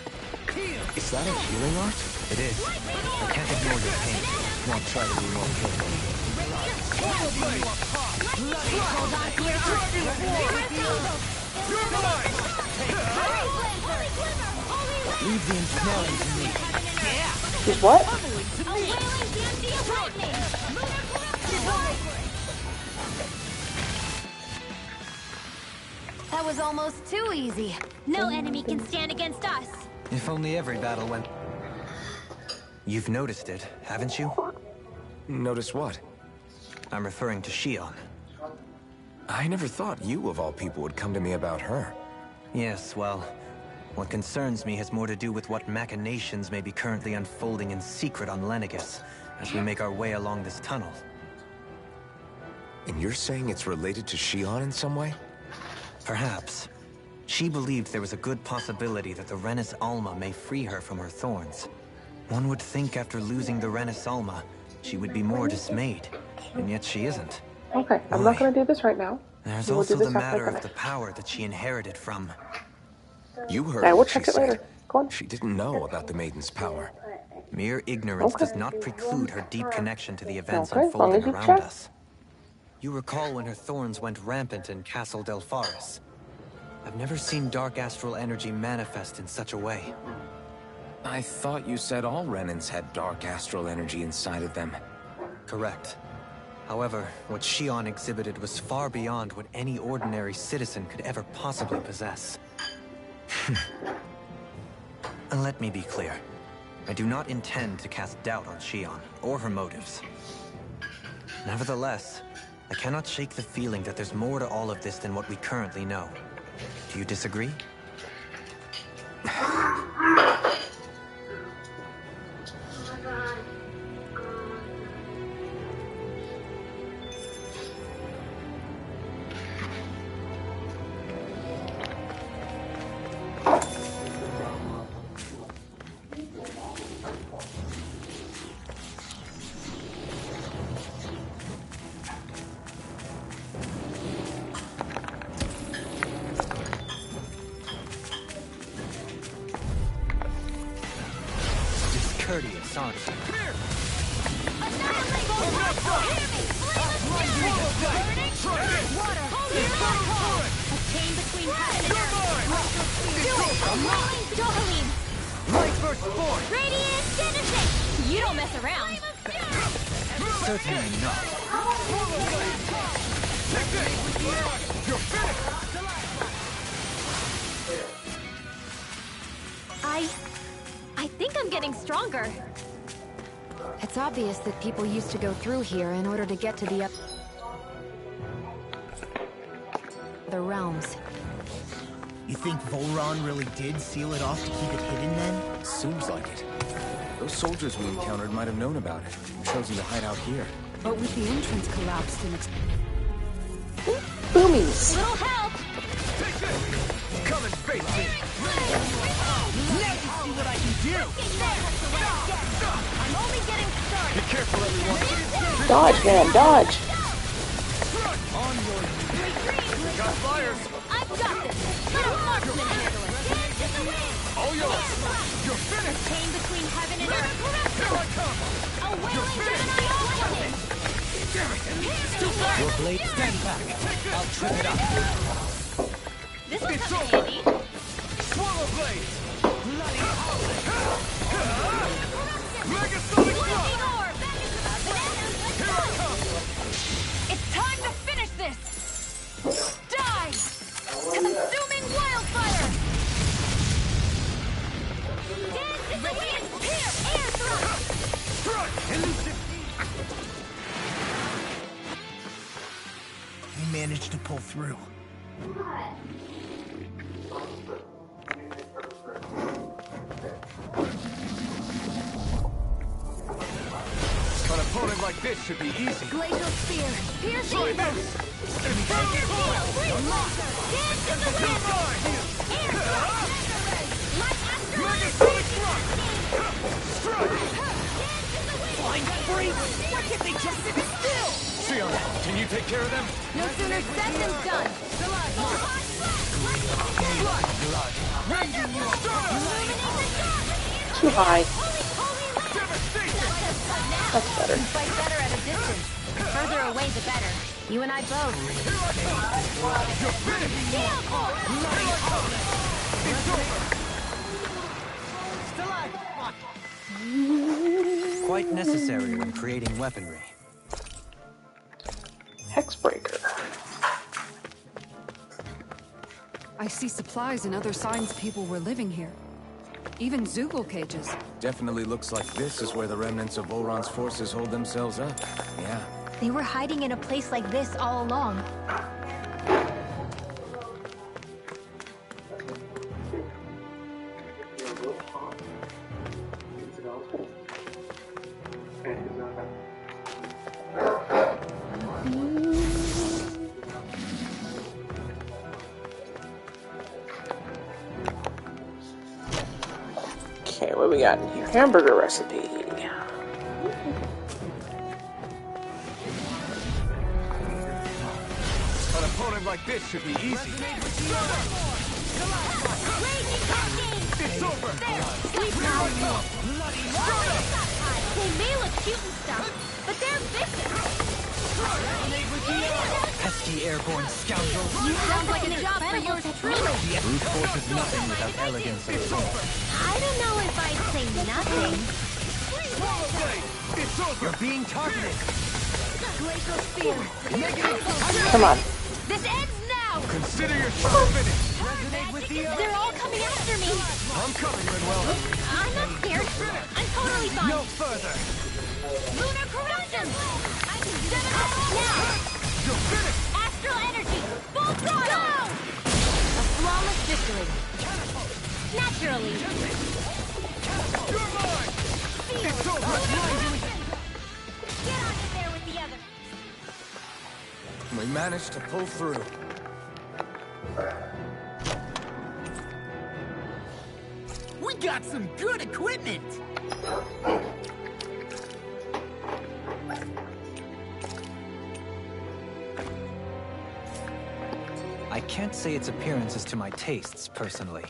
Is that a healing art? It is. I can't ignore your pain. I'll try to be more careful. You're mine! Leave the ensnaring to me. He's what? That was almost too easy. No enemy can stand against us. If only every battle went... You've noticed it, haven't you? Notice what? I'm referring to Shion. I never thought you, of all people, would come to me about her. Yes, well, what concerns me has more to do with what machinations may be currently unfolding in secret on Lenegis, as we make our way along this tunnel. And you're saying it's related to Shion in some way? Perhaps. She believed there was a good possibility that the Renis Alma may free her from her thorns. One would think after losing the Renis Alma, she would be more dismayed, and yet she isn't. Okay, I'm not going to do this right now. There's We'll also do this the after I matter of finish. the power that she inherited from... You heard Yeah, we'll what she check it said. later. Go on. She didn't know about the Maiden's power. Mere ignorance Okay. does not preclude her deep connection to the events Okay, as long unfolding as you around check. us. You recall when her thorns went rampant in Castle Delpharis. I've never seen dark astral energy manifest in such a way. I thought you said all Renans had dark astral energy inside of them. Correct. However, what Shion exhibited was far beyond what any ordinary citizen could ever possibly possess. And let me be clear. I do not intend to cast doubt on Shion, or her motives. Nevertheless, I cannot shake the feeling that there's more to all of this than what we currently know. Do you disagree? Discourteous, aren't you? Light versus force! Radiant Genesis! You don't mess around. Certainly not. Take this! You're finished! I think I'm getting stronger. It's obvious that people used to go through here in order to get to the other realms. You think Volron really did seal it off to keep it hidden then? Seems like it. Those soldiers we encountered might have known about it, and chosen to hide out here. But with the entrance collapsed and Boomies. Little help! Come and face me! Now you see what I can do! I'm only getting started. Be careful, everyone! Dodge, man, dodge. On your knees! Got flyers! I've got this! Let a marksman handle it! Dance in the wind! All yours! You're finished! Chain between heaven and earth! Here I come! A wailing Gemini awakening! Your blade, stand back. I'll trip it up. This will come in handy! Swallow blades! Megasonic block! Here I come! It's time to finish this! Die! Consuming wildfire! Dance in the wind! Air thrust! Strike! Elusive! We managed to pull through. An opponent like this should be easy. Glacial Spear! Pierce evil! Dance in the wind! Air thrust! Megasonic block! Strike! Flying free! Why can't they just sit still? Fiona, can you take care of them? No sooner said than done! Too high. That's better. Fight better at a distance. The further away, the better. You and I both. Quite necessary when creating weaponry. Hexbreaker. I see supplies and other signs people were living here. Even Zoogle cages. Definitely looks like this is where the remnants of Volron's forces hold themselves up. Yeah. They were hiding in a place like this all along. Okay, what we got in here? Hamburger recipe. An opponent like this should be easy. It's over! They may look cute and stuff, but they're vicious. Pesky airborne scoundrels. You sound like a job for yours truly. Brute force is nothing without elegance and force. I don't know if I'd say nothing. It's over! You're being targeted. Glacial Spear! Come on. This ends now! Consider yourself finished! They're all coming after me. I'm coming, Rinwell. I'm not scared. I'm totally fine. No further! Lunar corruption! I can set it up now! You're finished! Astral energy! Full throttle! Go! A flawless victory. Naturally. You're mine! It's over! Get on in there with the others. We managed to pull through. We got some good equipment! I can't say its appearance is to my tastes, personally.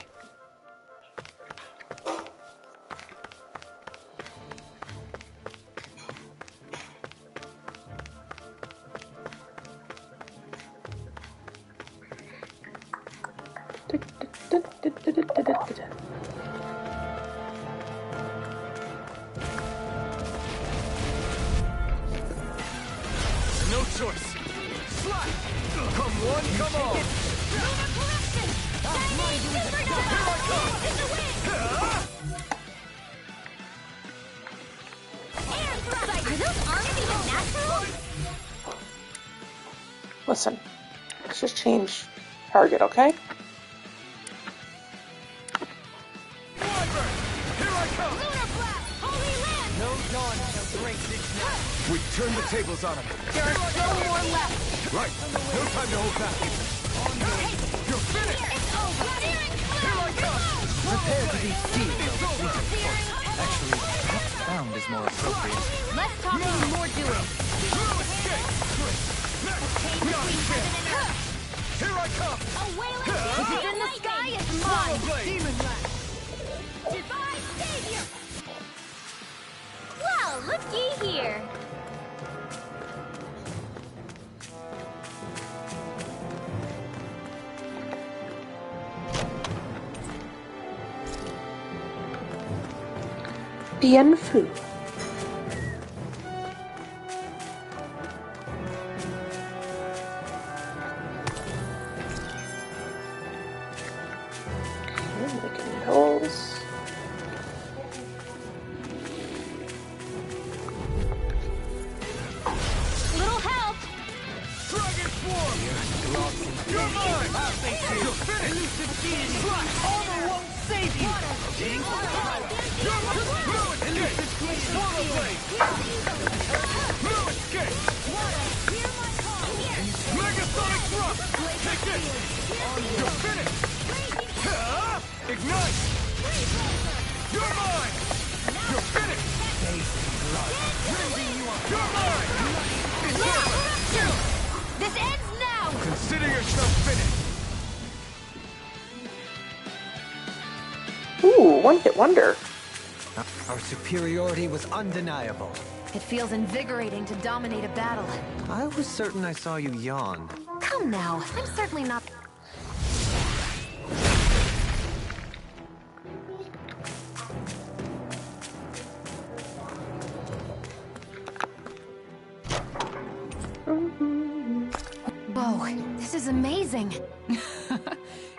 No choice! Slap! Come one, come all! Lunar corruption! Chinese supernova! Here I come! In the wind! Air thrust! Are those arms even natural? Listen, let's just change target, okay? Wyvern! Here I come! Lunar blast! Holy land! No We turned the tables on him. There are still more left. Right. No time to hold back. You're finished. It's over. Here I come. Prepare to be steamed. Actually, perhaps found is more appropriate. Less talking and more doing. Here I come. A wailing if it's in the sky, it's mine. Demon Land. Divine Savior! Well, looky here. Bien Fu. Making holes. Little help! Dragon Swarm. You're mine. You're finished. Armor won't save you. You're mine. Escape. Swallow Blade. No escape. Megasonic Thrust. Take this. You're finished. Ignite. You're mine. You're finished. You're mine. It's over. This ends now! Consider yourself finished. Ooh, one-hit wonder. Our superiority was undeniable. It feels invigorating to dominate a battle. I was certain I saw you yawn. Come now, I'm certainly not... Whoa, this is amazing.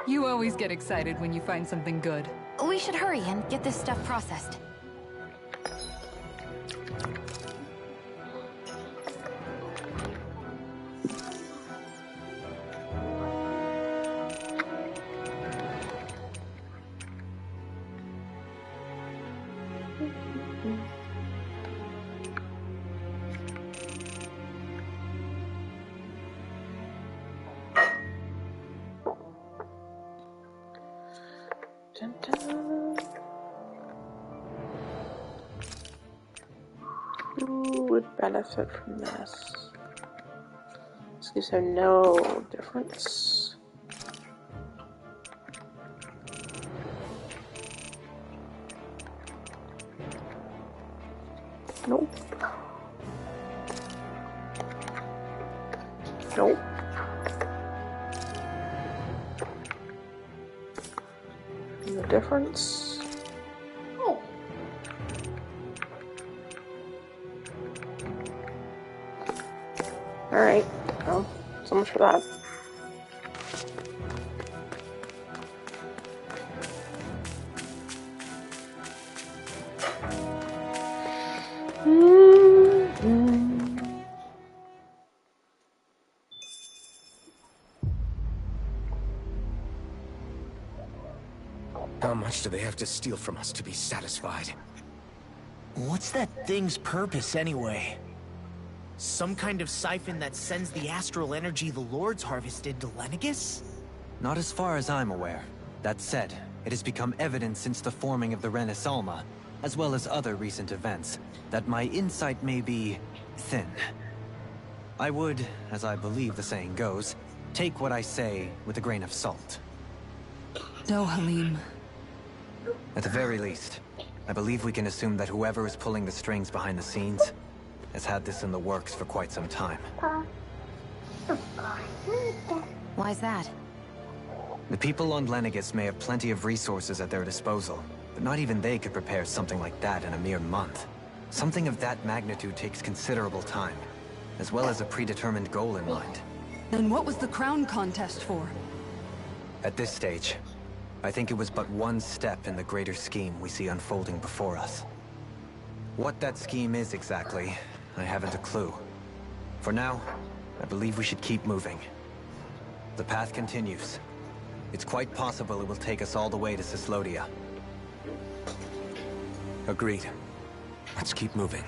You always get excited when you find something good. We should hurry and get this stuff processed. Dun, dun. Who would benefit from this? This gives her no difference. Nope. Nope. No difference. Oh. Alright. Well, so much for that. How much do they have to steal from us to be satisfied? What's that thing's purpose, anyway? Some kind of siphon that sends the astral energy the Lords harvested to Lenegis? Not as far as I'm aware. That said, it has become evident since the forming of the Renaissance, as well as other recent events, that my insight may be thin. I would, as I believe the saying goes, take what I say with a grain of salt. No, Halim. At the very least, I believe we can assume that whoever is pulling the strings behind the scenes has had this in the works for quite some time. Why's that? The people on Lenegis may have plenty of resources at their disposal, but not even they could prepare something like that in a mere month. Something of that magnitude takes considerable time, as well as a predetermined goal in mind. Then what was the crown contest for? At this stage, I think it was but one step in the greater scheme we see unfolding before us. What that scheme is exactly, I haven't a clue. For now, I believe we should keep moving. The path continues. It's quite possible it will take us all the way to Cyslodia. Agreed. Let's keep moving.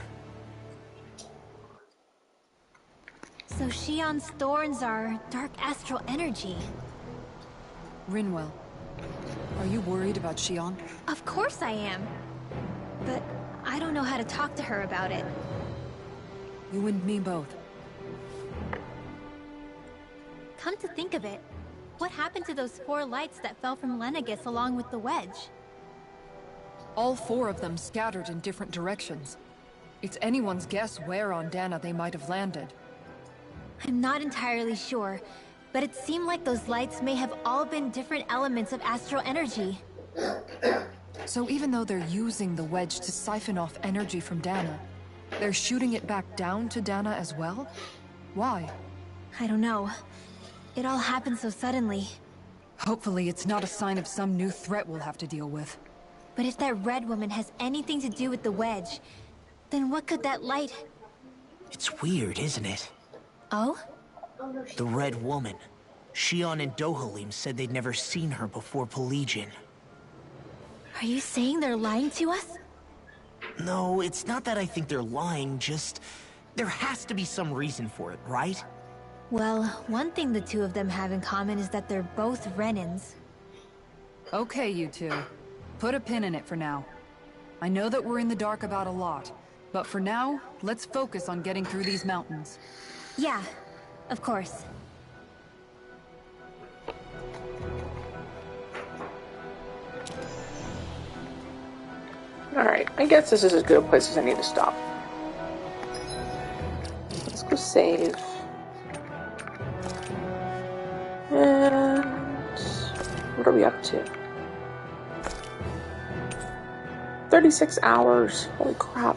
So Shion's thorns are dark astral energy. Rinwell, are you worried about Shion? Of course I am. But I don't know how to talk to her about it. You and me both. Come to think of it, what happened to those 4 lights that fell from Lenegis along with the wedge? All 4 of them scattered in different directions. It's anyone's guess where on Dana they might have landed. I'm not entirely sure, but it seemed like those lights may have all been different elements of astral energy. So even though they're using the wedge to siphon off energy from Dana, they're shooting it back down to Dana as well? Why? I don't know. It all happened so suddenly. Hopefully it's not a sign of some new threat we'll have to deal with. But if that red woman has anything to do with the wedge, then what could that light... It's weird, isn't it? Oh? The Red Woman. Shion and Dohalim said they'd never seen her before Pelegion. Are you saying they're lying to us? No, it's not that I think they're lying, just... there has to be some reason for it, right? Well, one thing the two of them have in common is that they're both Renins. Okay, you two. Put a pin in it for now. I know that we're in the dark about a lot, but for now, let's focus on getting through these mountains. Yeah, of course. Alright, I guess this is as good a place as I need to stop. Let's go save. And what are we up to? 36 hours. Holy crap.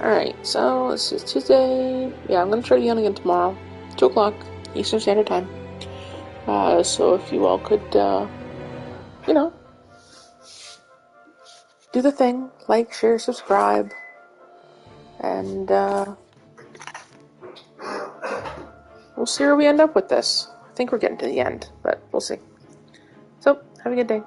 Alright, so this is Tuesday. Yeah, I'm going to try Leon again tomorrow. 2 o'clock Eastern Standard Time. So if you all could, you know, do the thing. Like, share, subscribe. And, we'll see where we end up with this. I think we're getting to the end, but we'll see. So, have a good day.